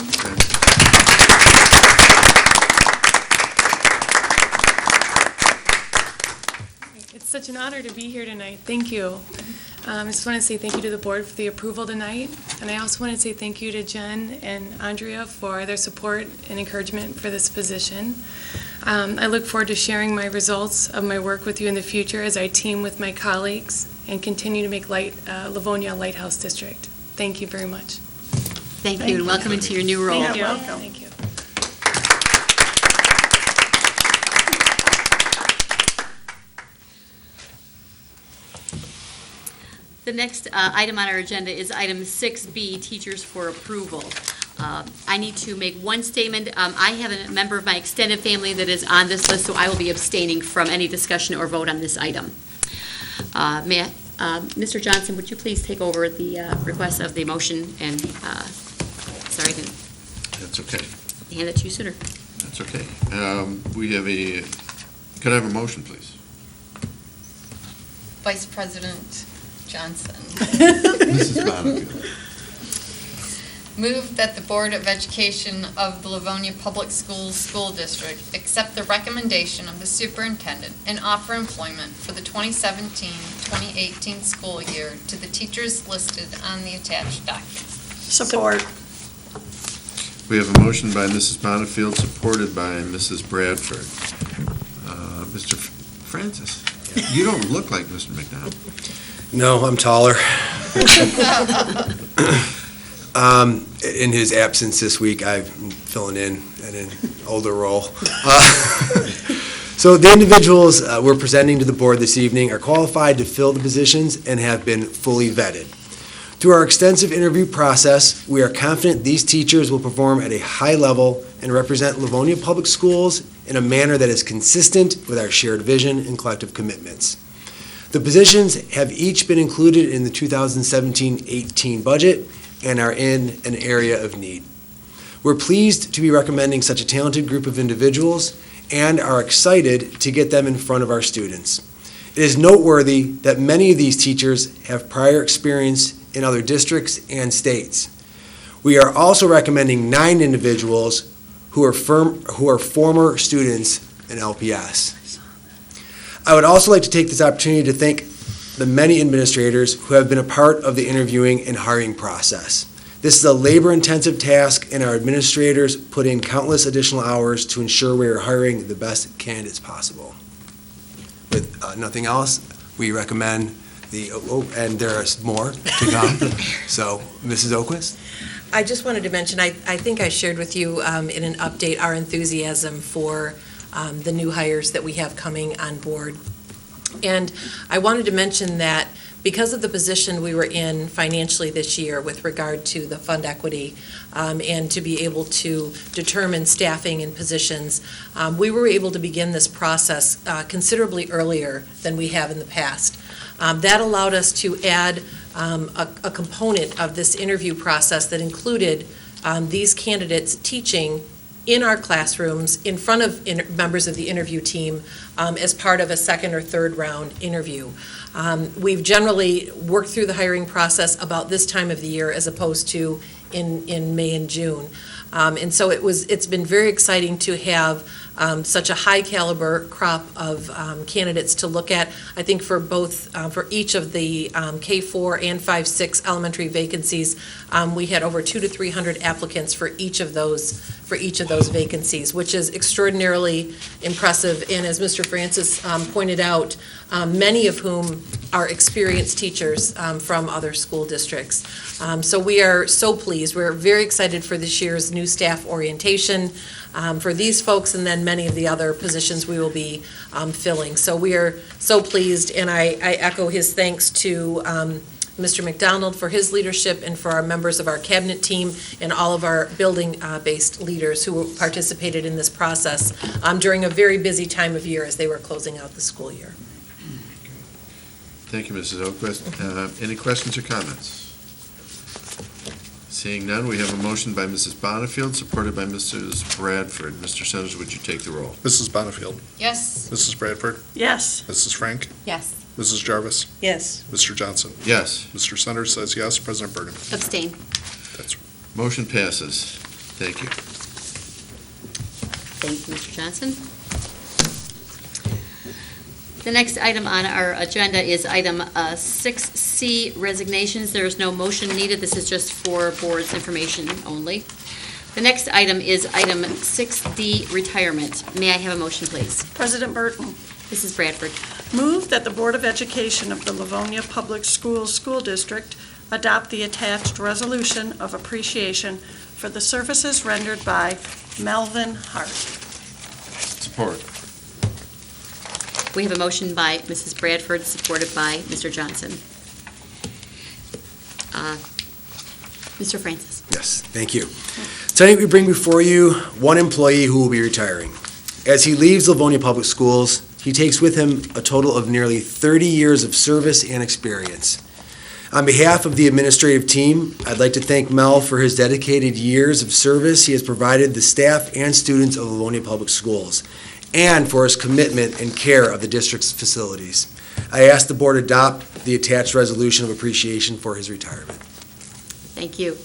It's such an honor to be here tonight. Thank you. I just want to say thank you to the board for the approval tonight. And I also want to say thank you to Jen and Andrea for their support and encouragement for this position. I look forward to sharing my results of my work with you in the future as I team with my colleagues and continue to make Livonia a lighthouse district. Thank you very much. Thank you, and welcome into your new role. Thank you. Welcome. Thank you. The next item on our agenda is item 6B, teachers for approval. I need to make one statement. I have a member of my extended family that is on this list, so I will be abstaining from any discussion or vote on this item. May I Mr. Johnson, would you please take over the request of the motion and, sorry, I didn't That's okay. hand it to you sooner. That's okay. We have could I have a motion, please? Vice President Johnson. Mrs. Bonnefield. Move that the Board of Education of the Livonia Public Schools School District accept the recommendation of the superintendent and offer employment for the 2017-2018 school year to the teachers listed on the attached document. Support. We have a motion by Mrs. Bonnefield, supported by Mrs. Bradford. Mr. Francis, you don't look like Mr. McDonald. No, I'm taller. In his absence this week, I'm filling in an older role. So the individuals we're presenting to the board this evening are qualified to fill the positions and have been fully vetted. Through our extensive interview process, we are confident these teachers will perform at a high level and represent Livonia Public Schools in a manner that is consistent with our shared vision and collective commitments. The positions have each been included in the 2017-18 budget and are in an area of need. We're pleased to be recommending such a talented group of individuals and are excited to get them in front of our students. It is noteworthy that many of these teachers have prior experience in other districts and states. We are also recommending 9 individuals who are former students in LPS. I would also like to take this opportunity to thank the many administrators who have been a part of the interviewing and hiring process. This is a labor-intensive task, and our administrators put in countless additional hours to ensure we are hiring the best candidates possible. With nothing else, we recommend and there is more to come. So, Mrs. Oquist? I just wanted to mention, I think I shared with you in an update our enthusiasm for the new hires that we have coming on board. And I wanted to mention that because of the position we were in financially this year with regard to the fund equity and to be able to determine staffing and positions, we were able to begin this process considerably earlier than we have in the past. That allowed us to add a component of this interview process that included these candidates teaching in our classrooms in front of members of the interview team as part of a second or third round interview. We've generally worked through the hiring process about this time of the year as opposed to in May and June. And so it's been very exciting to have such a high caliber crop of candidates to look at. I think for both, for each of the K4 and 5-6 elementary vacancies, we had over 200 to 300 applicants for each of those vacancies, which is extraordinarily impressive. And as Mr. Francis pointed out, many of whom are experienced teachers from other school districts. So we are so pleased. We're very excited for this year's new staff orientation for these folks and then many of the other positions we will be filling. So we are so pleased, and I echo his thanks to Mr. McDonald for his leadership and for our members of our cabinet team and all of our building-based leaders who participated in this process during a very busy time of year as they were closing out the school year. Thank you, Mrs. Oquist. Any questions or comments? Seeing none, we have a motion by Mrs. Bonnefield, supported by Mrs. Bradford. Mr. Centers, would you take the roll? Mrs. Bonnefield. Yes. Mrs. Bradford. Yes. Mrs. Frank. Yes. Mrs. Jarvis. Yes. Mr. Johnson. Yes. Mr. Centers says yes. President Bergen. Abstain. That's Motion passes. Thank you. Thank you, Mr. Johnson. The next item on our agenda is item 6C, resignations. There is no motion needed. This is just for board's information only. The next item is item 6D, retirement. May I have a motion, please? President Burton, Mrs. Bradford. move that the Board of Education of the Livonia Public Schools School District adopt the attached resolution of appreciation for the services rendered by Melvin Hart. Support. We have a motion by Mrs. Bradford, supported by Mr. Johnson. Mr. Francis. Yes, thank you. Tonight we bring before you one employee who will be retiring. As he leaves Livonia Public Schools, He takes with him a total of nearly 30 years of service and experience. On behalf of the administrative team, I'd like to thank Mel for his dedicated years of service he has provided the staff and students of Livonia Public Schools, and for his commitment and care of the district's facilities. I ask the board adopt the attached resolution of appreciation for his retirement. Thank you.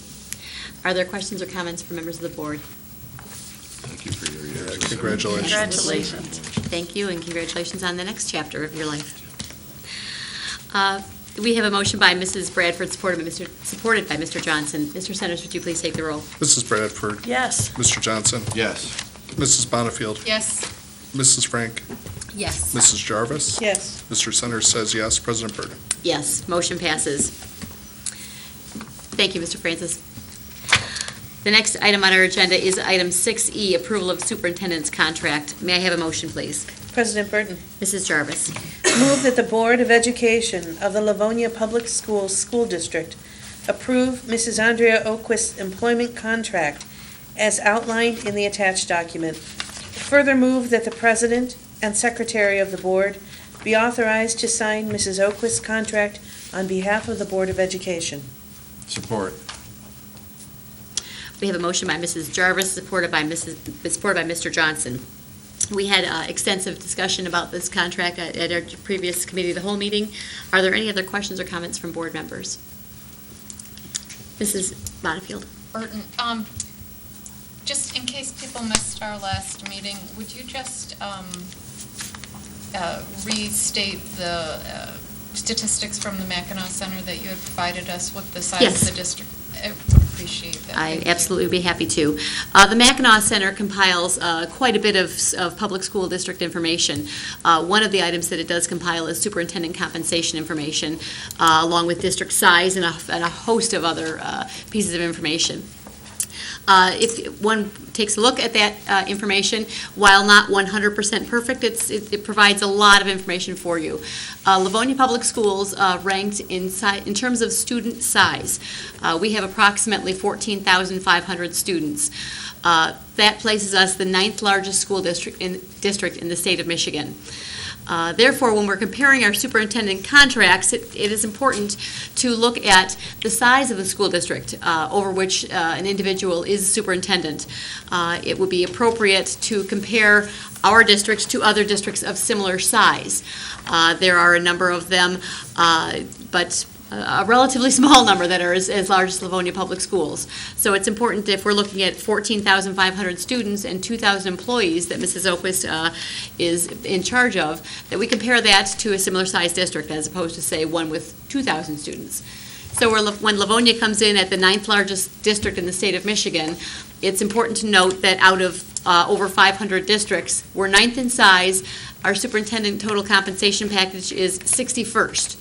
Are there questions or comments from members of the board? Thank you for your years. Congratulations. Congratulations. Thank you, and congratulations on the next chapter of your life. We have a motion by Mrs. Bradford, supported by Mr. Johnson. Mr. Centers, would you please take the roll? Mrs. Bradford. Yes. Mr. Johnson. Yes. Mrs. Bonnefield. Yes. Mrs. Frank. Yes. Mrs. Jarvis. Yes. Mr. Centers says yes. President Burden. Yes, motion passes. Thank you, Mr. Francis. The next item on our agenda is item 6E, approval of superintendent's contract. May I have a motion, please? President Burton, Mrs. Jarvis. move that the Board of Education of the Livonia Public Schools School District approve Mrs. Andrea Oquist's employment contract as outlined in the attached document. Further move that the President and Secretary of the Board be authorized to sign Mrs. Oquist's contract on behalf of the Board of Education. Support. We have a motion by Mrs. Jarvis, supported by Mr. Johnson. We had extensive discussion about this contract at our previous committee of the whole meeting. Are there any other questions or comments from board members? Mrs. Bonnefield. Burton, just in case people missed our last meeting, would you just restate the statistics from the Mackinac Center that you had provided us with the size Yes. of the district? I appreciate that. I Thank you. absolutely would be happy to. The Mackinac Center compiles quite a bit of public school district information. One of the items that it does compile is superintendent compensation information, along with district size and a host of other pieces of information. If one takes a look at that information, while not 100% perfect, it provides a lot of information for you. Livonia Public Schools ranked in terms of student size. We have approximately 14,500 students. That places us the 9th largest school district in the state of Michigan. Therefore, when we're comparing our superintendent contracts, it is important to look at the size of the school district over which an individual is superintendent. It would be appropriate to compare our districts to other districts of similar size. There are a number of them, but a relatively small number that are as large as Livonia Public Schools. So it's important, if we're looking at 14,500 students and 2,000 employees that Mrs. Oquist is in charge of, that we compare that to a similar sized district as opposed to, say, one with 2,000 students. So when Livonia comes in at the 9th largest district in the state of Michigan, it's important to note that out of over 500 districts, we're 9th in size. Our superintendent total compensation package is 61st.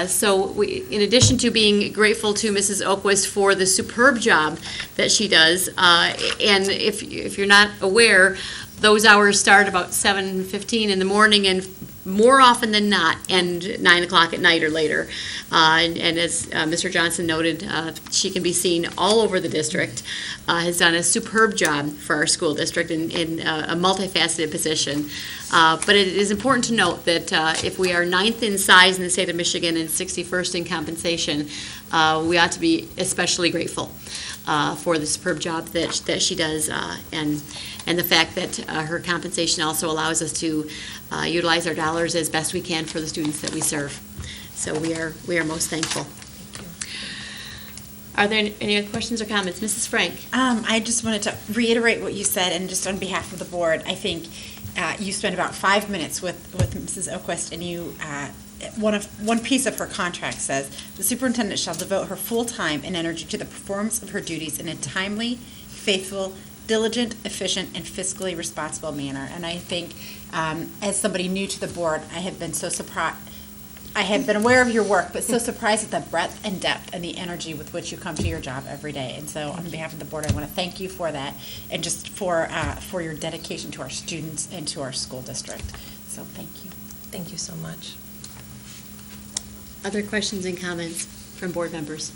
So in addition to being grateful to Mrs. Oquist for the superb job that she does, and if you're not aware, those hours start about 7:15 in the morning and more often than not end 9 o'clock at night or later. And as Mr. Johnson noted, she can be seen all over the district, has done a superb job for our school district in a multifaceted position. But it is important to note that if we are 9th in size in the state of Michigan and 61st in compensation, we ought to be especially grateful for the superb job that she does, and the fact that her compensation also allows us to utilize our dollars as best we can for the students that we serve. So we are most thankful. Are there any other questions or comments? Mrs. Frank? I just wanted to reiterate what you said, and just on behalf of the board, I think you spent about 5 minutes with Mrs. Oquist, and you one piece of her contract says, the superintendent shall devote her full time and energy to the performance of her duties in a timely, faithful, diligent, efficient, and fiscally responsible manner. And I think, as somebody new to the board, I have been so surprised. I have been aware of your work, but so surprised at the breadth and depth and the energy with which you come to your job every day. And so, on behalf of the board, I want to thank you for that, and just for your dedication to our students and to our school district. So, thank you. Thank you so much. Other questions and comments from board members?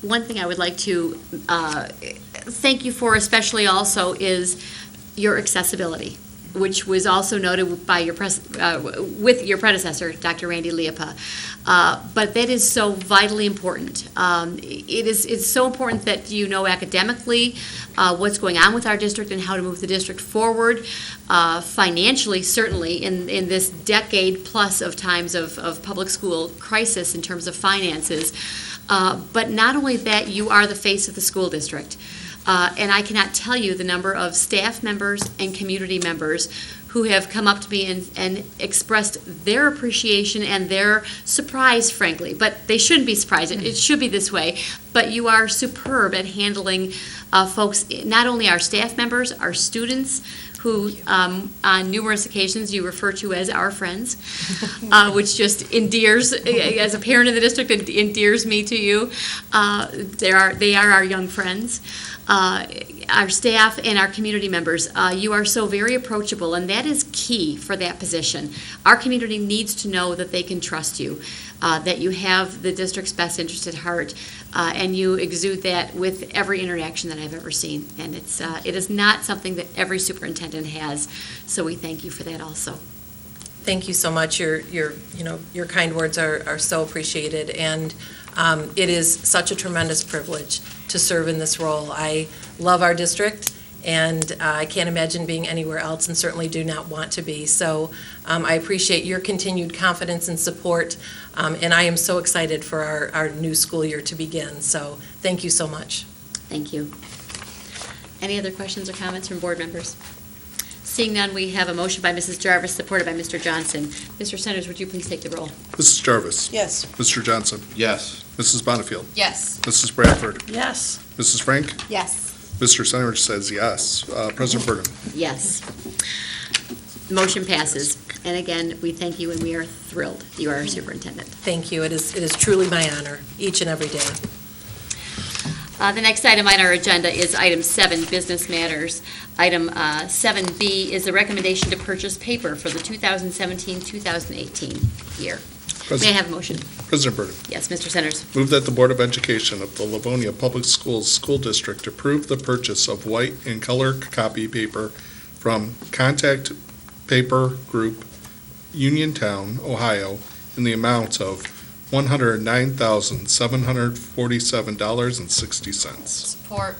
One thing I would like to thank you for especially also is your accessibility. which was also noted by with your predecessor, Dr. Randy Leopa. But that is so vitally important. It's so important that you know academically what's going on with our district and how to move the district forward. Financially, certainly, in this decade plus of times of public school crisis in terms of finances. But not only that, you are the face of the school district. And I cannot tell you the number of staff members and community members who have come up to me and expressed their appreciation and their surprise, frankly. But they shouldn't be surprised. It should be this way. But you are superb at handling folks, not only our staff members, our students, who on numerous occasions you refer to as our friends, which just endears, as a parent of the district, it endears me to you. They are our young friends. Our staff and our community members, you are so very approachable, and that is key for that position. Our community needs to know that they can trust you, that you have the district's best interest at heart, and you exude that with every interaction that I've ever seen. And it is not something that every superintendent has, so we thank you for that also. Thank you so much. Your kind words are so appreciated, and it is such a tremendous privilege to serve in this role. I love our district, and I can't imagine being anywhere else, and certainly do not want to be. So I appreciate your continued confidence and support, and I am so excited for our new school year to begin. So thank you so much. Thank you. Any other questions or comments from board members? Seeing none, we have a motion by Mrs. Jarvis, supported by Mr. Johnson. Mr. Centers, would you please take the roll? Mrs. Jarvis. Yes. Mr. Johnson. Yes. Mrs. Bonnefield. Yes. Mrs. Bradford. Yes. Mrs. Frank. Yes. Mr. Centers says yes. President Burden. Yes. Motion passes. And again, we thank you and we are thrilled. You are our superintendent. Thank you. It is truly my honor, each and every day. The next item on our agenda is item 7, business matters. Item 7B is the recommendation to purchase paper for the 2017-2018 year. May I have a motion? President Burden. Yes, Mr. Centers. Move that the Board of Education of the Livonia Public Schools School District approve the purchase of white and color copy paper from Contact Paper Group, Uniontown, Ohio, in the amount of $109,747.60. Support.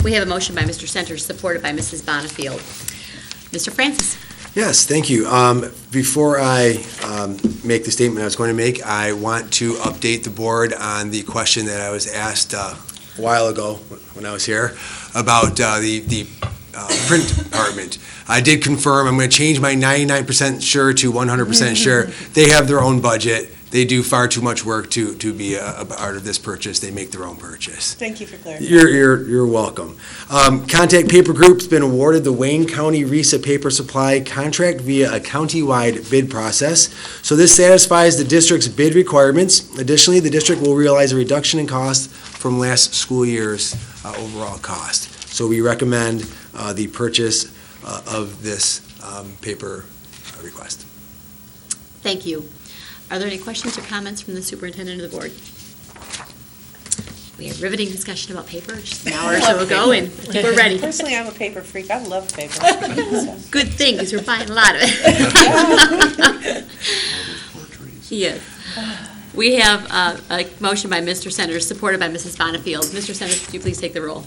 We have a motion by Mr. Centers, supported by Mrs. Bonnefield. Mr. Francis. Yes, thank you. Before I make the statement I was going to make, I want to update the board on the question that I was asked a while ago when I was here about the print department. I did confirm, I'm going to change my 99% sure to 100% sure. They have their own budget. They do far too much work to be a part of this purchase. They make their own purchase. Thank you for clarifying. You're welcome. Contact Paper Group's been awarded the Wayne County RESA paper supply contract via a county-wide bid process. So this satisfies the district's bid requirements. Additionally, the district will realize a reduction in cost from last school year's overall cost. So we recommend the purchase of this paper request. Thank you. Are there any questions or comments from the superintendent or the board? We had riveting discussion about paper just an hour or so ago, and I think we're ready. Personally, I'm a paper freak. I love paper. Good thing, because we're buying a lot of it. Yes. We have a motion by Mr. Centers, supported by Mrs. Bonnefield. Mr. Centers, could you please take the roll?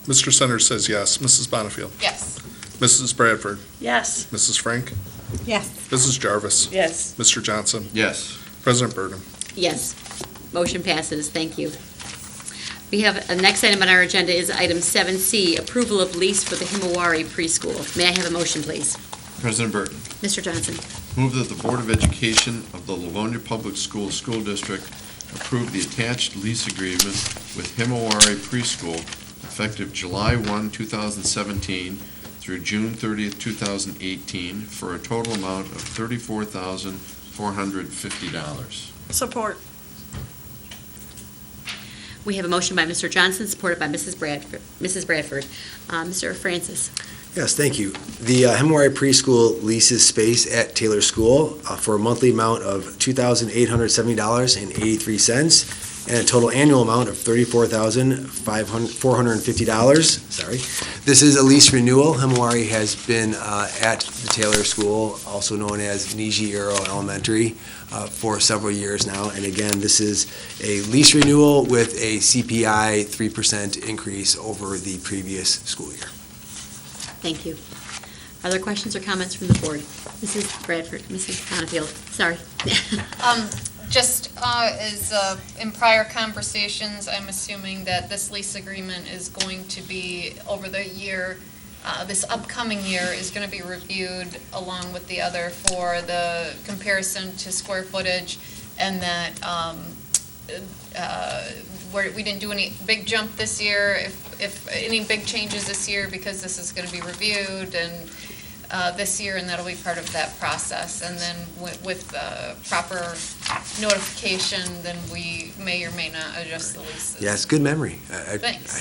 Mr. Centers says yes. Mrs. Bonnefield. Yes. Mrs. Bradford. Yes. Mrs. Frank. Yes. Mrs. Jarvis. Yes. Mr. Johnson. Yes. President Burden. Yes. Motion passes. Thank you. We have, the next item on our agenda is item 7C, approval of lease for the Himawari Preschool. May I have a motion, please? President Burton. Mr. Johnson. Move that the Board of Education of the Livonia Public Schools School District approve the attached lease agreement with Himawari Preschool effective July 1, 2017 through June 30th, 2018 for a total amount of $34,450. Support. We have a motion by Mr. Johnson, supported by Mrs. Bradford. Mr. Francis. Yes, thank you. The Himawari Preschool leases space at Taylor School for a monthly amount of $2,870.83 and a total annual amount of $34,450. Sorry. This is a lease renewal. Himawari has been at the Taylor School, also known as Niji-Iro Elementary, for several years now. And again, this is a lease renewal with a CPI 3% increase over the previous school year. Thank you. Are there questions or comments from the board? Mrs. Bradford, Mrs. Bonnefield, sorry. Just as in prior conversations, I'm assuming that this lease agreement is going to be over the year, this upcoming year is going to be reviewed along with the other for the comparison to square footage, and that we didn't do any big jump this year, if any big changes this year, because this is going to be reviewed and this year, and that'll be part of that process. And then with proper notification, then we may or may not adjust the leases. Yes, good memory. Thanks.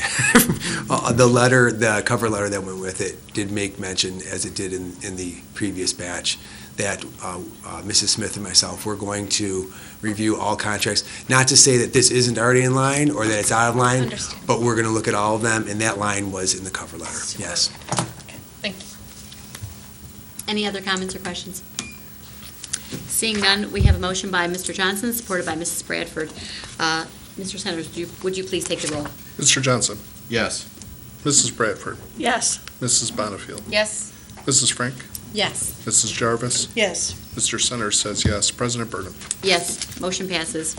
The cover letter that went with it did make mention, as it did in the previous batch, that Mrs. Smith and myself were going to review all contracts. Not to say that this isn't already in line or that it's out of line, but we're going to look at all of them, and that line was in the cover letter. Super. Yes. Okay, thank you. Any other comments or questions? Seeing none, we have a motion by Mr. Johnson, supported by Mrs. Bradford. Mr. Centers, would you please take the roll? Mr. Johnson. Yes. Mrs. Bradford. Yes. Mrs. Bonnefield. Yes. Mrs. Frank. Yes. Mrs. Jarvis. Yes. Mr. Centers says yes. President Burton. Yes, motion passes.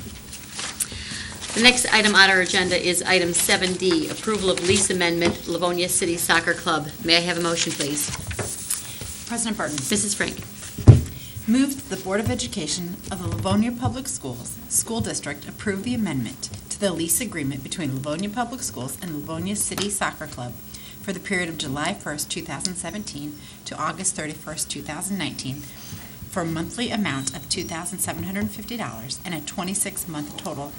The next item on our agenda is item 7D, approval of lease amendment, Livonia City Soccer Club. May I have a motion, please? President Burton. Mrs. Frank. Move that the Board of Education of the Livonia Public Schools School District approve the amendment to the lease agreement between Livonia Public Schools and Livonia City Soccer Club for the period of July 1st, 2017 to August 31st, 2019 for a monthly amount of $2,750 and a 26-month total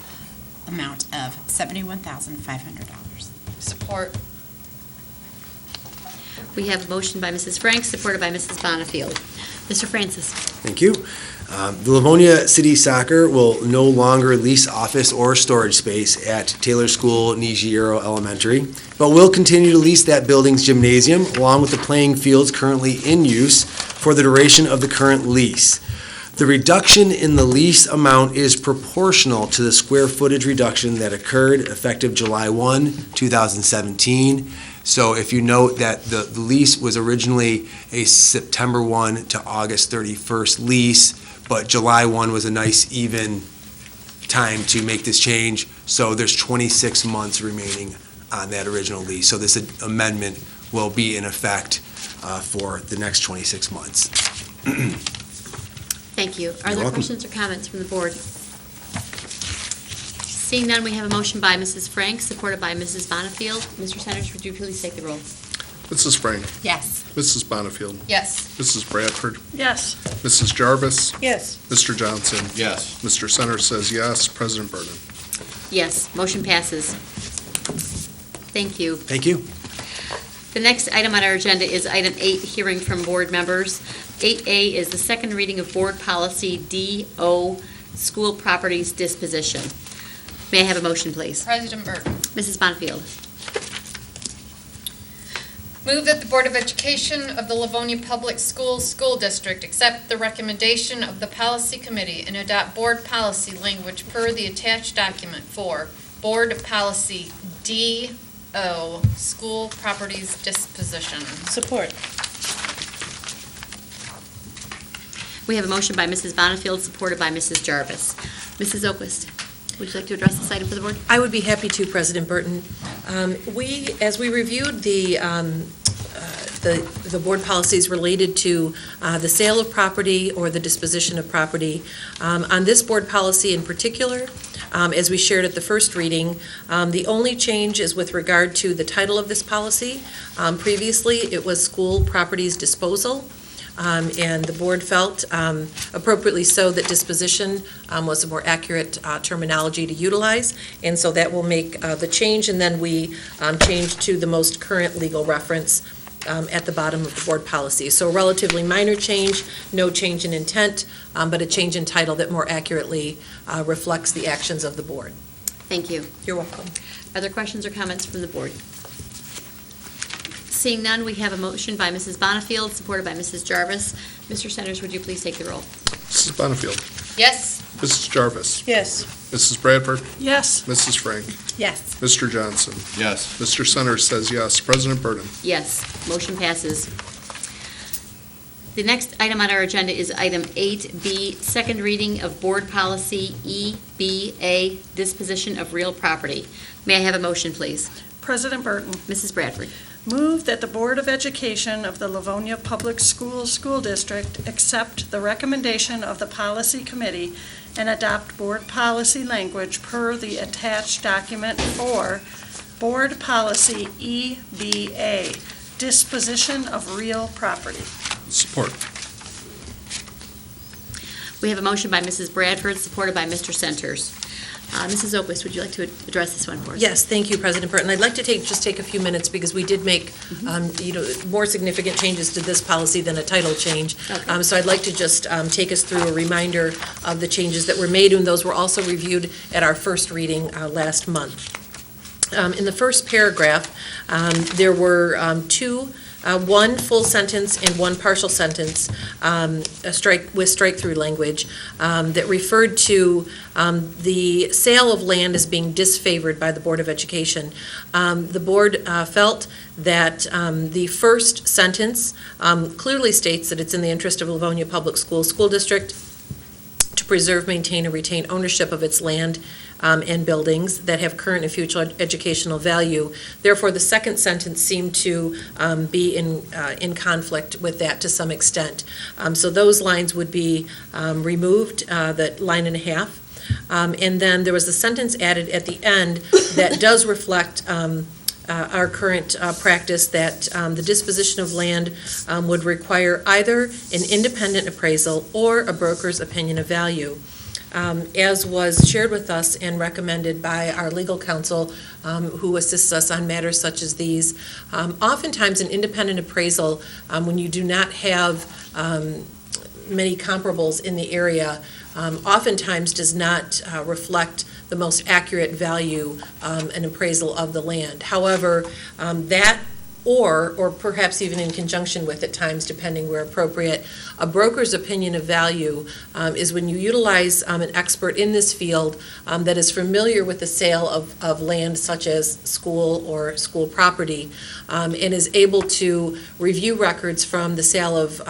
amount of $71,500. Support. We have a motion by Mrs. Frank, supported by Mrs. Bonnefield. Mr. Francis. Thank you. The Livonia City Soccer will no longer lease office or storage space at Taylor School Niji-Iro Elementary, but will continue to lease that building's gymnasium along with the playing fields currently in use for the duration of the current lease. The reduction in the lease amount is proportional to the square footage reduction that occurred effective July 1, 2017. So if you note that the lease was originally a September 1 to August 31st lease, but July 1 was a nice even time to make this change. So there's 26 months remaining on that original lease. So this amendment will be in effect for the next 26 months. Thank you. Are You're there welcome. questions or comments from the board? Seeing none, we have a motion by Mrs. Frank, supported by Mrs. Bonnefield. Mr. Centers, would you please take the roll? Mrs. Frank. Yes. Mrs. Bonnefield. Yes. Mrs. Bradford. Yes. Mrs. Jarvis. Yes. Mr. Johnson. Yes. Mr. Centers says yes. President Burton. Yes, motion passes. Thank you. Thank you. The next item on our agenda is item 8, hearing from board members. 8A is the second reading of board policy DO, school properties disposition. May I have a motion, please? President Burton. Mrs. Bonnefield. Move that the Board of Education of the Livonia Public Schools School District accept the recommendation of the Policy Committee and adopt board policy language per the attached document for Board Policy DO, school properties disposition. Support. We have a motion by Mrs. Bonnefield, supported by Mrs. Jarvis. Mrs. Oquist, would you like to address this item for the board? I would be happy to, President Burton. As we reviewed the board policies related to the sale of property or the disposition of property, on this board policy in particular, as we shared at the first reading, the only change is with regard to the title of this policy. Previously, it was school properties disposal. And the board felt, appropriately so, that disposition was a more accurate terminology to utilize, and so that will make the change, and then we changed to the most current legal reference at the bottom of the board policy. So a relatively minor change, no change in intent, but a change in title that more accurately reflects the actions of the board. Thank you. You're welcome. Are there questions or comments from the board? Seeing none, we have a motion by Mrs. Bonnefield, supported by Mrs. Jarvis. Mr. Centers, would you please take the roll? Mrs. Bonnefield. Yes. Mrs. Jarvis. Yes. Mrs. Bradford. Yes. Mrs. Frank. Yes. Mr. Johnson. Yes. Mr. Centers says yes. President Burden. Yes, motion passes. The next item on our agenda is item 8B, second reading of Board Policy EBA, disposition of real property. May I have a motion, please? President Burton. Mrs. Bradford. Move that the Board of Education of the Livonia Public Schools School District accept the recommendation of the Policy Committee and adopt board policy language per the attached document for Board Policy EBA, disposition of real property. Support. We have a motion by Mrs. Bradford, supported by Mr. Centers. Mrs. Opus, would you like to address this one for us? Yes, thank you, President Burton. I'd like to take a few minutes because we did make, more significant changes to this policy than a title change. Okay. So I'd like to just take us through a reminder of the changes that were made, and those were also reviewed at our first reading last month. In the first paragraph, there were one full sentence and one partial sentence with strike-through language that referred to the sale of land as being disfavored by the Board of Education. The board felt that the first sentence clearly states that it's in the interest of Livonia Public Schools School District to preserve, maintain, and retain ownership of its land and buildings that have current and future educational value. Therefore, the second sentence seemed to be in conflict with that to some extent. So those lines would be removed, that line and a half. And then there was a sentence added at the end that does reflect our current practice that the disposition of land would require either an independent appraisal or a broker's opinion of value. As was shared with us and recommended by our legal counsel, who assists us on matters such as these, oftentimes an independent appraisal, when you do not have many comparables in the area, oftentimes does not reflect the most accurate value, an appraisal of the land. However, that or perhaps even in conjunction with at times, depending where appropriate, a broker's opinion of value is when you utilize an expert in this field that is familiar with the sale of land such as school or school property and is able to review records from the sale of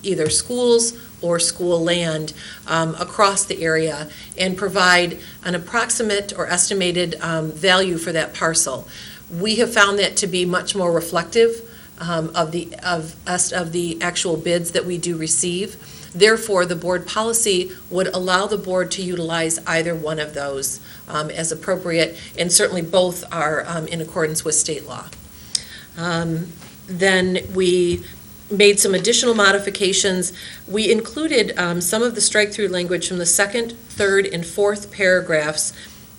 either schools or school land across the area and provide an approximate or estimated value for that parcel. We have found that to be much more reflective of the actual bids that we do receive. Therefore, the board policy would allow the board to utilize either one of those as appropriate, and certainly both are in accordance with state law. Then we made some additional modifications. We included some of the strike-through language from the second, third, and fourth paragraphs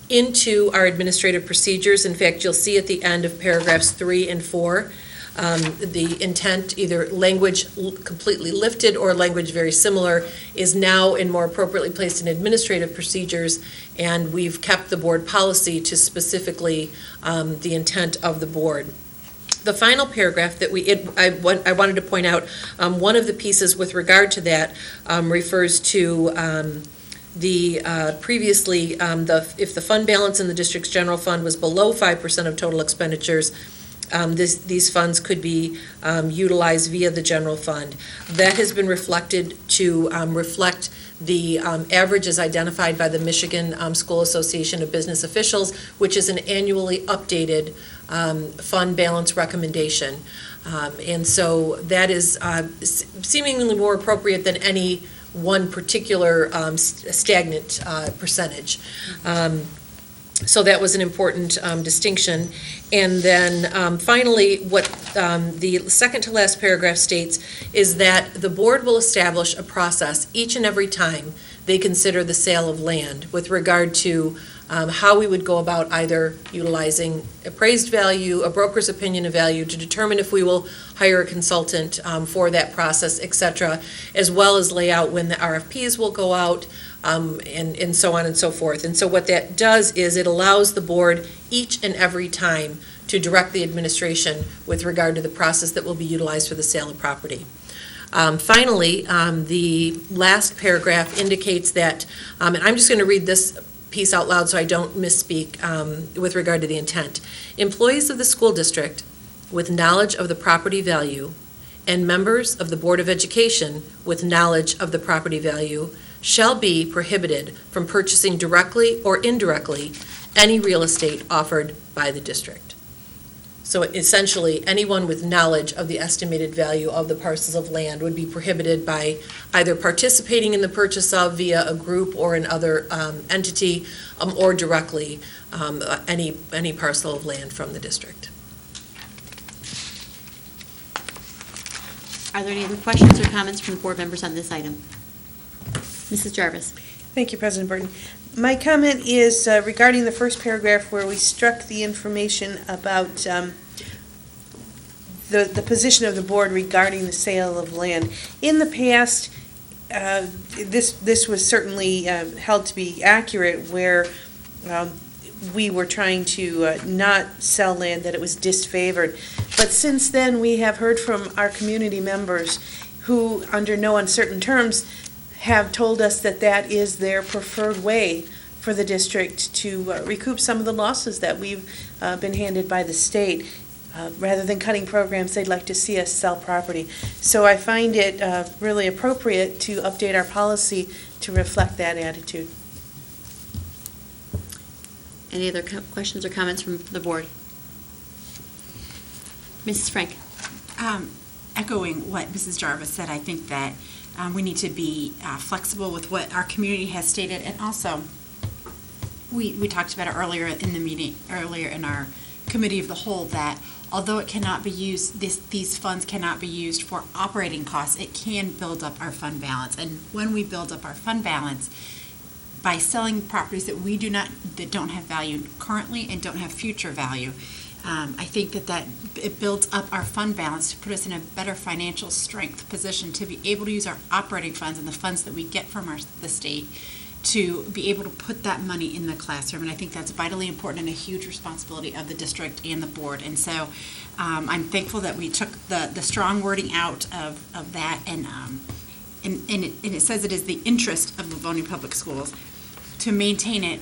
into our administrative procedures. In fact, you'll see at the end of paragraphs 3 and 4, the intent, either language completely lifted or language very similar, is now and more appropriately placed in administrative procedures, and we've kept the board policy to specifically the intent of the board. The final paragraph that I wanted to point out, one of the pieces with regard to that refers to the previously, if the fund balance in the district's general fund was below 5% of total expenditures, these funds could be utilized via the general fund. That has been reflected to reflect the averages identified by the Michigan School Association of Business Officials, which is an annually updated fund balance recommendation. And so that is seemingly more appropriate than any one particular stagnant percentage. So that was an important distinction. And then finally, what the second to last paragraph states is that the board will establish a process each and every time they consider the sale of land with regard to how we would go about either utilizing appraised value, a broker's opinion of value, to determine if we will hire a consultant for that process, et cetera, as well as lay out when the RFPs will go out, and so on and so forth. And so what that does is it allows the board each and every time to direct the administration with regard to the process that will be utilized for the sale of property. Finally, the last paragraph indicates that, and I'm just going to read this piece out loud so I don't misspeak with regard to the intent. Employees of the school district with knowledge of the property value and members of the Board of Education with knowledge of the property value shall be prohibited from purchasing directly or indirectly any real estate offered by the district. So essentially, anyone with knowledge of the estimated value of the parcels of land would be prohibited by either participating in the purchase of via a group or another entity, or directly any parcel of land from the district. Are there any other questions or comments from the board members on this item? Mrs. Jarvis. Thank you, President Burton. My comment is regarding the first paragraph where we struck the information about the position of the board regarding the sale of land. In the past, this was certainly held to be accurate, where we were trying to not sell land, that it was disfavored. But since then, we have heard from our community members who, under no uncertain terms, have told us that that is their preferred way for the district to recoup some of the losses that we've been handed by the state. Rather than cutting programs, they'd like to see us sell property. So I find it really appropriate to update our policy to reflect that attitude. Any other questions or comments from the board? Mrs. Frank. Echoing what Mrs. Jarvis said, I think that we need to be flexible with what our community has stated, and also we talked about it earlier in the meeting, earlier in our committee of the whole, that although it cannot be used, these funds cannot be used for operating costs, it can build up our fund balance. And when we build up our fund balance, by selling properties that don't have value currently and don't have future value, I think that it builds up our fund balance to put us in a better financial strength position to be able to use our operating funds and the funds that we get from the state to be able to put that money in the classroom. And I think that's vitally important and a huge responsibility of the district and the board. And so I'm thankful that we took the strong wording out of that, and it says it is the interest of Livonia Public Schools to maintain it,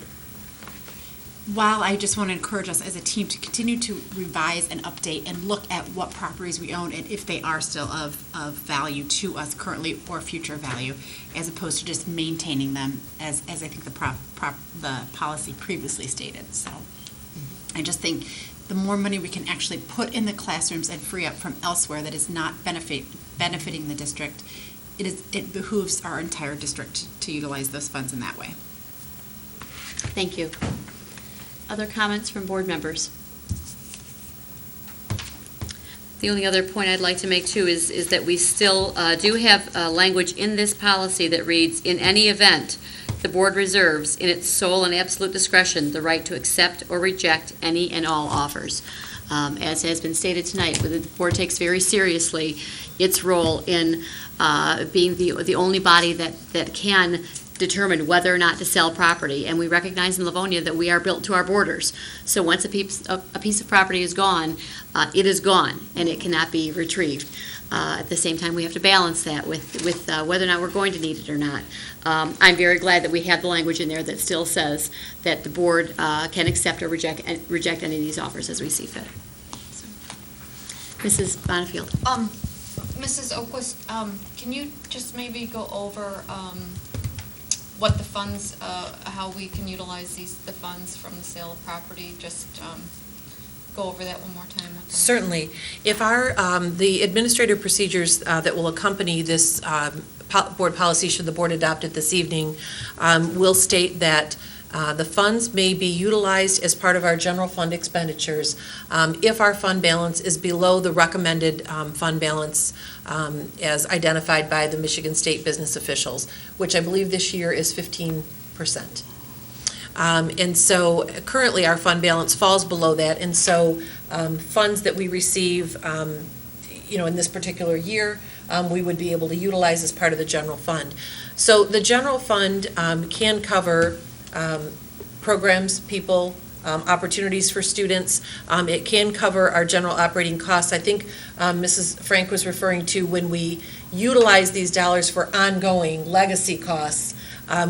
while I just want to encourage us as a team to continue to revise and update and look at what properties we own and if they are still of value to us currently or future value, as opposed to just maintaining them as I think the policy previously stated. So I just think the more money we can actually put in the classrooms and free up from elsewhere that is not benefiting the district, it behooves our entire district to utilize those funds in that way. Thank you. Other comments from board members? The only other point I'd like to make too is that we still do have language in this policy that reads, in any event, the board reserves in its sole and absolute discretion the right to accept or reject any and all offers. As has been stated tonight, the board takes very seriously its role in being the only body that can determine whether or not to sell property, and we recognize in Livonia that we are built to our borders. So once a piece of property is gone, it is gone, and it cannot be retrieved. At the same time, we have to balance that with whether or not we're going to need it or not. I'm very glad that we have the language in there that still says that the board can accept or reject any of these offers as we see fit. So, Mrs. Bonifield. Mrs. Oquist, can you just maybe go over what the funds, how we can utilize the funds from the sale of property? Just go over that one more time with them. Certainly. If the administrative procedures that will accompany this board policy, should the board adopt it this evening, will state that The funds may be utilized as part of our general fund expenditures if our fund balance is below the recommended fund balance as identified by the Michigan State business officials, which I believe this year is 15%. And so currently our fund balance falls below that, and so funds that we receive in this particular year, we would be able to utilize as part of the general fund. So the general fund can cover programs, people, opportunities for students. It can cover our general operating costs. I think Mrs. Frank was referring to when we utilize these dollars for ongoing legacy costs.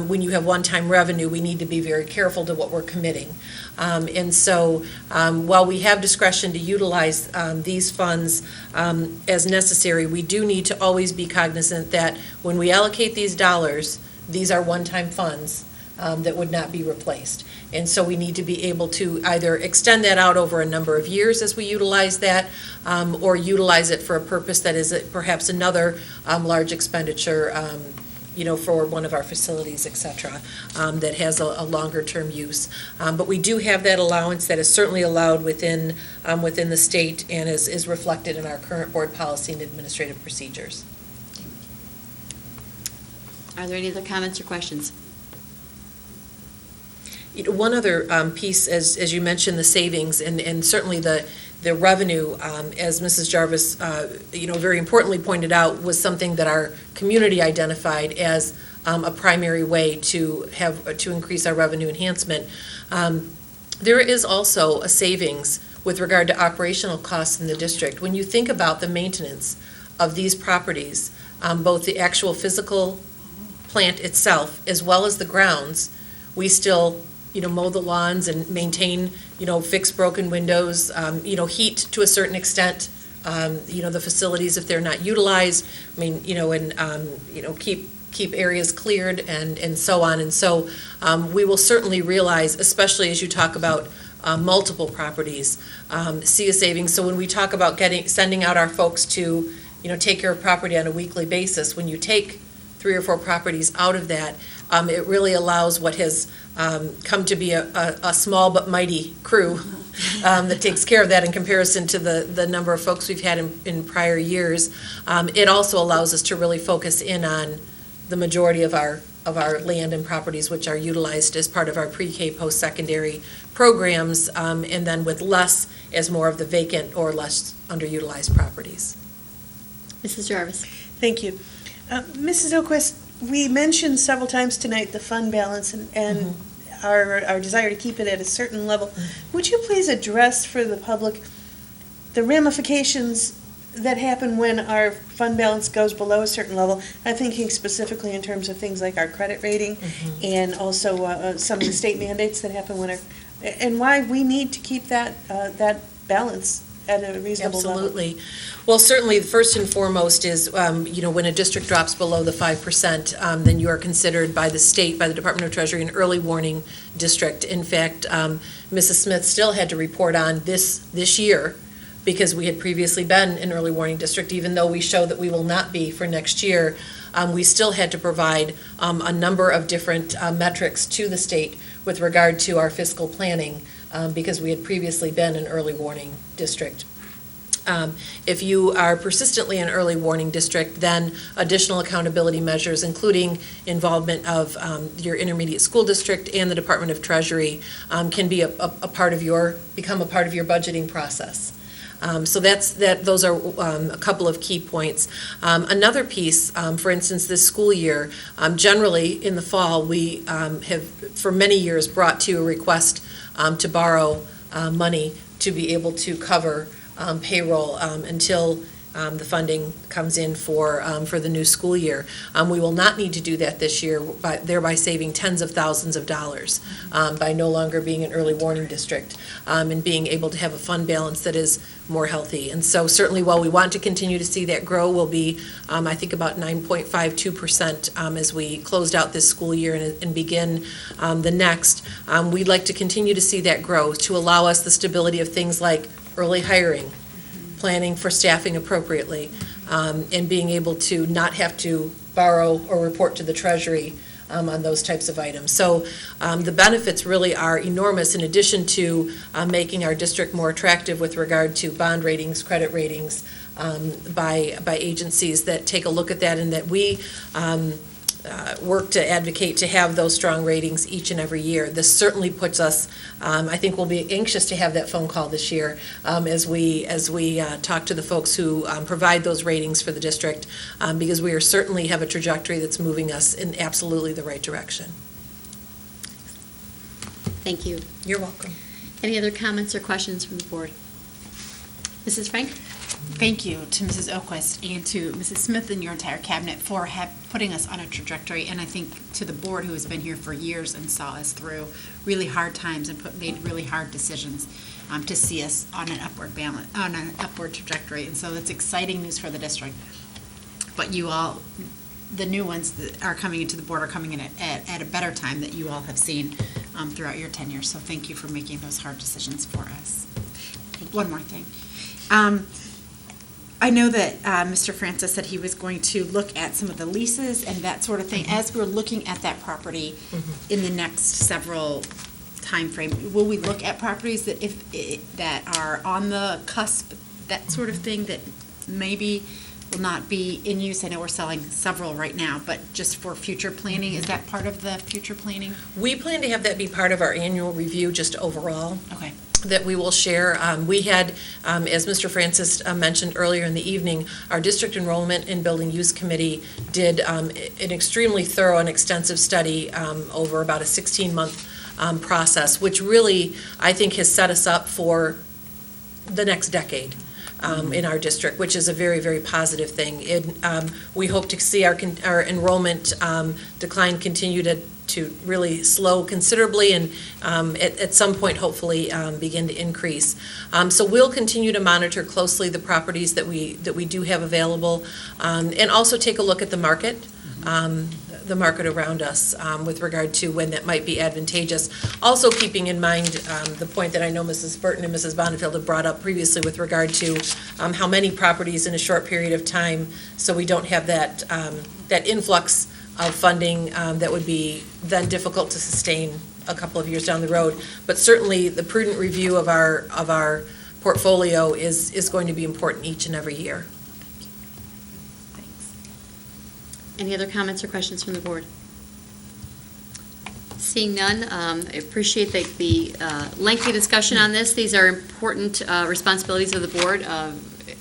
When you have one-time revenue, we need to be very careful to what we're committing. And so while we have discretion to utilize these funds as necessary, we do need to always be cognizant that when we allocate these dollars, these are one-time funds that would not be replaced. And so we need to be able to either extend that out over a number of years as we utilize that, or utilize it for a purpose that is perhaps another large expenditure for one of our facilities, et cetera, that has a longer-term use. But we do have that allowance that is certainly allowed within the state and is reflected in our current board policy and administrative procedures. Are there any other comments or questions? One other piece, as you mentioned, the savings and certainly the revenue, as Mrs. Jarvis, very importantly pointed out, was something that our community identified as a primary way to increase our revenue enhancement. There is also a savings with regard to operational costs in the district. When you think about the maintenance of these properties, both the actual physical plant itself as well as the grounds, we still mow the lawns and maintain, fix broken windows, heat to a certain extent, the facilities if they're not utilized, keep areas cleared and so on. And so we will certainly realize, especially as you talk about multiple properties, see a savings. So when we talk about sending out our folks to, take care of property on a weekly basis, when you take 3 or 4 properties out of that, it really allows what has come to be a small but mighty crew that takes care of that in comparison to the number of folks we've had in prior years. It also allows us to really focus in on the majority of our land and properties which are utilized as part of our pre-K post-secondary programs, and then with less as more of the vacant or less underutilized properties. Mrs. Jarvis. Thank you. Mrs. Oquist, we mentioned several times tonight the fund balance and our desire to keep it at a certain level. Would you please address for the public the ramifications that happen when our fund balance goes below a certain level? I'm thinking specifically in terms of things like our credit rating and also some of the state mandates that happen and why we need to keep that balance at a reasonable level. Absolutely. Well, certainly, first and foremost is, when a district drops below the 5%, then you are considered by the state, by the Department of Treasury, an early warning district. In fact, Mrs. Smith still had to report on this year because we had previously been an early warning district, even though we show that we will not be for next year. We still had to provide a number of different metrics to the state with regard to our fiscal planning because we had previously been an early warning district. If you are persistently an early warning district, then additional accountability measures, including involvement of your intermediate school district and the Department of Treasury, can be become a part of your budgeting process. So those are a couple of key points. Another piece, for instance, this school year, generally in the fall, we have for many years brought to a request to borrow money to be able to cover payroll until the funding comes in for the new school year. We will not need to do that this year, thereby saving tens of thousands of dollars by no longer being an early warning district and being able to have a fund balance that is more healthy. And so certainly while we want to continue to see that grow, will be, I think, about 9.52% as we closed out this school year and begin the next. We'd like to continue to see that grow to allow us the stability of things like early hiring, planning for staffing appropriately, and being able to not have to borrow or report to the Treasury on those types of items. So the benefits really are enormous, in addition to making our district more attractive with regard to bond ratings, credit ratings, by agencies that take a look at that, and that we work to advocate to have those strong ratings each and every year. This certainly puts us, I think we'll be anxious to have that phone call this year as we talk to the folks who provide those ratings for the district, because we are certainly have a trajectory that's moving us in absolutely the right direction. Thank you. You're welcome. Any other comments or questions from the board? Mrs. Frank? Thank you to Mrs. Oquist and to Mrs. Smith and your entire cabinet for putting us on a trajectory, and I think to the board who has been here for years and saw us through really hard times and made really hard decisions to see us on an upward trajectory. And so it's exciting news for the district. But you all, the new ones that are coming into the board are coming in at a better time that you all have seen throughout your tenure. So thank you for making those hard decisions for us. One more thing. I know that Mr. Francis said he was going to look at some of the leases and that sort of thing. As we're looking at that property in the next several time frame, will we look at properties that that are on the cusp, that sort of thing, that maybe will not be in use? I know we're selling several right now, but just for future planning, is that part of the future planning? We plan to have that be part of our annual review, just overall. Okay. That we will share. We had, as Mr. Francis mentioned earlier in the evening, our District Enrollment and Building Use Committee did an extremely thorough and extensive study over about a 16-month process, which really, I think, has set us up for the next decade in our district, which is a very, very positive thing. We hope to see our enrollment decline continue to really slow considerably, and at some point, hopefully, begin to increase. So we'll continue to monitor closely the properties that we do have available, and also take a look at the market around us with regard to when that might be advantageous. Also keeping in mind the point that I know Mrs. Burton and Mrs. Bonneville have brought up previously with regard to how many properties in a short period of time, so we don't have that influx of funding that would be then difficult to sustain a couple of years down the road. But certainly the prudent review of our portfolio is going to be important each and every year. Any other comments or questions from the board? Seeing none, I appreciate the lengthy discussion on this. These are important responsibilities of the board.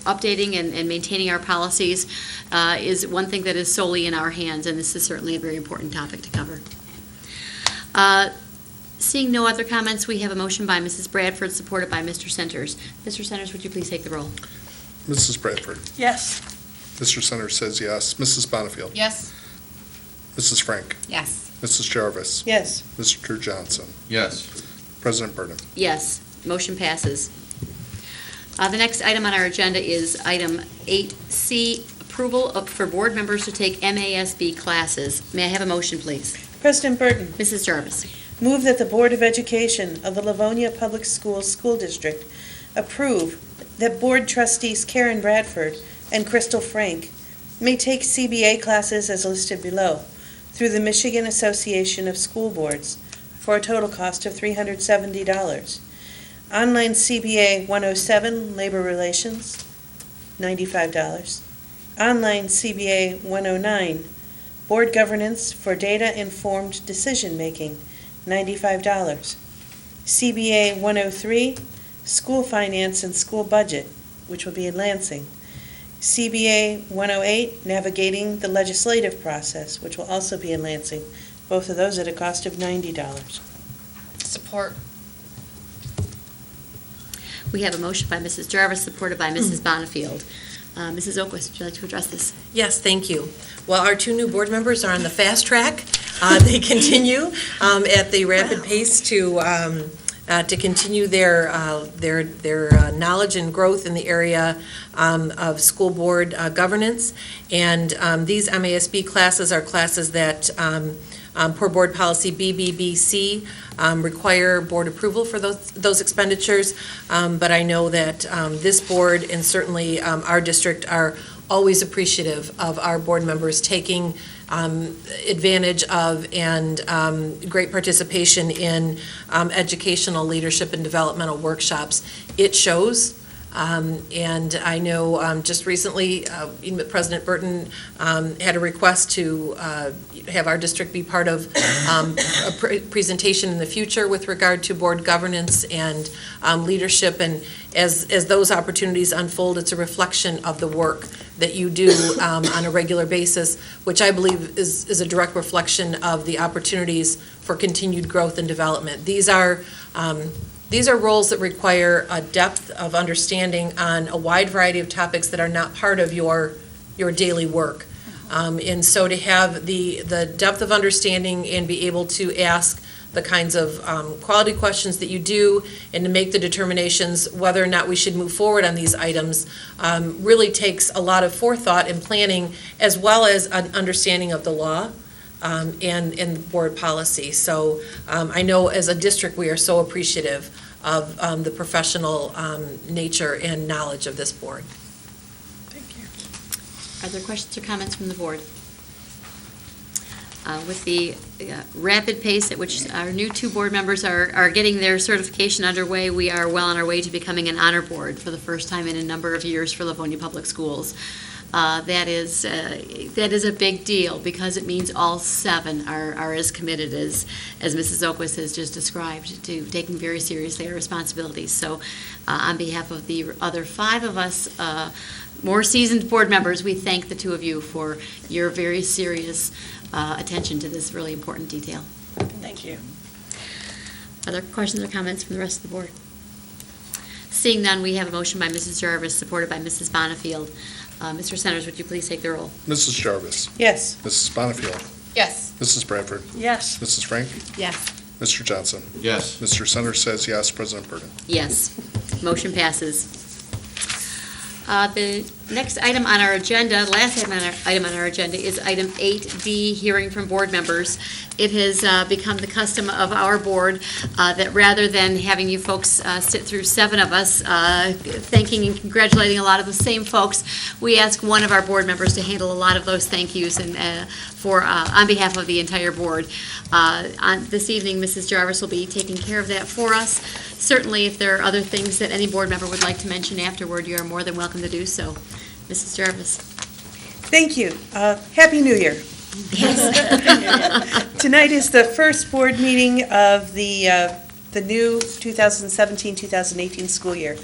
Updating and maintaining our policies is one thing that is solely in our hands, and this is certainly a very important topic to cover. Seeing no other comments, we have a motion by Mrs. Bradford, supported by Mr. Centers. Mr. Centers, would you please take the roll? Mrs. Bradford. Yes. Mr. Centers says yes. Mrs. Bonneville. Yes. Mrs. Frank. Yes. Mrs. Jarvis. Yes. Mr. Johnson. Yes. President Burden. Yes, motion passes. The next item on our agenda is item 8C, approval for board members to take MASB classes. May I have a motion, please? President Burton, Mrs. Jarvis. move that the Board of Education of the Livonia Public Schools School District approve that board trustees Karen Bradford and Crystal Frank may take CBA classes as listed below through the Michigan Association of School Boards for a total cost of $370. Online CBA 107, Labor Relations, $95. Online CBA 109, Board Governance for Data-Informed Decision-Making, $95. CBA 103, School Finance and School Budget, which will be in Lansing. CBA 108, Navigating the Legislative Process, which will also be in Lansing. Both of those at a cost of $90. Support. We have a motion by Mrs. Jarvis, supported by Mrs. Bonnefield. Mrs. Oquist, would you like to address this? Yes, thank you. Well, our two new board members are on the fast track. They continue at the rapid pace to continue their knowledge and growth in the area of school board governance. And these MASB classes are classes that, per board policy BBBC, require board approval for those expenditures. But I know that this board and certainly our district are always appreciative of our board members taking advantage of and great participation in educational leadership and developmental workshops. It shows. And I know just recently, President Burton had a request to have our district be part of a presentation in the future with regard to board governance and leadership. And as those opportunities unfold, it's a reflection of the work that you do on a regular basis, which I believe is a direct reflection of the opportunities for continued growth and development. These are roles that require a depth of understanding on a wide variety of topics that are not part of your daily work. And so to have the depth of understanding and be able to ask the kinds of quality questions that you do and to make the determinations whether or not we should move forward on these items really takes a lot of forethought and planning, as well as an understanding of the law and board policy. So I know as a district we are so appreciative of the professional nature and knowledge of this board. Thank you. Are there questions or comments from the board? With the rapid pace at which our new 2 board members are getting their certification underway, we are well on our way to becoming an honor board for the first time in a number of years for Livonia Public Schools. That is a big deal because it means all 7 are as committed as Mrs. Oquist has just described to taking very seriously our responsibilities. So on behalf of the other 5 of us, more seasoned board members, we thank the 2 of you for your very serious attention to this really important detail. Thank you. Other questions or comments from the rest of the board? Seeing none, we have a motion by Mrs. Jarvis, supported by Mrs. Bonifield. Mr. Centers, would you please take the roll? Mrs. Jarvis. Yes. Mrs. Bonifield. Yes. Mrs. Bradford. Yes. Mrs. Frank. Yes. Mr. Johnson. Yes. Mr. Centers says yes. President Burton. Yes. Motion passes. The next item on our agenda, last item on our agenda, is item 8D, hearing from board members. It has become the custom of our board that rather than having you folks sit through 7 of us thanking and congratulating a lot of the same folks, we ask one of our board members to handle a lot of those thank yous and on behalf of the entire board. This evening, Mrs. Jarvis will be taking care of that for us. Certainly, if there are other things that any board member would like to mention afterward, you are more than welcome to do so. Mrs. Jarvis. Thank you. Happy New Year. Tonight is the first board meeting of the new 2017-2018 school year.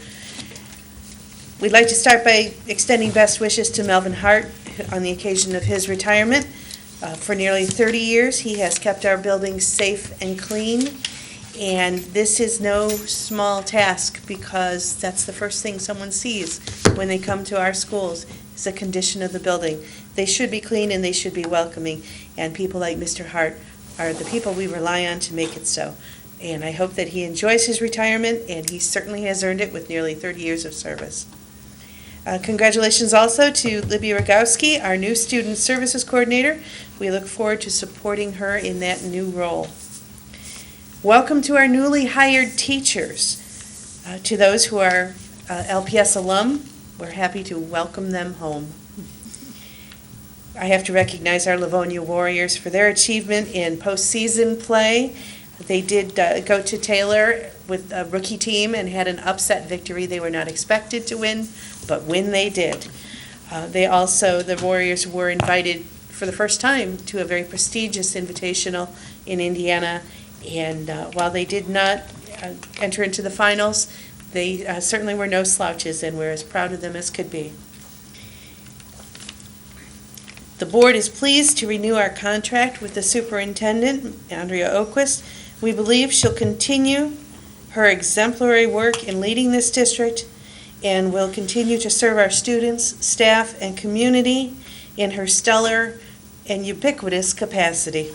We'd like to start by extending best wishes to Melvin Hart on the occasion of his retirement. For nearly 30 years, he has kept our buildings safe and clean, and this is no small task because that's the first thing someone sees when they come to our schools is the condition of the building. They should be clean and they should be welcoming, and people like Mr. Hart are the people we rely on to make it so. And I hope that he enjoys his retirement, and he certainly has earned it with nearly 30 years of service. Congratulations also to Libby Rogowski, our new Student Services Coordinator. We look forward to supporting her in that new role. Welcome to our newly hired teachers. To those who are LPS alum, we're happy to welcome them home. I have to recognize our Livonia Warriors for their achievement in postseason play. They did go to Taylor with a rookie team and had an upset victory. They were not expected to win, but win they did. The Warriors were invited for the first time to a very prestigious invitational in Indiana. And while they did not enter into the finals, they certainly were no slouches, and we're as proud of them as could be. The board is pleased to renew our contract with the superintendent, Andrea Oquist. We believe she'll continue her exemplary work in leading this district and will continue to serve our students, staff, and community in her stellar and ubiquitous capacity.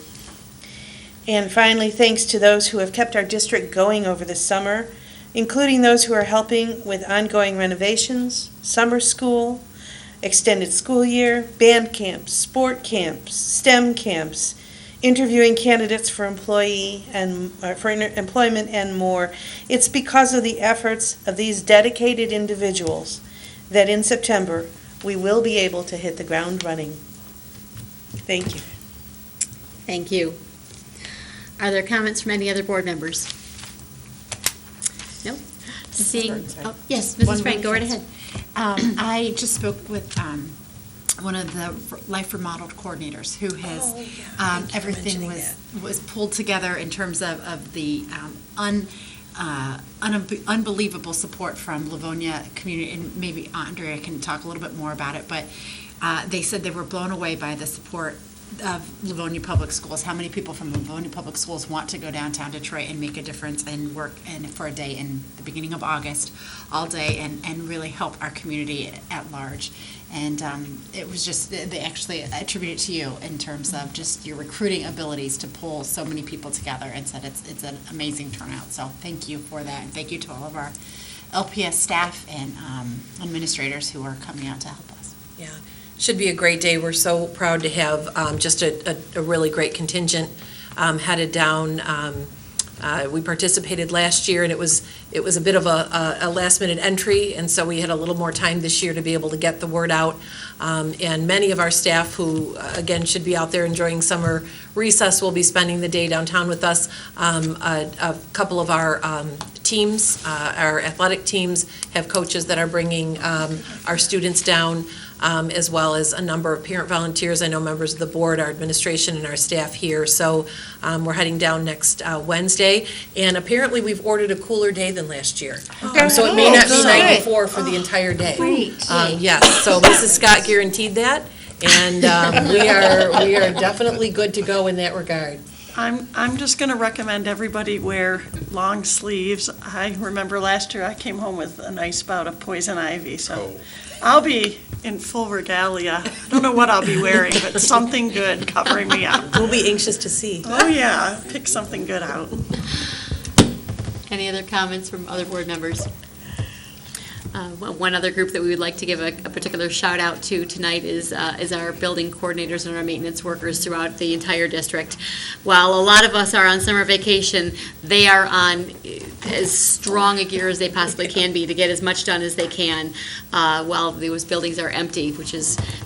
And finally, thanks to those who have kept our district going over the summer, including those who are helping with ongoing renovations, summer school, extended school year, band camps, sport camps, STEM camps, interviewing candidates for employment and more. It's because of the efforts of these dedicated individuals that in September we will be able to hit the ground running. Thank you. Thank you. Are there comments from any other board members? No? Seeing, oh, yes, Mrs. Frank, go right ahead. I just spoke with one of the Life Remodeled coordinators who has, everything was pulled together in terms of the unbelievable support from Livonia community, and maybe Andrea can talk a little bit more about it, but they said they were blown away by the support of Livonia Public Schools, how many people from Livonia Public Schools want to go downtown Detroit and make a difference and work for a day in the beginning of August, all day, and really help our community at large. And it was just, they actually attribute it to you in terms of just your recruiting abilities to pull so many people together, and said it's an amazing turnout. So thank you for that, and thank you to all of our LPS staff and administrators who are coming out to help us. Yeah, should be a great day. We're so proud to have just a really great contingent headed down. We participated last year, and it was a bit of a last-minute entry, and so we had a little more time this year to be able to get the word out. And many of our staff who, again, should be out there enjoying summer recess will be spending the day downtown with us. A couple of our teams, our athletic teams, have coaches that are bringing our students down, as well as a number of parent volunteers. I know members of the board, our administration, and our staff here. So we're heading down next Wednesday, and apparently we've ordered a cooler day than last year. So it may not be 94 for the entire day. Great. Yes, so Mrs. Scott guaranteed that, and we are definitely good to go in that regard. I'm just going to recommend everybody wear long sleeves. I remember last year I came home with a nice bout of poison ivy, so I'll be in full regalia. I don't know what I'll be wearing, but something good covering me up. We'll be anxious to see. Oh, yeah, pick something good out. Any other comments from other board members? One other group that we would like to give a particular shout out to tonight is our building coordinators and our maintenance workers throughout the entire district. While a lot of us are on summer vacation, they are on as strong a gear as they possibly can be to get as much done as they can while those buildings are empty, which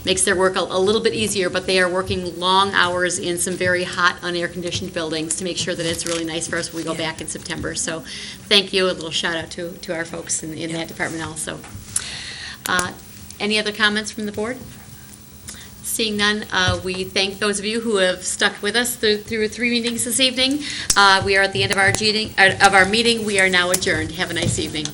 makes their work a little bit easier, but they are working long hours in some very hot, unair-conditioned buildings to make sure that it's really nice for us when we go back in September. So thank you, a little shout out to our folks in that department also. Any other comments from the board? Seeing none, we thank those of you who have stuck with us through 3 meetings this evening. We are at the end of our meeting. We are now adjourned. Have a nice evening.